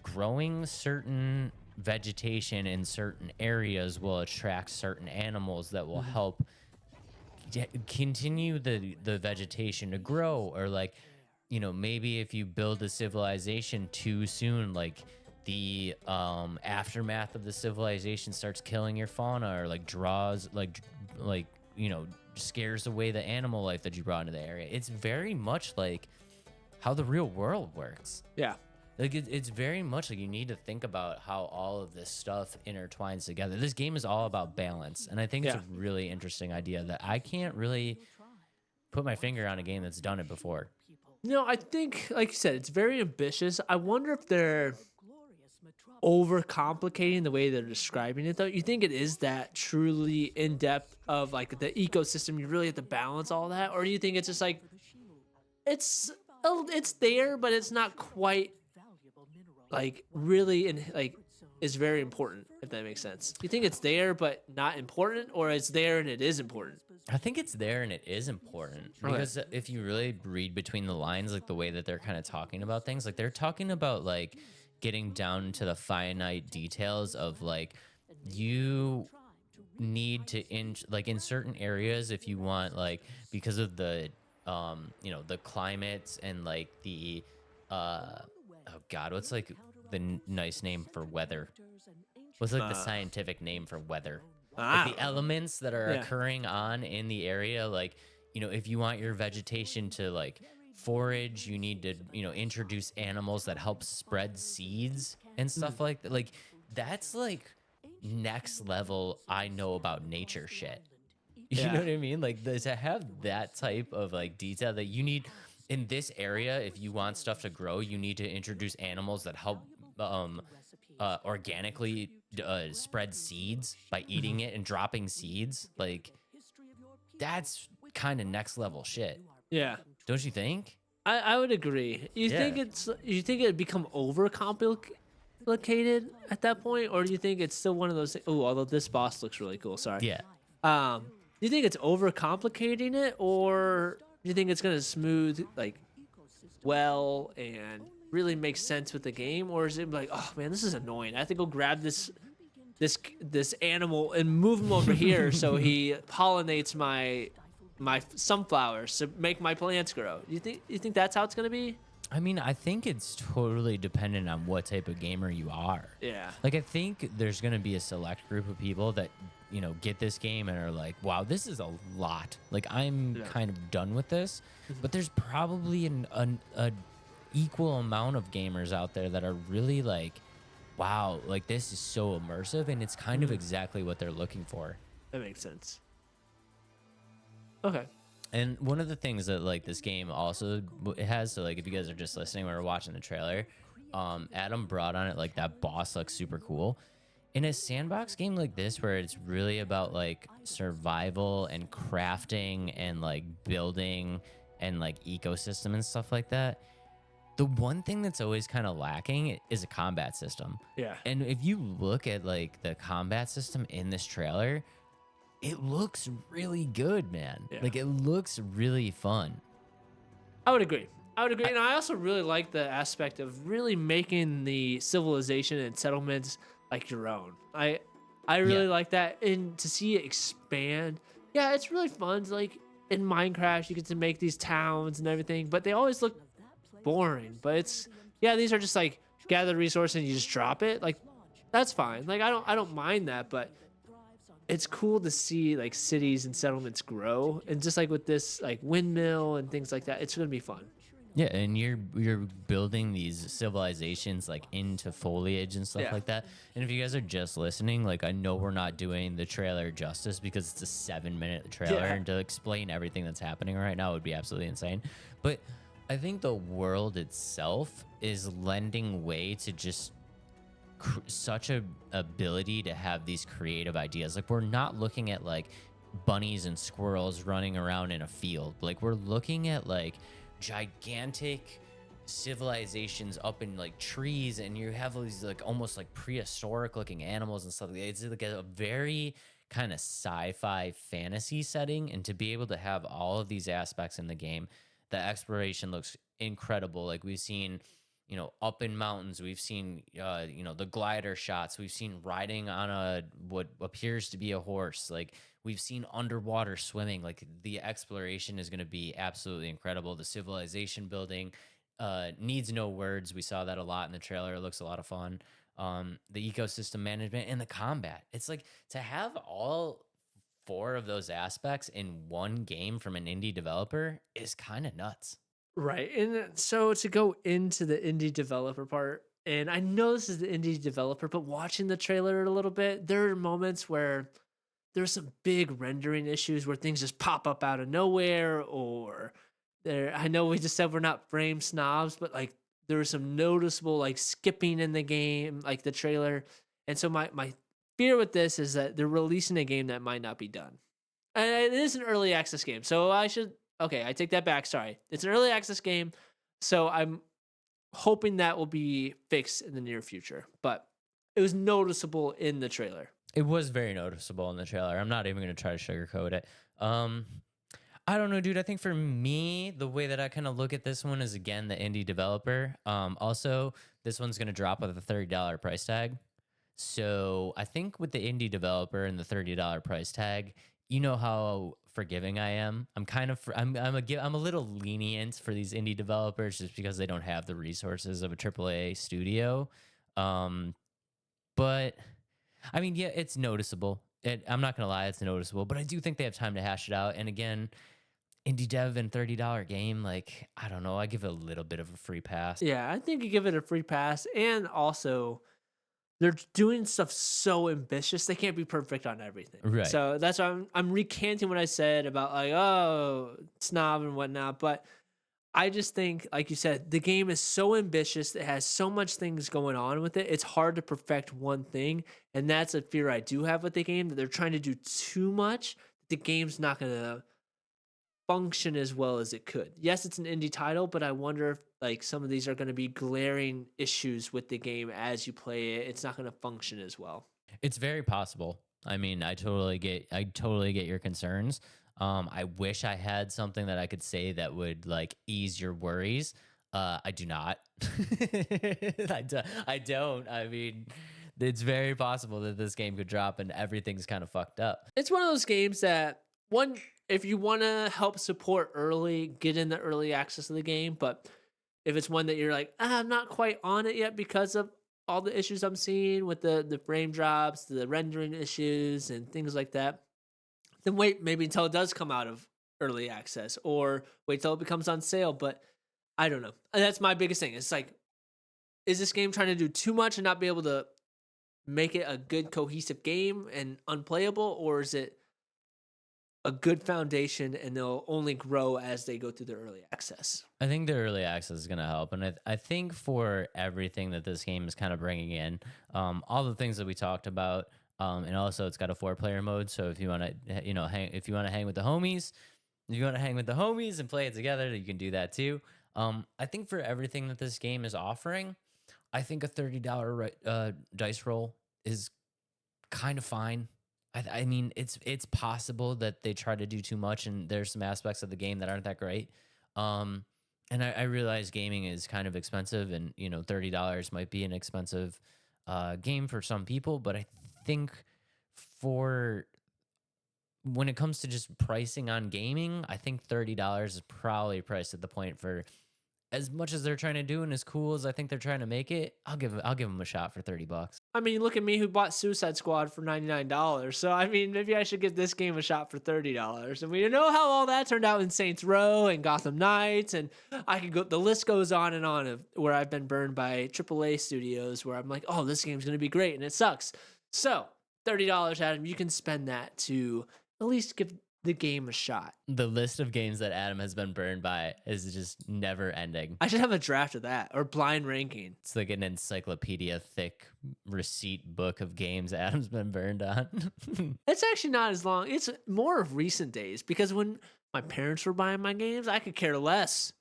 growing certain vegetation in certain areas will attract certain animals that will help continue the vegetation to grow. Or like, you know, maybe if you build a civilization too soon, like the aftermath of the civilization starts killing your fauna, or like draws like you know, scares away the animal life that you brought into the area. It's very much like how the real world works. Yeah. Like it's very much like you need to think about how all of this stuff intertwines together. This game is all about balance, and I think it's Yeah. a really interesting idea that I can't really put my finger on a game that's done it before. No, I think, like you said, it's very ambitious. I wonder if they're overcomplicating the way they're describing it, though. You think it is that truly in depth of like the ecosystem? You really have to balance all that, or do you think it's just like it's there, but it's not quite like really in like is very important, if that makes sense? You think it's there but not important, or it's there and it is important? I think it's there and it is important Okay. because if you really read between the lines, like the way that they're kind of talking about things, like they're talking about like getting down to the finite details of like you need to like in certain areas, if you want, like because of the you know, the climates and like the oh god, what's like the nice name for weather? What's like the scientific name for weather? Like the elements that are Yeah. occurring on in the area, like, you know, if you want your vegetation to like forage, you need to, you know, introduce animals that help spread seeds and stuff like that. Like that's like next level I know about nature shit. You Yeah. know what I mean? Like to have that type of like detail that you need in this area, if you want stuff to grow, you need to introduce animals that help organically spread seeds by eating it and dropping seeds. Like that's kind of next level shit, Yeah. don't you think? I would agree. You think Yeah. you think it'd become overcomplicated at that point, or do you think it's still one of those? Oh, although this boss looks really cool. Sorry. Yeah. Do you think it's overcomplicating it, or do you think it's gonna smooth like well and really make sense with the game, or is it like, oh man, this is annoying? I have to go grab this animal and move him over here so he pollinates my sunflowers to make my plants grow. You think that's how it's gonna be? I mean, I think it's totally dependent on what type of gamer you are. Yeah. Like, I think there's going to be a select group of people that, get this game and are like, wow, this is a lot. Like, I'm Yeah. kind of done with this. But there's probably an equal amount of gamers out there that are really like, wow, like, this is so immersive. And it's kind of exactly what they're looking for. That makes sense. Okay. And one of the things that like this game also it has, so like if you guys are just listening or watching the trailer, Adam brought on it like that boss looks super cool. In a sandbox game like this, where it's really about like survival and crafting and like building and like ecosystem and stuff like that, the one thing that's always kind of lacking is a combat system. Yeah. And if you look at like the combat system in this trailer, it looks really good, man. Yeah. Like it looks really fun. I would agree. And I also really like the aspect of really making the civilization and settlements like your own. I really like that. And to see it expand, yeah, it's really fun. Like in Minecraft, you get to make these towns and everything, but they always look boring. But these are just like gather resources and you just drop it. Like that's fine. Like I don't mind that, but it's cool to see like cities and settlements grow, and just like with this like windmill and things like that, it's gonna be fun. Yeah, and you're building these civilizations like into foliage and stuff Yeah. like that. And if you guys are just listening, like I know we're not doing the trailer justice because it's a 7-minute trailer, Yeah. and to explain everything that's happening right now would be absolutely insane. But I think the world itself is lending way to just such a ability to have these creative ideas. Like we're not looking at like bunnies and squirrels running around in a field. Like we're looking at like gigantic civilizations up in like trees, and you have all these like almost like prehistoric looking animals and stuff. It's like a very kind of sci-fi fantasy setting, and to be able to have all of these aspects in the game, the exploration looks incredible. Like we've seen up in mountains, we've seen the glider shots, we've seen riding on a what appears to be a horse, like we've seen underwater swimming. Like the exploration is going to be absolutely incredible. The civilization building needs no words. We saw that a lot in the trailer. It looks a lot of fun. The ecosystem management and the combat, it's like to have all 4 of those aspects in one game from an indie developer is kind of nuts. Right. And so to go into the indie developer part, and I know this is the indie developer, but watching the trailer a little bit, there are moments where there's some big rendering issues where things just pop up out of nowhere, or I know we just said we're not frame snobs, but like there was some noticeable like skipping in the game, like the trailer. And so my fear with this is that they're releasing a game that might not be done. And it is an early access game, so I take that back. Sorry. It's an early access game, so I'm hoping that will be fixed in the near future. But it was noticeable in the trailer. It was very noticeable in the trailer. I'm not even going to try to sugarcoat it. I don't know, dude. I think for me, the way that I kind of look at this one is, again, the indie developer. Also, this one's going to drop with a $30 price tag. So I think with the indie developer and the $30 price tag, you know how forgiving I am. I'm a little lenient for these indie developers just because they don't have the resources of a AAA studio. But I mean, yeah, it's noticeable. I'm not gonna lie, it's noticeable. But I do think they have time to hash it out. And again, indie dev and $30 game, like I don't know, I give it a little bit of a free pass. Yeah, I think you give it a free pass, and also they're doing stuff so ambitious they can't be perfect on everything. Right. So that's why I'm recanting what I said about like snob and whatnot. But I just think, like you said, the game is so ambitious. It has so much things going on with it. It's hard to perfect one thing, and that's a fear I do have with the game, that they're trying to do too much. The game's not gonna function as well as it could. Yes, it's an indie title, but I wonder if like some of these are going to be glaring issues with the game as you play it. It's not going to function as well. It's very possible. I mean, I totally get your concerns. I wish I had something that I could say that would like ease your worries. I do not. I don't. I mean, it's very possible that this game could drop and everything's kind of fucked up. It's one of those games that if you want to help support early, get in the early access of the game, but if it's one that you're like, I'm not quite on it yet because of all the issues I'm seeing with the frame drops, the rendering issues, and things like that, then wait maybe until it does come out of early access, or wait till it becomes on sale. But I don't know. That's my biggest thing. It's like, is this game trying to do too much and not be able to make it a good cohesive game and unplayable, or is it a good foundation and they'll only grow as they go through the early access? I think the early access is going to help. And I think for everything that this game is kind of bringing in, all the things that we talked about, and also it's got a 4-player mode. So if you want to, if you want to hang with the homies, and play it together, you can do that too. I think for everything that this game is offering, I think a $30 dice roll is kind of fine. I mean, it's possible that they try to do too much, and there's some aspects of the game that aren't that great. And I realize gaming is kind of expensive, and $30 might be an expensive game for some people, but I think for when it comes to just pricing on gaming, I think $30 is probably priced at the point for, as much as they're trying to do and as cool as I think they're trying to make it, I'll give them a shot for $30. I mean, look at me who bought Suicide Squad for $99. So I mean, maybe I should give this game a shot for $30. And we know how all that turned out in Saints Row and Gotham Knights, and I could go. The list goes on and on of where I've been burned by AAA studios where I'm like, oh, this game's gonna be great, and it sucks. So $30, Adam, you can spend that to at least give the game a shot. The list of games that Adam has been burned by is just never ending. I should have a draft of that, or blind ranking. It's like an encyclopedia thick receipt book of games Adam's been burned on. It's actually not as long. It's more of recent days, because when my parents were buying my games, I could care less.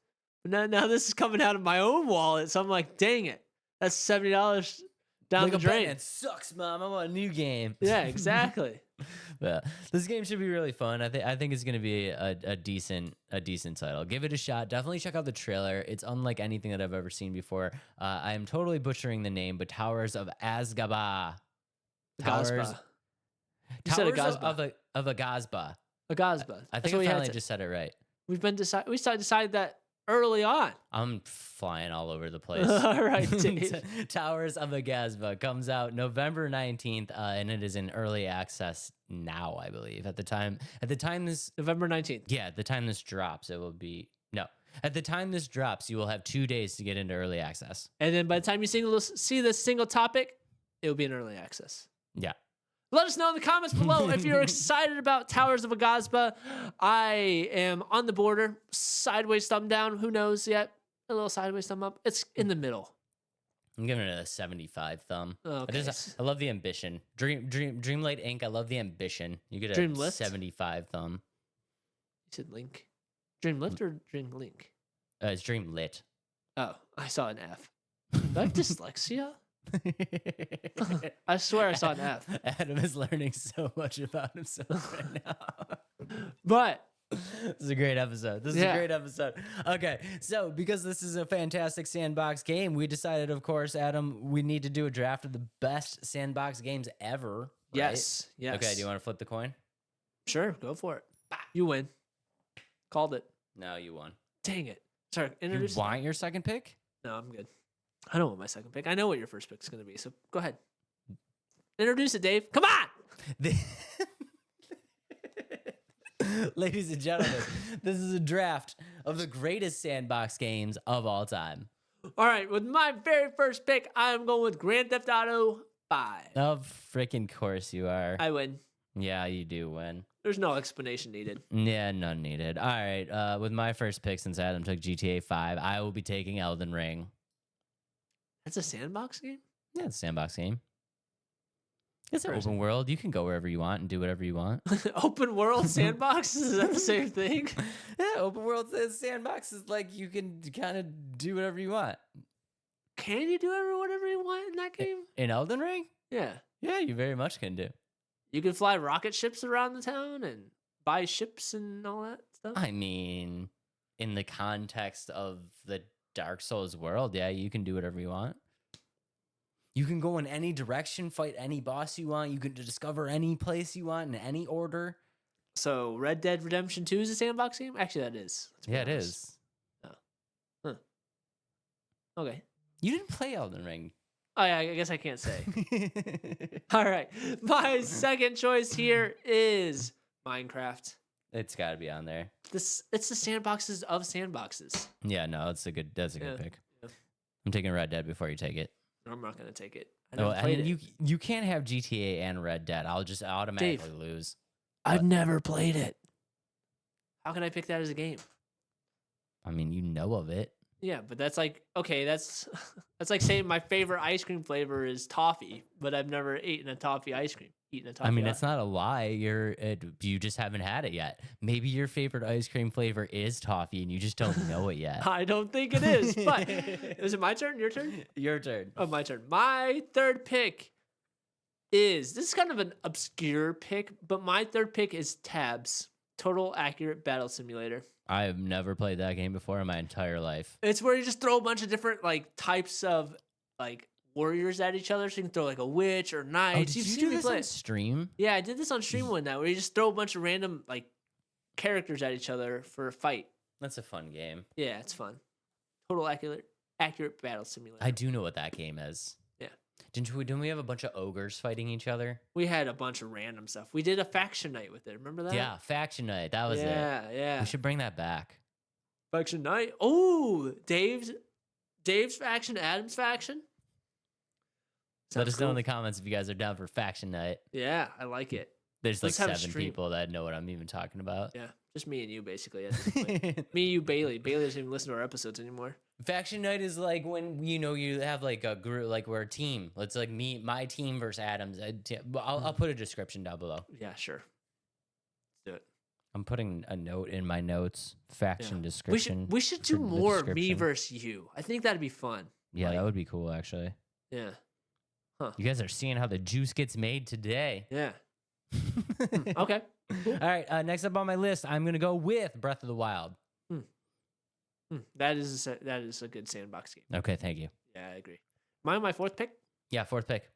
But now this is coming out of my own wallet, so I'm like, dang it, that's $70 down like the drain. It sucks, Mom. I want a new game. Yeah, exactly. But this game should be really fun. I think it's going to be a decent title. Give it a shot. Definitely check out the trailer. It's unlike anything that I've ever seen before. I am totally butchering the name, but Towers of Aghasba. Aghasba. You said Aghasba. Of Aghasba. Aghasba. I think I finally just said it right. We decided that early on. I'm flying all over the place. All right, Dave. Towers of Aghasba comes out November 19th, and it is in early access now, I believe. At the time this November 19th. Yeah, at the time this drops, it will be At the time this drops, you will have 2 days to get into early access. And then by the time you see this single topic, it will be in early access. Yeah. Let us know in the comments below if you're excited about Towers of Aghasba. I am on the border. Sideways thumb down. Who knows yet? A little sideways thumb up. It's in the middle. I'm giving it a 75 thumb. Okay. I love the ambition. Dreamlight Inc. I love the ambition. You get a Dreamlift? 75 thumb. You said Link. Dreamlift or Dreamlink? It's Dreamlit. Oh, I saw an F. Do I have dyslexia? I swear I saw an F. Adam is learning so much about himself right now. But this is a great episode. Okay, so because this is a fantastic sandbox game, we decided, of course, Adam, we need to do a draft of the best sandbox games ever. Right? Yes. Okay, do you want to flip the coin? Sure, go for it. You win. Called it. No, you won. Dang it. Sorry, You want your second pick? No, I'm good. I don't want my second pick. I know what your first pick is going to be, so go ahead. Introduce it, Dave. Come on! Ladies and gentlemen, this is a draft of the greatest sandbox games of all time. All right, with my very first pick, I'm going with Grand Theft Auto 5. Of freaking course you are. I win. Yeah, you do win. There's no explanation needed. Yeah, none needed. All right, with my first pick, since Adam took GTA 5, I will be taking Elden Ring. That's a sandbox game? Yeah, it's a sandbox game. It's an open world. You can go wherever you want and do whatever you want. Open world sandbox? Is that the same thing? Yeah, open world sandbox is like you can kind of do whatever you want. Can you do whatever you want in that game? In Elden Ring? Yeah. Yeah, you very much can do. You can fly rocket ships around the town and buy ships and all that stuff? I mean, in the context of the Dark Souls world, yeah, you can do whatever you want. You can go in any direction, fight any boss you want. You can discover any place you want in any order. So Red Dead Redemption 2 is a sandbox game? Actually, that is. Yeah, it is. Oh. Huh. Okay. You didn't play Elden Ring. Oh yeah, I guess I can't say. All right. My second choice here is Minecraft. It's got to be on there. It's the sandboxes of sandboxes. Yeah, no, that's a good pick. Yeah. I'm taking Red Dead before you take it. I'm not gonna take it. I Oh, never played and it. you can't have GTA and Red Dead. I'll just automatically lose. I've never played it. How can I pick that as a game? I mean, you know of it. Yeah, but that's like okay, that's like saying my favorite ice cream flavor is toffee, but I've never eaten a toffee ice cream. I mean, it's not a lie. You just haven't had it yet. Maybe your favorite ice cream flavor is toffee, and you just don't know it yet. I don't think it is. But is it my turn? Your turn? Your turn. Oh, my turn. My third pick is this is kind of an obscure pick, but my third pick is Tabs, Total Accurate Battle Simulator. I have never played that game before in my entire life. It's where you just throw a bunch of different like types of like warriors at each other. So you can throw like a witch or knights. Did You've you seen do me this play. on stream? Yeah, I did this on stream one night where you just throw a bunch of random like characters at each other for a fight. That's a fun game. Yeah, it's fun. Total accurate battle simulator. I do know what that game is. Yeah. Didn't we have a bunch of ogres fighting each other? We had a bunch of random stuff. We did a faction night with it. Remember that? Yeah, Faction Night. That was it. Yeah. We should bring that back. Faction night. Oh, Dave's faction, Adam's faction. Let Sounds us know in cool. the comments if you guys are down for Faction Night. Yeah, I like it. There's like Let's have a 7 stream. people that know what I'm even talking about. Yeah, just me and you basically. At this point. Me, you, Bailey. Bailey doesn't even listen to our episodes anymore. Faction Night is like when you have like a group, like we're a team. It's like my team versus Adam's. I'll put a description down below. Yeah, sure. Let's do it. I'm putting a note in my notes. Faction description. We should for do the more me description. versus you. I think that'd be fun. Yeah, Like, that would be cool actually. Yeah. You guys are seeing how the juice gets made today. Yeah. Okay. All right. Next up on my list, I'm gonna go with Breath of the Wild. That is a good sandbox game. Okay, thank you. Yeah, I agree. My fourth pick. Yeah, 4th pick.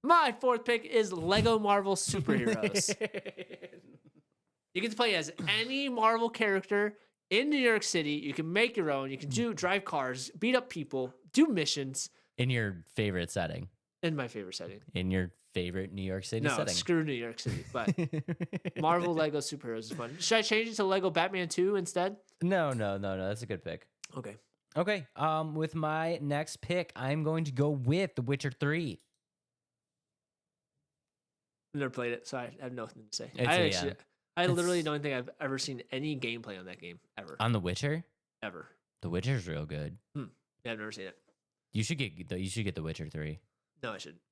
My fourth pick is Lego Marvel Superheroes. You get to play as any Marvel character in New York City. You can make your own. You can drive cars, beat up people, do missions. In your favorite setting. In my favorite setting. In your favorite New York City No, setting. screw New York City. But Marvel Lego Superheroes is fun. Should I change it to Lego Batman 2 instead? No. That's a good pick. Okay. Okay. With my next pick, I'm going to go with The Witcher 3. I've never played it, so I have nothing to say. It's Literally don't think I've ever seen any gameplay on that game ever. On The Witcher? Ever. The Witcher's real good. Yeah, I've never seen it. You should get The Witcher 3. No, I shouldn't.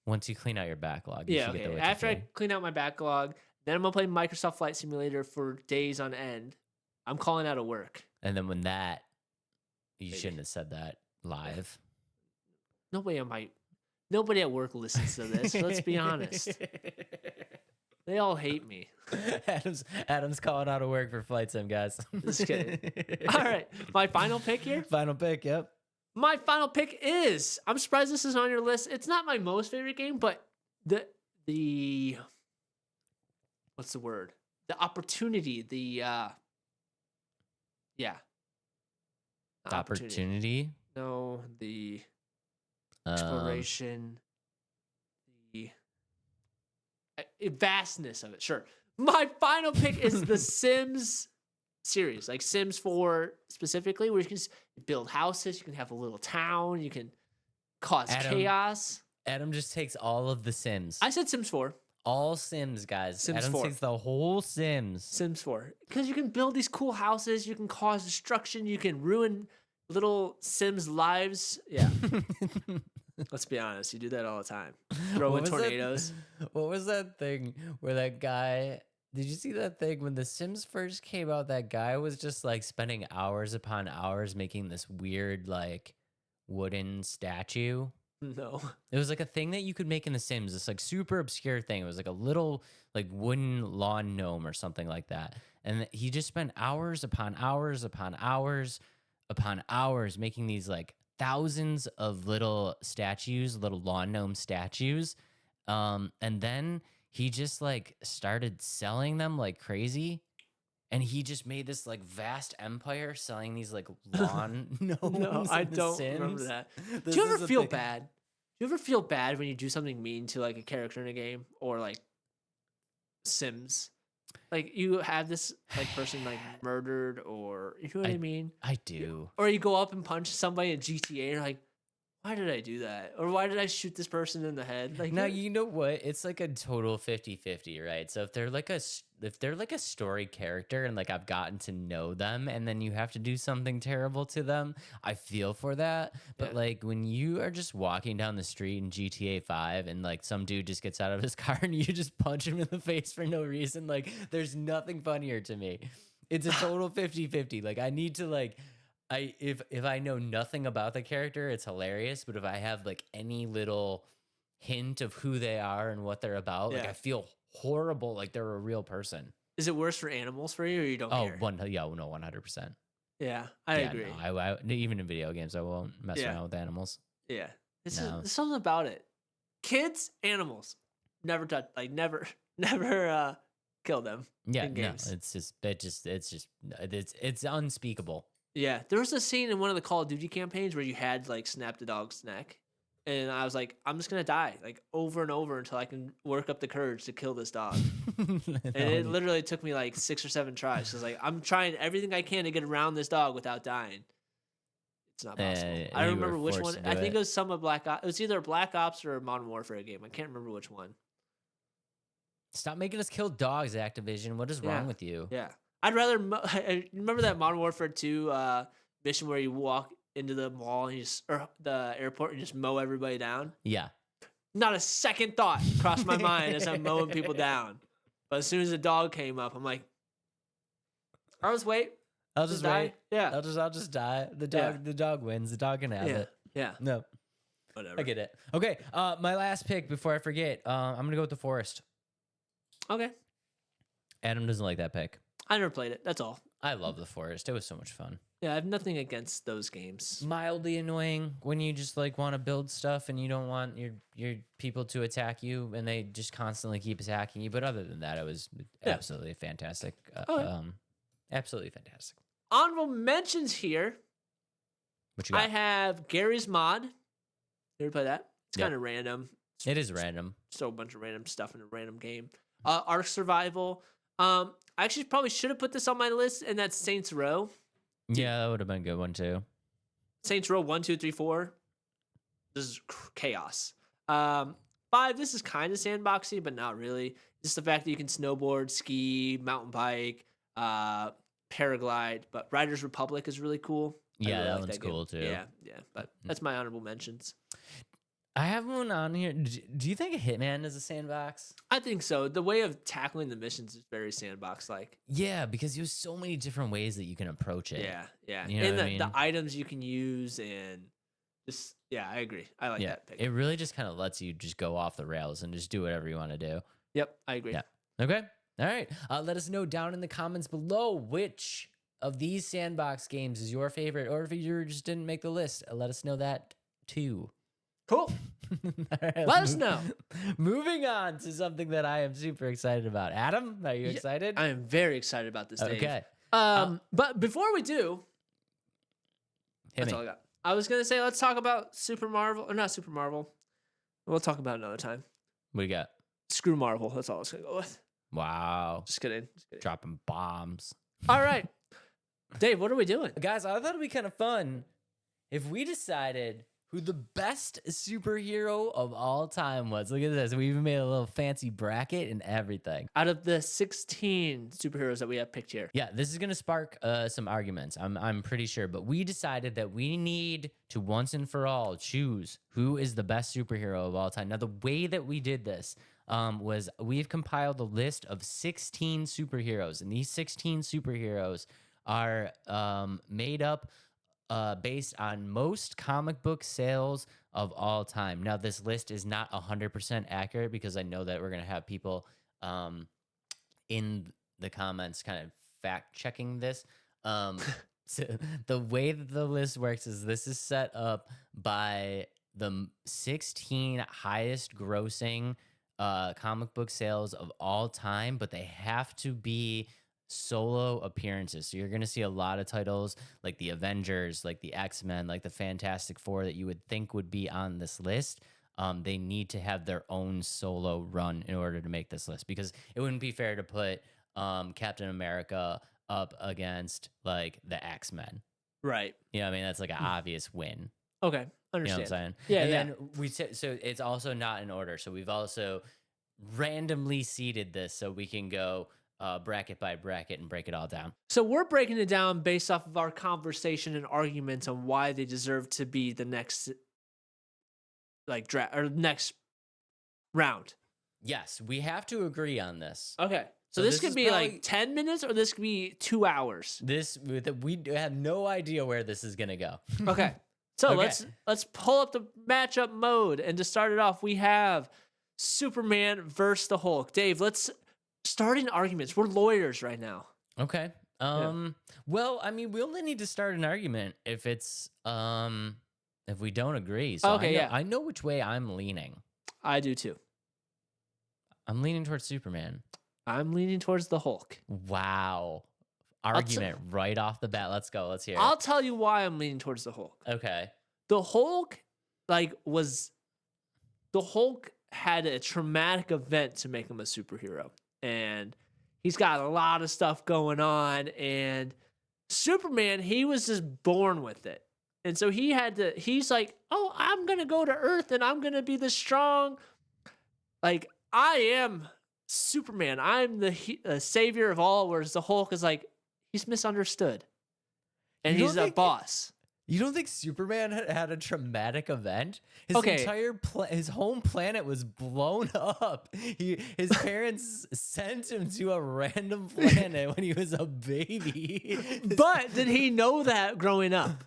Once you clean out your backlog, you Yeah, should get The okay. Witcher After 3. I clean out my backlog, then I'm gonna play Microsoft Flight Simulator for days on end. I'm calling out of work. And then when that, you Maybe. shouldn't have said that live. Nobody at work listens to this. Let's be honest. They all hate me. Adam's calling out of work for Flight Sim, guys. Just kidding. All right, my final pick here. Final pick, yep. My final pick is. I'm surprised this is on your list. It's not my most favorite game, but the what's the word? The opportunity. Opportunity. No, the Um, exploration. The vastness of it. Sure. My final pick is the Sims series, like Sims 4 specifically, where you can just build houses, you can have a little town, you can cause chaos. Adam just takes all of the Sims. I said Sims 4. All Sims, guys. Sims Adam 4. takes the whole Sims. Sims 4. Because you can build these cool houses, you can cause destruction, you can ruin little Sims' lives. Yeah. Let's be honest, you do that all the time. Throw in tornadoes. What was that thing where that guy... Did you see that thing when The Sims first came out? That guy was just like spending hours upon hours making this weird like wooden statue. No. It was like a thing that you could make in The Sims. This like super obscure thing. It was like a little like wooden lawn gnome or something like that. And he just spent hours upon hours upon hours upon hours making these like thousands of little statues, little lawn gnome statues. And then he just like started selling them like crazy. and he just made this like vast empire selling these like lawn gnomes. No, I in The don't remember Sims. that. This Do you ever is a feel thing. bad? Do you ever feel bad when you do something mean to like a character in a game or like Sims? Like you have this like person like murdered or you know what I mean? I do. Or you go up and punch somebody in GTA and you're like, why did I do that? Or why did I shoot this person in the head? Like Now you know what? It's like a total 50-50, right? So if they're like a story character and like I've gotten to know them and then you have to do something terrible to them, I feel for that. But Yeah. like when you are just walking down the street in GTA 5 and like some dude just gets out of his car and you just punch him in the face for no reason, like there's nothing funnier to me. It's a total 50-50. Like I need to like if I know nothing about the character, it's hilarious. But if I have like any little hint of who they are and what they're about, like Yeah. I feel horrible, like they're a real person. is it worse for animals for you or you don't Oh, care? 100%. Yeah, I Yeah, agree. no, I even in video games, I won't mess Yeah. around with animals. Yeah. No. There's something about it. Kids, animals. Never touch never kill them. Yeah, In no, games. it's unspeakable. Yeah. There was a scene in one of the Call of Duty campaigns where you had like snap the dog's neck. And I was like, I'm just gonna die like over and over until I can work up the courage to kill this dog. And it literally took me like 6 or 7 tries. So I was like, I'm trying everything I can to get around this dog without dying. It's not possible. and I you don't were remember which forced one. to I do think it. it was some of Black Ops. It was either a Black Ops or a Modern Warfare game. I can't remember which one. Stop making us kill dogs, Activision. What is Yeah. wrong with you? Yeah, I'd rather. Remember that Modern Warfare 2 mission where you walk into the mall and or the airport and just mow everybody down? Yeah. Not a second thought crossed my mind as I'm mowing people down. But as soon as the dog came up, I'm like, I'll just wait. I'll just die. wait. Yeah. I'll just die. The Yeah. dog wins. The dog can have Yeah. it. Yeah. No. Whatever. I get it. Okay, my last pick before I forget. I'm gonna go with the Forest. Okay. Adam doesn't like that pick. I never played it. That's all. I love the Forest. It was so much fun. Yeah, I have nothing against those games. Mildly annoying when you just like want to build stuff and you don't want your people to attack you and they just constantly keep attacking you. But other than that, it was Yeah. absolutely fantastic. Okay. Absolutely fantastic. Honorable mentions here. What you got? I have Gary's Mod. You ever play that? It's Yep. kind of random. It is random. Just a bunch of random stuff in a random game. Ark Survival. I actually probably should have put this on my list, and that's Saints Row. Yeah, that would have been a good one too. Saints Row 1, 2, 3, 4. This is chaos. 5, this is kind of sandboxy, but not really. Just the fact that you can snowboard, ski, mountain bike, paraglide. But Riders Republic is really cool. I Yeah, really that like one's game. cool too. Yeah. But that's my honorable mentions. I have one on here. Do you think a Hitman is a sandbox? I think so. The way of tackling the missions is very sandbox-like. Yeah, because there's so many different ways that you can approach it. Yeah. You know And what I the mean? items you can use and just, yeah, I agree. I like Yeah, that pick. it really just kind of lets you just go off the rails and just do whatever you want to do. Yep, I agree. Yeah. Okay. All right. Let us know down in the comments below which of these sandbox games is your favorite, or if you just didn't make the list, let us know that too. Cool. All right, Let us know. Moving on to something that I am super excited about. Adam, are you excited? I am very excited about this, Dave. Okay. But before we do, Hit that's me. all I got. I was going to say, let's talk about Super Marvel, or not Super Marvel. We'll talk about it another time. What do you got? Screw Marvel. That's all I was going to go with. Wow. Just kidding. Dropping bombs. All right. Dave, what are we doing? Guys, I thought it'd be kind of fun if we decided who the best superhero of all time was. Look at this. We even made a little fancy bracket and everything. Out of the 16 superheroes that we have picked here. Yeah, this is going to spark some arguments. I'm pretty sure. But we decided that we need to once and for all choose who is the best superhero of all time. Now, the way that we did this was we've compiled a list of 16 superheroes. And these 16 superheroes are made up based on most comic book sales of all time. Now, this list is not 100% accurate because I know that we're going to have people in the comments kind of fact checking this. So the way that the list works is this is set up by the 16 highest grossing comic book sales of all time, but they have to be solo appearances. So you're going to see a lot of titles like the Avengers, like the X-Men, like the Fantastic Four that you would think would be on this list. They need to have their own solo run in order to make this list, because it wouldn't be fair to put Captain America up against like the X-Men. Right. You know what I mean? That's like an obvious win. Okay. You know what Understand. I'm saying? Yeah, And yeah. then we said, so it's also not in order. So we've also randomly seeded this so we can go bracket by bracket and break it all down. So we're breaking it down based off of our conversation and arguments on why they deserve to be the next like draft or next round. Yes, we have to agree on this. Okay. So So this this could is be probably- like 10 minutes or this could be 2 hours. We have no idea where this is gonna go. Okay. So Okay. let's pull up the matchup mode, and to start it off, we have Superman versus the Hulk. Dave, let's start in arguments. We're lawyers right now. Okay. Well, I mean, we only need to start an argument if it's if we don't agree. So Okay, yeah. I know which way I'm leaning. I do too. I'm leaning towards Superman. I'm leaning towards the Hulk. Wow. t- Argument right off the bat. Let's go. Let's hear I'll it. tell you why I'm leaning towards the Hulk. Okay. The Hulk, the Hulk had a traumatic event to make him a superhero, and he's got a lot of stuff going on. And Superman, he was just born with it, and so he's like, oh, I'm gonna go to Earth and I'm gonna be the strong, like I am Superman. I'm the savior of all. Whereas the Hulk is like, he's misunderstood, and You he's don't a think- boss. You don't think Superman had a traumatic event? His Okay. entire his home planet was blown up. His parents sent him to a random planet when he was a baby. But did he know that growing up?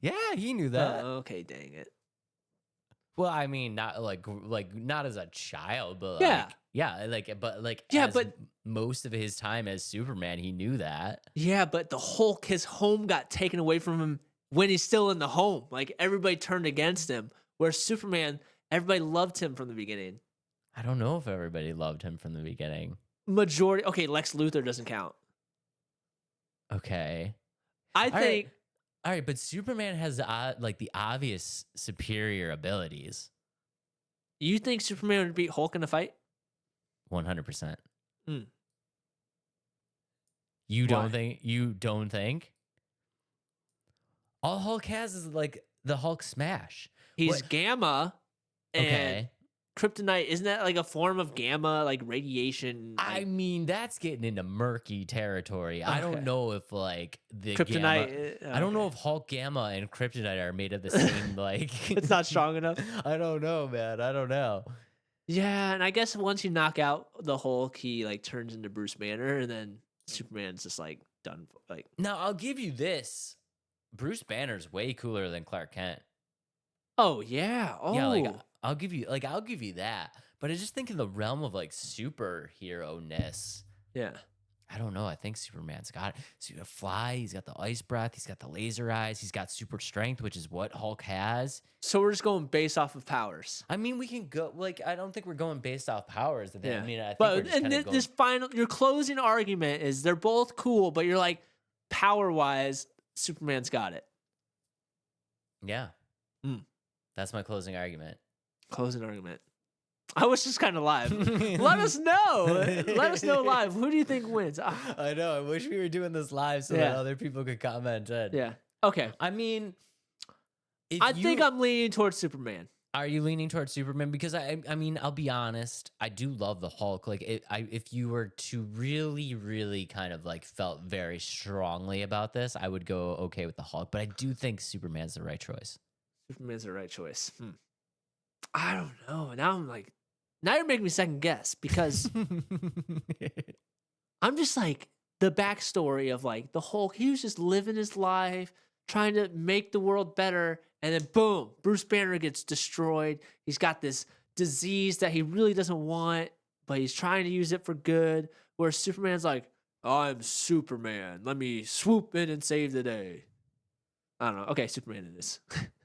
Yeah, he knew that. Okay, dang it. Well, I mean, not like not as a child, but Yeah. as but- most of his time as Superman, he knew that. Yeah, but the Hulk, his home got taken away from him when he's still in the home. Like everybody turned against him. Where Superman, everybody loved him from the beginning. I don't know if everybody loved him from the beginning. Majority. Okay, Lex Luthor doesn't count. Okay. I All think. right. All right, but Superman has the obvious superior abilities. You think Superman would beat Hulk in a fight? 100%. Hmm. You Why? don't think? All Hulk has is like the Hulk smash. He's What- gamma and Okay. kryptonite. Isn't that like a form of gamma, like radiation? I like, mean, that's getting into murky territory. I Okay. don't know if like the kryptonite. Gamma, I don't know if Hulk Gamma and Kryptonite are made of the same like. It's not strong enough. I don't know, man. I don't know. Yeah, and I guess once you knock out the Hulk, he like turns into Bruce Banner, and then Superman's just like done. Like, Now I'll give you this. Bruce Banner's way cooler than Clark Kent. oh yeah, oh Yeah, like I'll give you that. But I just think in the realm of like superhero-ness, yeah. I don't know. I think Superman's got it. So you fly, he's got the ice breath, he's got the laser eyes, he's got super strength, which is what Hulk has. So we're just going based off of powers. I mean, we can go like I don't think we're going based off powers. I mean, I think but we're just and kind of going. this final, your closing argument is they're both cool, but you're like power wise, Superman's got it. Yeah. Mm. That's my closing argument. Closing argument. I was just kind of live. Let us know. Let us know live. Who do you think wins? Ah, I know. I wish we were doing this live so Yeah. that other people could comment in. yeah. Okay. I mean, I think I'm leaning towards Superman. Are you leaning towards Superman? Because I mean, I'll be honest. I do love the Hulk. Like, if you were to really, really kind of like felt very strongly about this, I would go okay with the Hulk. But I do think Superman's the right choice. Superman's the right choice. I don't know. Now you're making me second guess because I'm just like the backstory of like the Hulk. He was just living his life, trying to make the world better. And then boom, Bruce Banner gets destroyed. He's got this disease that he really doesn't want, but he's trying to use it for good. Where Superman's like, I'm Superman. Let me swoop in and save the day. I don't know. Okay, Superman it is.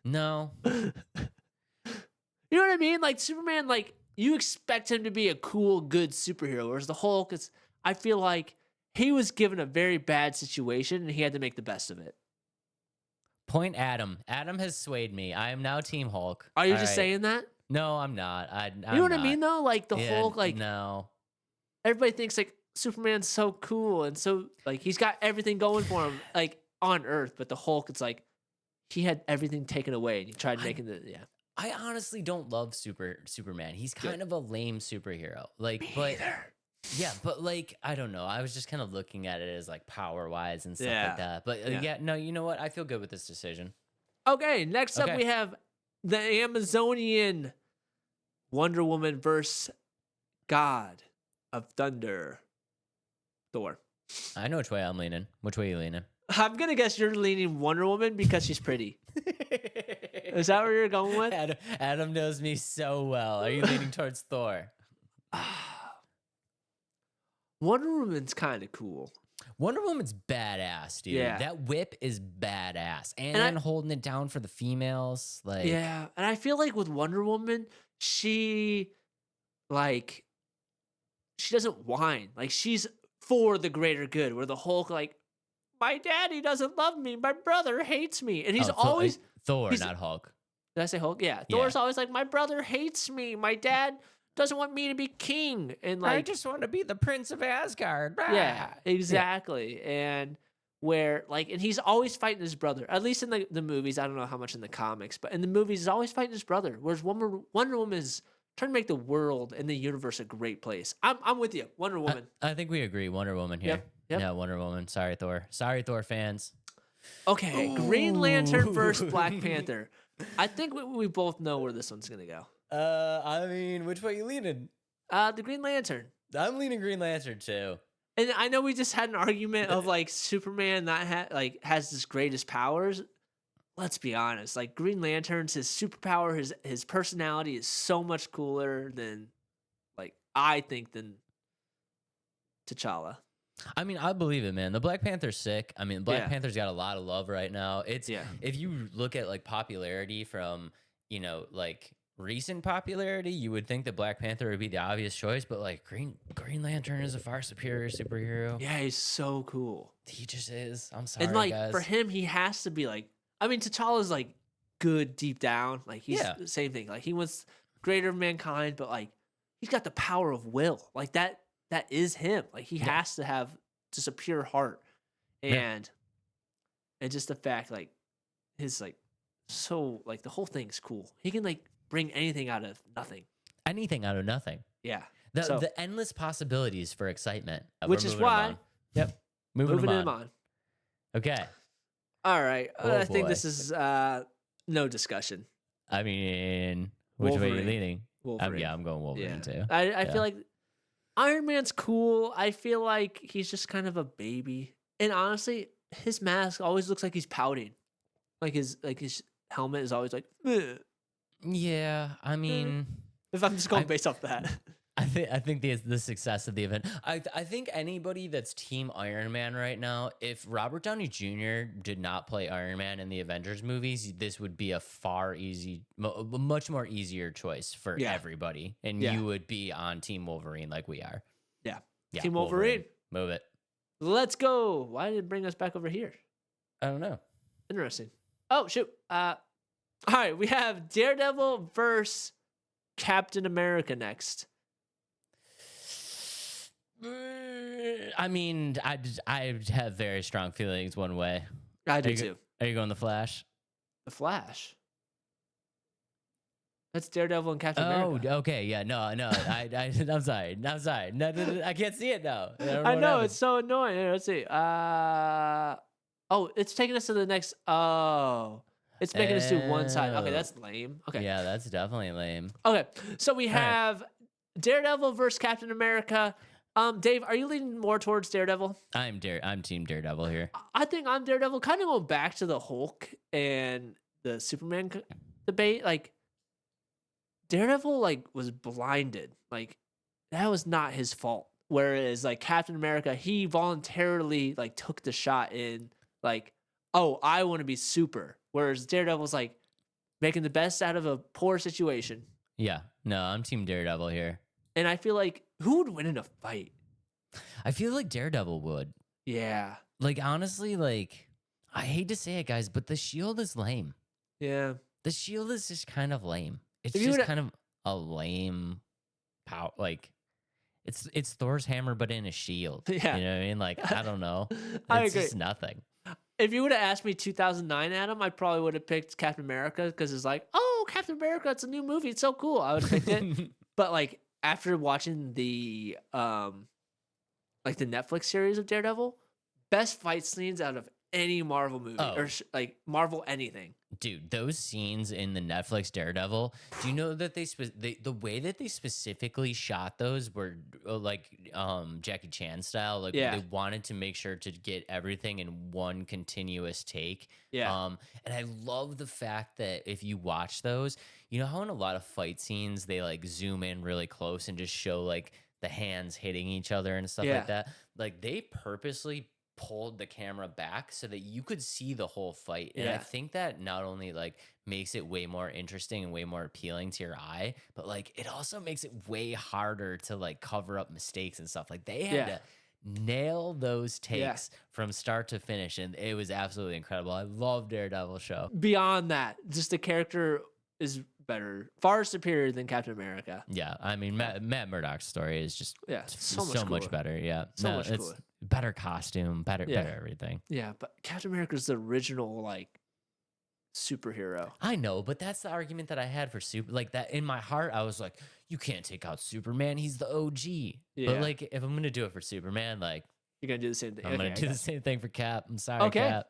No. You know what I mean? Like Superman, like you expect him to be a cool, good superhero, whereas the Hulk is. I feel like he was given a very bad situation and he had to make the best of it. Point Adam. Adam has swayed me. I am now Team Hulk. Are you All just right. saying that? No, I'm not. I'm You know what I not. mean though? Like the Yeah, Hulk, like no. everybody thinks like Superman's so cool and so like he's got everything going for him like on Earth, but the Hulk, it's like he had everything taken away and he tried making I honestly don't love Superman. He's kind of a lame superhero. Like, but yeah, but like I don't know. I was just kind of looking at it as like power wise and stuff like that. But yeah, no, you know what? I feel good with this decision. Okay, next up Okay. we have the Amazonian Wonder Woman versus God of Thunder, Thor. I know which way I'm leaning. Which way are you leaning? I'm gonna guess you're leaning Wonder Woman because she's pretty. Is that where you're going with? Adam knows me so well. Are you leaning towards Thor? Wonder Woman's kind of cool. Wonder Woman's badass, dude. Yeah. That whip is badass. And, And I- then holding it down for the females. Like, Yeah, and I feel like with Wonder Woman, she doesn't whine. Like she's for the greater good. Where the Hulk, like, my daddy doesn't love me, my brother hates me, and he's Oh, always. Thor, he's- not Hulk. Did I say Hulk? Yeah, Thor's always like, my brother hates me, my dad doesn't want me to be king, and like, just want to be the Prince of Asgard. yeah, exactly, and. Where and he's always fighting his brother. At least in the movies, I don't know how much in the comics, but in the movies, he's always fighting his brother. Whereas Wonder Woman is trying to make the world and the universe a great place. I'm with you, Wonder Woman. I think we agree. Wonder Woman here. Yep. Yeah, Wonder Woman. Sorry, Thor. Sorry, Thor fans. Okay, Green Lantern versus Black Panther. I think we both know where this one's gonna go. I mean, which way you leaning? The Green Lantern. I'm leaning Green Lantern too. And I know we just had an argument of like Superman not has his greatest powers. Let's be honest, like Green Lantern's his superpower, his personality is so much cooler than I think than T'Challa. I mean, I believe it, man. The Black Panther's sick. I mean, Black Panther's got a lot of love right now. It's if you look at like popularity from, like recent popularity, you would think that Black Panther would be the obvious choice, but like Green Lantern is a far superior superhero. Yeah, he's so cool. He just is. I'm sorry, And like guys. for him, he has to be like. I mean, T'Challa's like good deep down. Like he's the same thing. Like he wants greater mankind, but like he's got the power of will. Like that is him. Like he has to have just a pure heart, and just the fact like his like so like the whole thing's cool. He can like bring anything out of nothing. Anything out of nothing. Yeah. The endless possibilities for excitement. Which is why. Yep. Moving him on. on. Okay. All right. Oh, I think boy. this is no discussion. I mean, which way are you Wolverine. leaning? Wolverine. I'm going Wolverine too. I feel like Iron Man's cool. I feel like he's just kind of a baby. And honestly, his mask always looks like he's pouting. Like his helmet is always like, "Ugh." Yeah, I mean, If I'm just going based off that. I think the success of the event. I think anybody that's Team Iron Man right now, if Robert Downey Jr. did not play Iron Man in the Avengers movies, this would be a much more easier choice for everybody, and you would be on Team Wolverine like we are. Yeah. Yeah, Team Wolverine. Move it. Let's go. Why did it bring us back over here? I don't know. Interesting. Oh, shoot. All right. We have Daredevil versus Captain America next. I mean, I have very strong feelings one way. I do too. Are you going the Flash? The Flash. That's Daredevil and Captain America. Oh, okay, yeah, no, I'm sorry. No, I can't see it now. I know, it's so annoying. Here, let's see. It's taking us to the next. Oh, it's making us do one side. Okay, that's lame. Okay. Yeah, that's definitely lame. Okay, so we have Daredevil versus Captain America. Dave, are you leaning more towards Daredevil? I'm Team Daredevil here. I think I'm Daredevil. Kind of going back to the Hulk and the Superman debate. Like, Daredevil was blinded. Like, that was not his fault. Whereas Captain America, he voluntarily took the shot in oh, I want to be super. Whereas Daredevil's making the best out of a poor situation. Yeah, no, I'm Team Daredevil here. And I feel like who would win in a fight? I feel like Daredevil would. Yeah. Like, honestly, like, I hate to say it, guys, but the shield is lame. Yeah. The shield is just kind of lame. It's If you just would've- kind of a lame power. Like, it's Thor's hammer, but in a shield. Yeah. You know what I mean? Like, I don't know. I It's agree. just nothing. If you would have asked me 2009, Adam, I probably would have picked Captain America because it's like, oh, Captain America, it's a new movie. It's so cool. I would have picked it. But like after watching the like the Netflix series of Daredevil, best fight scenes out of any Marvel movie or Oh. like Marvel anything. Dude, those scenes in the Netflix Daredevil, do you know that the way that they specifically shot those were like Jackie Chan style? Like Yeah. they wanted to make sure to get everything in one continuous take. Yeah. And I love the fact that if you watch those, you know how in a lot of fight scenes they like zoom in really close and just show like the hands hitting each other and stuff Yeah. like that. Like they purposely pulled the camera back so that you could see the whole fight. And I Yeah. think that not only like makes it way more interesting and way more appealing to your eye, but like it also makes it way harder to like cover up mistakes and stuff. Like they had Yeah. to nail those Yeah. takes from start to finish, and it was absolutely incredible. I love Daredevil show. Beyond that, just the character is better, far superior than Captain America. Yeah, I mean Matt Murdock's story is just Yeah, so much so much cooler. better. Yeah, So much it's cooler. better costume, better Yeah. everything. Yeah, but Captain America's the original like superhero. I know, but that's the argument that I had for super. Like that in my heart, I was like, you can't take out Superman. He's the OG. Yeah. But like, if I'm gonna do it for Superman, like You're gonna do the same thing. I'm Okay, gonna I do got the it. same thing for Cap. I'm sorry, Okay. Cap.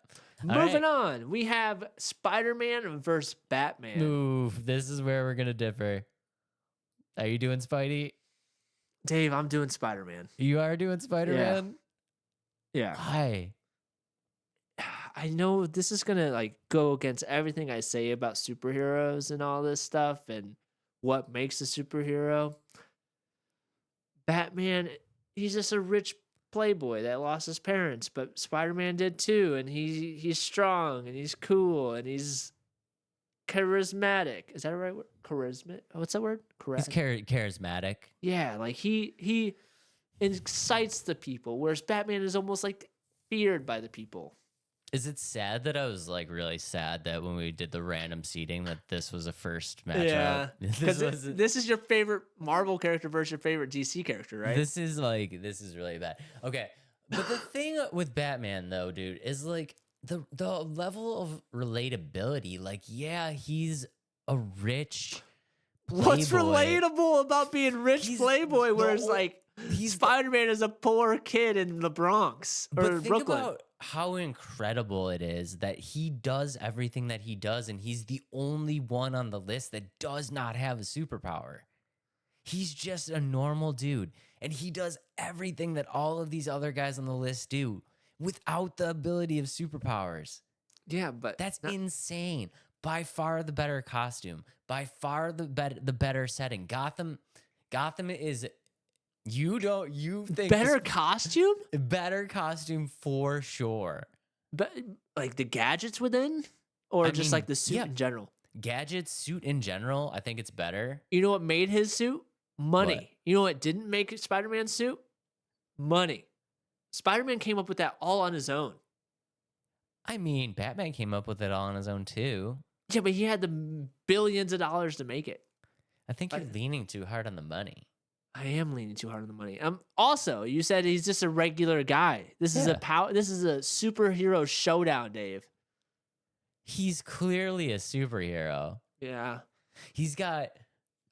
All Moving right. on, we have Spider-Man versus Batman. Oof, this is where we're gonna differ. Are you doing Spidey? Dave, I'm doing Spider-Man. You are doing Spider-Man? Yeah. Why? I know this is gonna like go against everything I say about superheroes and all this stuff and what makes a superhero. Batman, he's just a rich playboy that lost his parents, but Spider-Man did too, and he's strong and he's cool and he's charismatic. Is that the right word? Charisma? What's that word? He's charismatic. Yeah, like he incites the people, whereas Batman is almost like feared by the people. Is it sad that I was like really sad that when we did the random seating that this was a first matchup? Yeah, because was this is your favorite Marvel character versus your favorite DC character, right? This is really bad. Okay. But the thing with Batman though, dude, is like the level of relatability. Like, yeah, he's a rich What's playboy. relatable about being rich He's playboy, whereas the- like he's the- Spider-Man is a poor kid in the Bronx or But think Brooklyn? about how incredible it is that he does everything that he does, and he's the only one on the list that does not have a superpower. He's just a normal dude, and he does everything that all of these other guys on the list do without the ability of superpowers. Yeah, but That's not- insane. By far the better costume, by far the better setting. Gotham is you think better costume, better costume for sure. but like the gadgets within, or I just mean, like the suit yeah. in general. Gadgets, suit in general, I think it's better. You know what made his suit? Money. What? You know what didn't make Spider-Man's suit? Money. Spider-Man came up with that all on his own. I mean, Batman came up with it all on his own too. Yeah, but he had the billions of dollars to make it. I think you're But- leaning too hard on the money. I am leaning too hard on the money. Also, you said he's just a regular guy. This is a Yeah. This is a superhero showdown, Dave. He's clearly a superhero. Yeah. He's got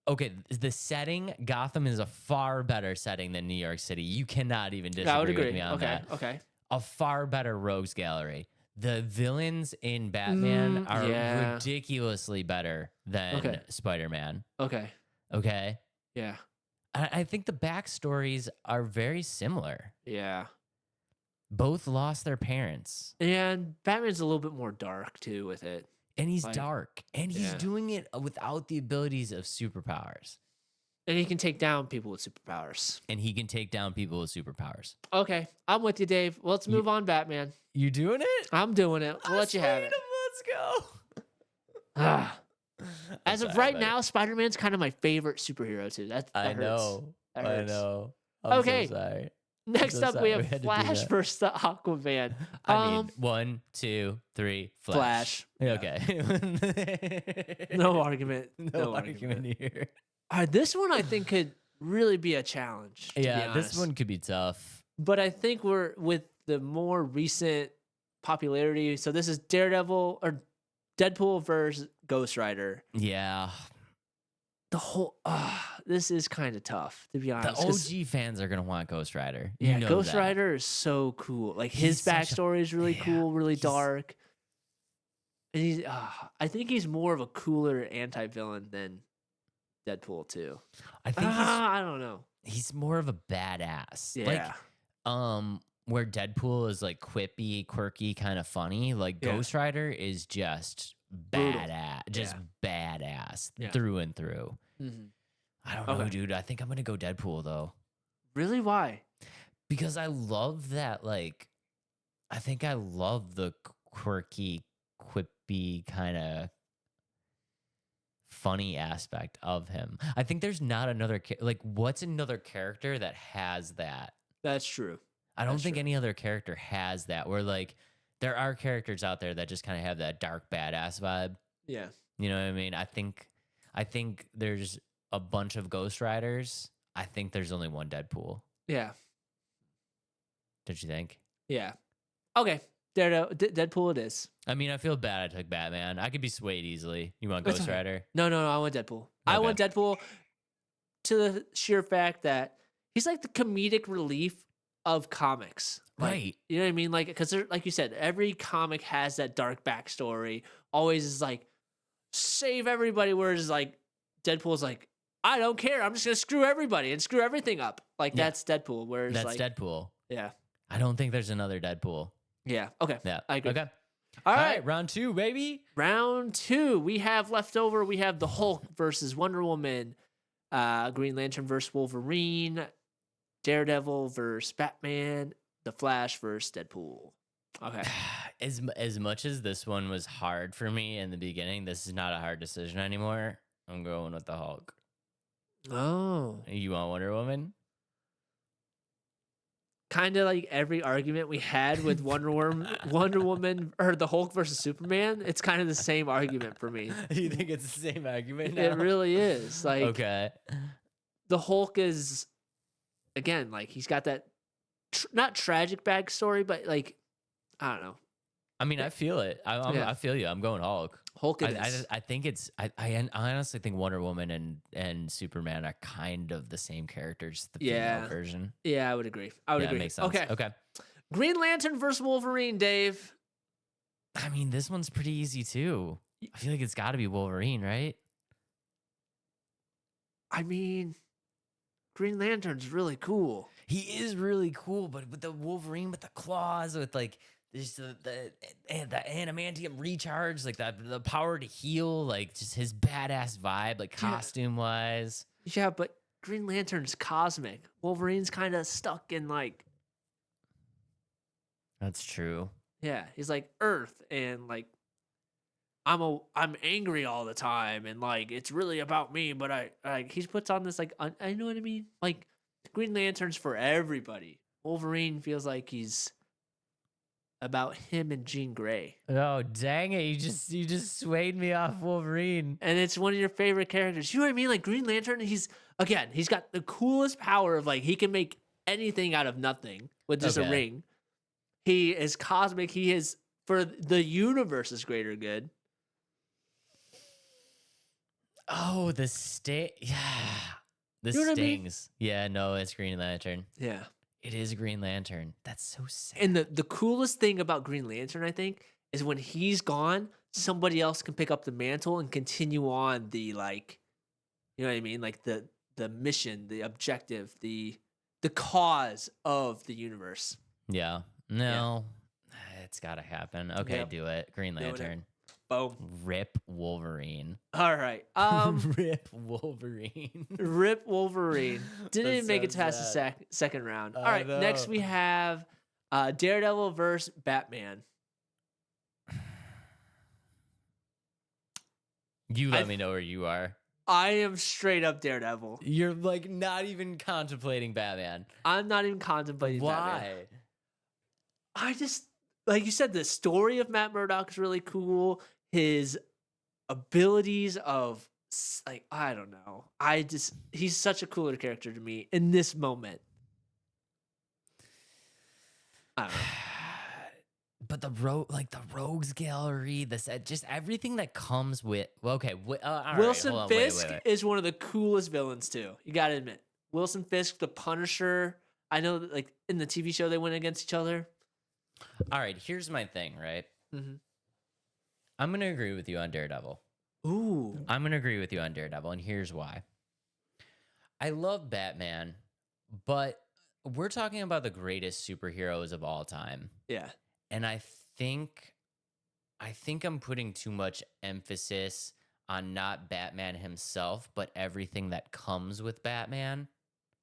okay, the setting, Gotham is a far better setting than New York City. You cannot even disagree I would agree. with me on Okay. that. Okay. A far better rogues gallery. The villains in Batman are yeah. ridiculously better than Okay. Spider-Man. Okay. Okay. Yeah. I think the backstories are very similar. Yeah. Both lost their parents. And Batman's a little bit more dark too with it. And he's Like, dark. And he's yeah. doing it without the abilities of superpowers. And he can take down people with superpowers. And he can take down people with superpowers. Okay. I'm with you, Dave. Let's move on, Batman. You doing it? I'm doing it. We'll let you have it. Let's go. Ah. As of sorry, right buddy. now, Spider-Man's kind of my favorite superhero too. That I hurts. know. That I hurts. know. I'm Okay. so sorry. Next So up, we sorry have we had to do Flash that. versus the Aquaman. I mean, 1, 2, 3, Flash. Flash. Okay. No argument. No argument here. All right, this one I think could really be a challenge. To be Yeah, this honest. one could be tough. But I think we're with the more recent popularity. So this is Daredevil or Deadpool versus Ghost Rider. Yeah. The whole this is kind of tough, to be The honest. 'cause, OG fans are going to want Ghost Rider. yeah, You know Ghost that. Rider is so cool. Like He's his such a- backstory is really yeah, cool, really he's- dark. And he's I think he's more of a cooler anti-villain than Deadpool too. I think I don't know. he's more of a badass. Yeah. Like, where Deadpool is like quippy, quirky, kind of funny. Like Yeah. Ghost Rider is just Brutal. badass, just badass Yeah. through and through. Mhm. I don't know, Okay. dude. I think I'm gonna go Deadpool though, Really? Why? because I love that. Like, I think I love the quirky, quippy kind of funny aspect of him. I think there's not another like, what's another character that has that? That's true. I don't That's think true. any other character has that. Where like there are characters out there that just kind of have that dark badass vibe. Yeah. You know what I mean? I think there's a bunch of Ghost Riders. I think there's only one Deadpool. Yeah. Don't you think? Yeah. Okay. Deadpool it is. I mean, I feel bad I took Batman. I could be swayed easily. You want That's Ghost okay. Rider? No, I want Deadpool. I Okay. want Deadpool to the sheer fact that he's like the comedic relief of comics. Like, Right. You know what I mean? Like, because like you said, every comic has that dark backstory. Always is like, save everybody. Whereas like Deadpool's like, I don't care. I'm just gonna screw everybody and screw everything up. Like Yeah. that's Deadpool. Whereas That's like, Deadpool. yeah, I don't think there's another Deadpool. yeah. Okay. Yeah. I agree. Okay. All All right. right. Round 2, baby. Round 2, we have left over. We have the Hulk versus Wonder Woman, Green Lantern versus Wolverine, Daredevil versus Batman, The Flash versus Deadpool. Okay. As much as this one was hard for me in the beginning, this is not a hard decision anymore. I'm going with the Hulk. Oh. You want Wonder Woman? Kind of like every argument we had with Wonder Woman, or the Hulk versus Superman. It's kind of the same argument for me. You think it's the same argument now? It really is. Like Okay. the Hulk is, again, like he's got that not tragic backstory, but like I don't know. I mean, I feel it. Yeah. I feel you. I'm going Hulk. Hulk it is. I think it's. I honestly think Wonder Woman and Superman are kind of the same characters. The Yeah. female version. Yeah, I would agree. I would Yeah, agree. makes sense. Okay. Okay. Green Lantern versus Wolverine, Dave. I mean, this one's pretty easy too. I feel like it's got to be Wolverine, right? I mean, Green Lantern's really cool. He is really cool, but with the Wolverine with the claws, with like there's the adamantium recharge, like the power to heal, like just his badass vibe, like Yeah. costume wise. Yeah, but Green Lantern's cosmic. Wolverine's kind of stuck in like, That's true. yeah, he's like Earth and like I'm angry all the time and like it's really about me, but I he puts on this like I know what I mean? Like Green Lantern's for everybody. Wolverine feels like he's about him and Jean Grey. Oh dang it! You just swayed me off Wolverine. And it's one of your favorite characters. You know what I mean? Like Green Lantern, he's got the coolest power of like he can make anything out of nothing with just a Okay. ring. He is cosmic. He is for the universe's greater good. Oh, the yeah, the You know what I mean? stings. Yeah, no, it's Green Lantern. Yeah. It is Green Lantern. That's so sad. And the coolest thing about Green Lantern, I think, is when he's gone, somebody else can pick up the mantle and continue on the like, you know what I mean? Like the mission, the objective, the cause of the universe. Yeah. No, it's got to happen. Okay, Yep. do it. Green Doing it. Lantern. Boom. Rip Wolverine. All right. Rip Wolverine. Rip Wolverine. Didn't That's even make it so past the sad. second round. All I right. Next know. we have Daredevil versus Batman. You let I've- me know where you are. I am straight up Daredevil. You're like not even contemplating Batman. I'm not even contemplating Batman. Why? I just, like you said, the story of Matt Murdock is really cool. His abilities of, like, I don't know. He's such a cooler character to me in this moment. I don't know. But the rogues gallery, just everything that comes with. Well, okay, all right, Wilson hold on, Fisk wait. is one of the coolest villains too. You gotta admit, Wilson Fisk, the Punisher. I know that, like, in the TV show they went against each other. All right, here's my thing, right? Mm-hmm. I'm gonna agree with you on Daredevil. Ooh, I'm gonna agree with you on Daredevil, and here's why. I love Batman, but we're talking about the greatest superheroes of all time. yeah, And I think I'm putting too much emphasis on not Batman himself, but everything that comes with Batman.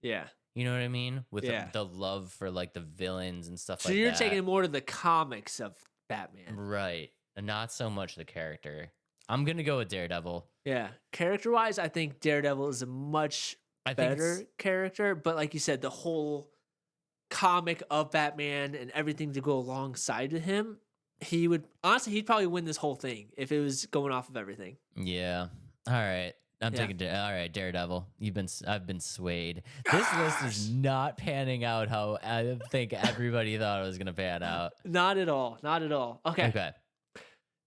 yeah. You know what I mean? With Yeah. the love for like the villains and stuff So like that. you're taking it more to the comics of Batman. Right. And not so much the character. I'm going to go with Daredevil. Yeah, character-wise, I think Daredevil is a much I think better character. But like you said, the whole comic of Batman and everything to go alongside with him, he'd probably win this whole thing if it was going off of everything. Yeah. All right. I'm Yeah. taking all right, Daredevil. I've been swayed. This list is not panning out how I think everybody thought it was going to pan out. Not at all. Not at all. Okay. Okay.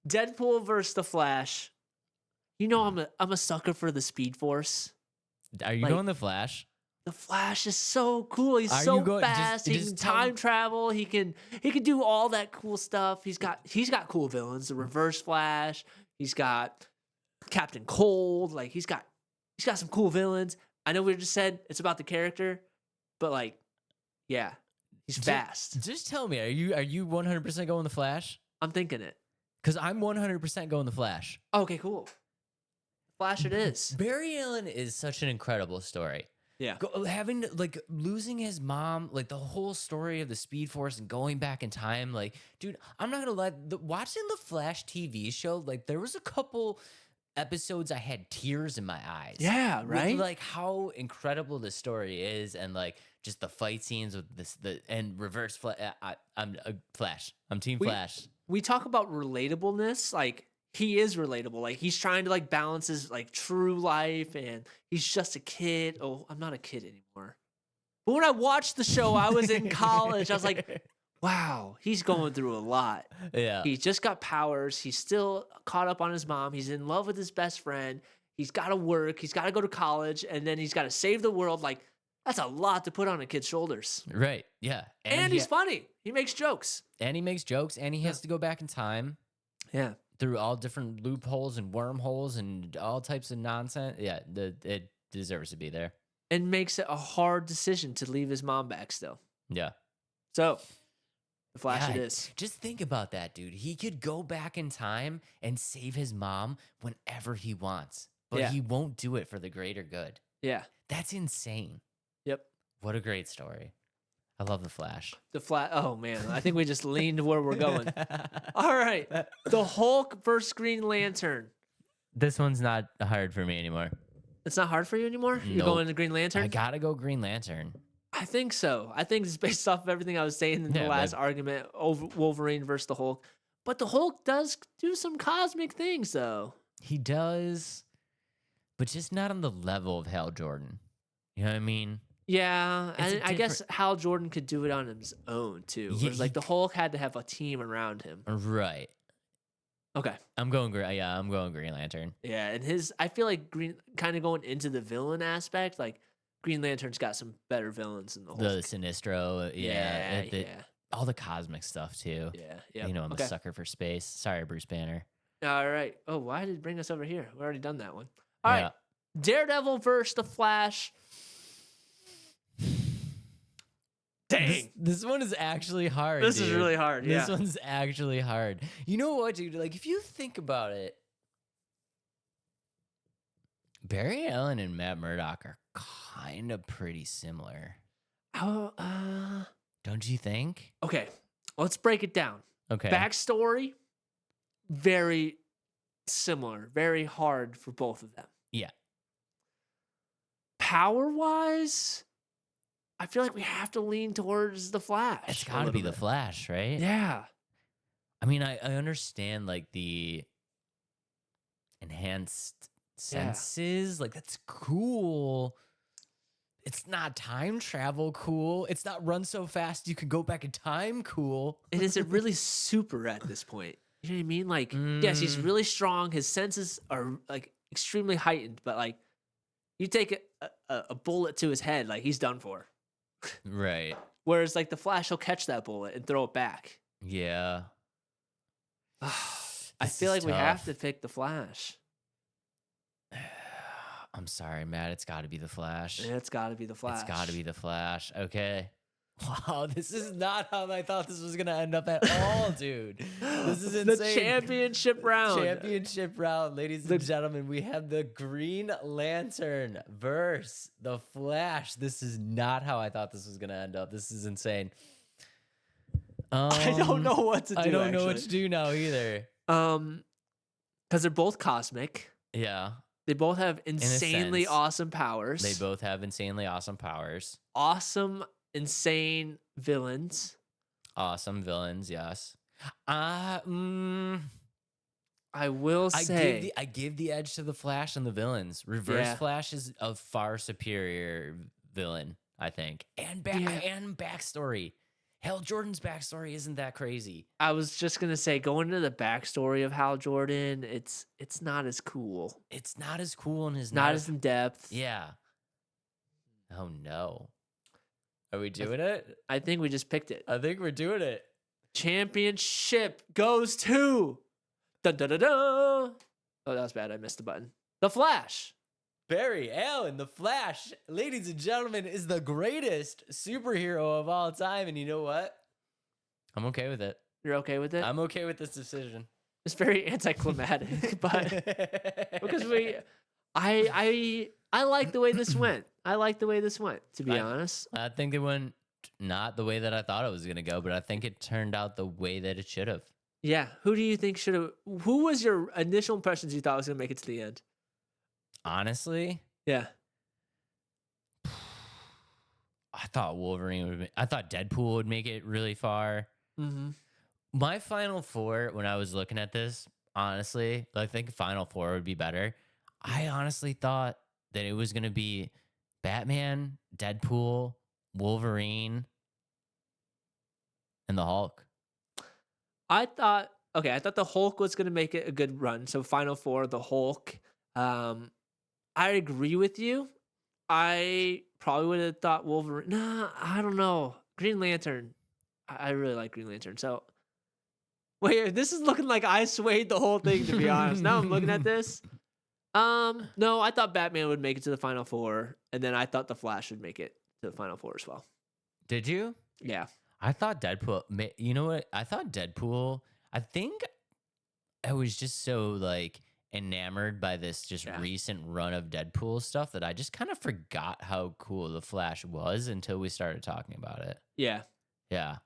Deadpool versus the Flash. You know I'm a sucker for the Speed Force. Are you Like, going the Flash? The Flash is so cool. He's Are so you going- fast. He just can tell time me- travel. He can do all that cool stuff. He's got cool villains. The Reverse Flash. He's got Captain Cold. Like he's got some cool villains. I know we just said it's about the character, but like, yeah, he's fast. Just tell me, are you 100% going the Flash? I'm thinking it. Because I'm 100% going the Flash. Okay, cool. Flash it is. Barry Allen is such an incredible story. Yeah. Having like losing his mom, like the whole story of the Speed Force and going back in time, like, dude, I'm not gonna lie. Watching the Flash TV show, like, there was a couple episodes I had tears in my eyes. Yeah, With, right? like how incredible the story is, and like just the fight scenes with and Reverse Flash. I'm a Flash. I'm Team Flash. We talk about relatableness, like he is relatable. Like he's trying to like balance his like true life and he's just a kid. Oh, I'm not a kid anymore. But when I watched the show, I was in college. I was like, wow, he's going through a lot. Yeah. He just got powers. He's still caught up on his mom. He's in love with his best friend. He's got to work. He's got to go to college, and then he's got to save the world. Like, that's a lot to put on a kid's shoulders. Right. Yeah. And he's funny. He makes jokes. And he makes jokes, and he has to go back in time Yeah. through all different loopholes and wormholes and all types of nonsense. Yeah, it deserves to be there. And makes it a hard decision to leave his mom back still. Yeah. So, the Flash Yeah, it is. Just think about that, dude. He could go back in time and save his mom whenever he wants, but Yeah. he won't do it for the greater good. Yeah. That's insane. Yep. What a great story. I love the Flash. The Flash. Oh, man. I think we just leaned where we're going. All right. The Hulk versus Green Lantern. This one's not hard for me anymore. It's not hard for you anymore? You're Nope. going to Green Lantern? I gotta go Green Lantern. I think so. I think it's based off of everything I was saying in the Yeah, last but- argument over Wolverine versus the Hulk. But the Hulk does do some cosmic things, though. He does, but just not on the level of Hal Jordan. You know what I mean? Yeah, It's and a I guess Hal Jordan could do it on his own too. Yeah, Whereas like the Hulk had to have a team around him. Right. Okay. I'm going Green Lantern. Yeah, and I feel like Green kind of going into the villain aspect, like Green Lantern's got some better villains than the Hulk. The Sinestro, yeah, yeah. All the cosmic stuff too. yeah. You know, I'm okay. a sucker for space. Sorry, Bruce Banner. All right. Oh, why did it bring us over here? We already done that one. All Yeah. right. Daredevil versus the Flash. Dang. This one is actually hard. This is dude. really hard. Yeah. This one's actually hard. You know what, dude? Like, if you think about it, Barry Allen and Matt Murdock are kind of pretty similar. Oh, Don't you think? okay. Let's break it down. Okay. Backstory, very similar, very hard for both of them. Yeah. power wise, I feel like we have to lean towards the Flash. It's a got to little be the bit. Flash, right? Yeah. I mean, I understand like the enhanced Yeah. senses. Like, that's cool. It's not time travel cool. It's not run so fast you can go back in time cool. And is it really super at this point? You know what I mean? Like, yes, he's Mm. really strong. His senses are like extremely heightened, but like, you take a bullet to his head, like he's done for. Right. Whereas like the Flash, he'll catch that bullet and throw it back. Yeah. I This feel is like we have tough. to pick the Flash. I'm sorry, Matt. It's got to be the Flash. And it's got to be the Flash. It's got to be the Flash. Okay. Wow, this is not how I thought this was going to end up at all, dude. This is the insane. championship round. Championship round, ladies and gentlemen. We have the Green Lantern versus the Flash. This is not how I thought this was going to end up. This is insane. I don't know what to do. I don't know what actually. to do now either. Because they're both cosmic. Yeah. They both have insanely sense. awesome powers. They both have insanely awesome powers. Awesome, insane villains. Awesome villains, yes. I will say I give the edge to the Flash and the villains. Reverse Yeah. Flash is a far superior villain, I think. And and backstory. Hal Jordan's backstory isn't that crazy. I was just gonna say, going into the backstory of Hal Jordan, it's not as cool. It's not as cool and his Not as in depth. Yeah. Oh no. Are we doing it? I think we just picked it. I think we're doing it. Championship goes to da da da da. Oh, that was bad. I missed the button. The Flash. Barry Allen, the Flash, ladies and gentlemen, is the greatest superhero of all time. And you know what? I'm okay with it. You're okay with it? I'm okay with this decision. It's very anticlimactic, but because I like the way this went. I like the way this went, to be honest. I think it went not the way that I thought it was going to go, but I think it turned out the way that it should have. Yeah. Who do you think should have? Who was your initial impressions you thought was going to make it to the end? Honestly, Yeah. I thought I thought Deadpool would make it really far. Mm-hmm. My final four, when I was looking at this, honestly, I think final four would be better. I honestly thought that it was going to be Batman, Deadpool, Wolverine, and the Hulk. I thought the Hulk was going to make it a good run. So final four, the Hulk. I agree with you. I probably would have thought Wolverine. Nah, I don't know. Green Lantern. I really like Green Lantern. So, wait, this is looking like I swayed the whole thing, to be honest. Now I'm looking at this. No, I thought Batman would make it to the final four, and then I thought the Flash would make it to the final four as well. Did you? Yeah. I thought Deadpool. You know what? I thought Deadpool. I think I was just so like enamored by this just recent run of Deadpool stuff that I just kind of forgot how cool the Flash was until we started talking about it. Yeah. Yeah.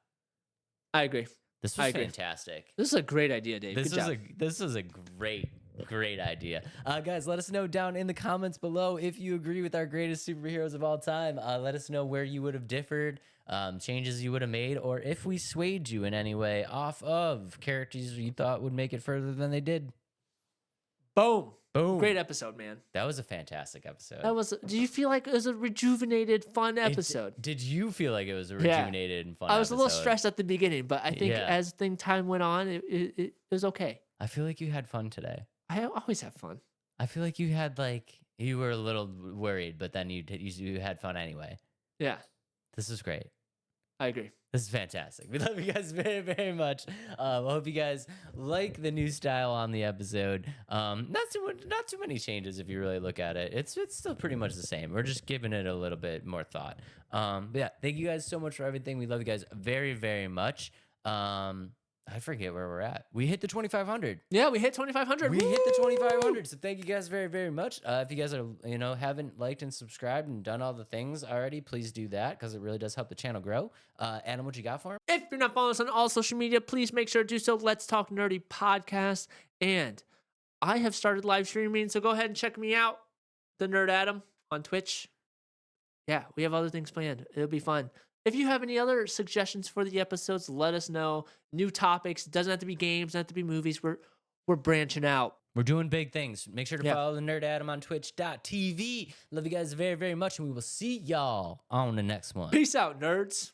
I agree. This was fantastic. This is a great idea, Dave. Good job. This was a great idea. Guys, let us know down in the comments below if you agree with our greatest superheroes of all time. Let us know where you would have differed, changes you would have made, or if we swayed you in any way off of characters you thought would make it further than they did. Boom. Boom. Great episode, man. That was a fantastic episode. Do you feel like it was a rejuvenated, fun episode? Did you feel like it was a rejuvenated and fun I was a little episode? stressed at the beginning, but I think as time went on, it was okay. I feel like you had fun today. I always have fun. I feel like you were a little worried, but then you had fun anyway. Yeah. This is great. I agree. This is fantastic. We love you guys very, very much. I hope you guys like the new style on the episode. Not too many changes if you really look at it. It's still pretty much the same. We're just giving it a little bit more thought. But yeah, thank you guys so much for everything. We love you guys very, very much. I forget where we're at. We hit the 2,500. Yeah, we hit 2,500. We hit the 2,500. So thank you guys very, very much. If you guys are, haven't liked and subscribed and done all the things already, please do that because it really does help the channel grow. Adam, what you got for him? If you're not following us on all social media, please make sure to do so. Let's Talk Nerdy Podcast. And I have started live streaming, so go ahead and check me out, the Nerd Adam, on Twitch. yeah, we have other things planned. It'll be fun. If you have any other suggestions for the episodes, let us know. New topics. Doesn't have to be games, doesn't have to be movies. We're branching out. We're doing big things. Make sure to Yeah. follow the Nerd Adam on twitch.tv. Love you guys very, very much, and we will see y'all on the next one. Peace out, nerds.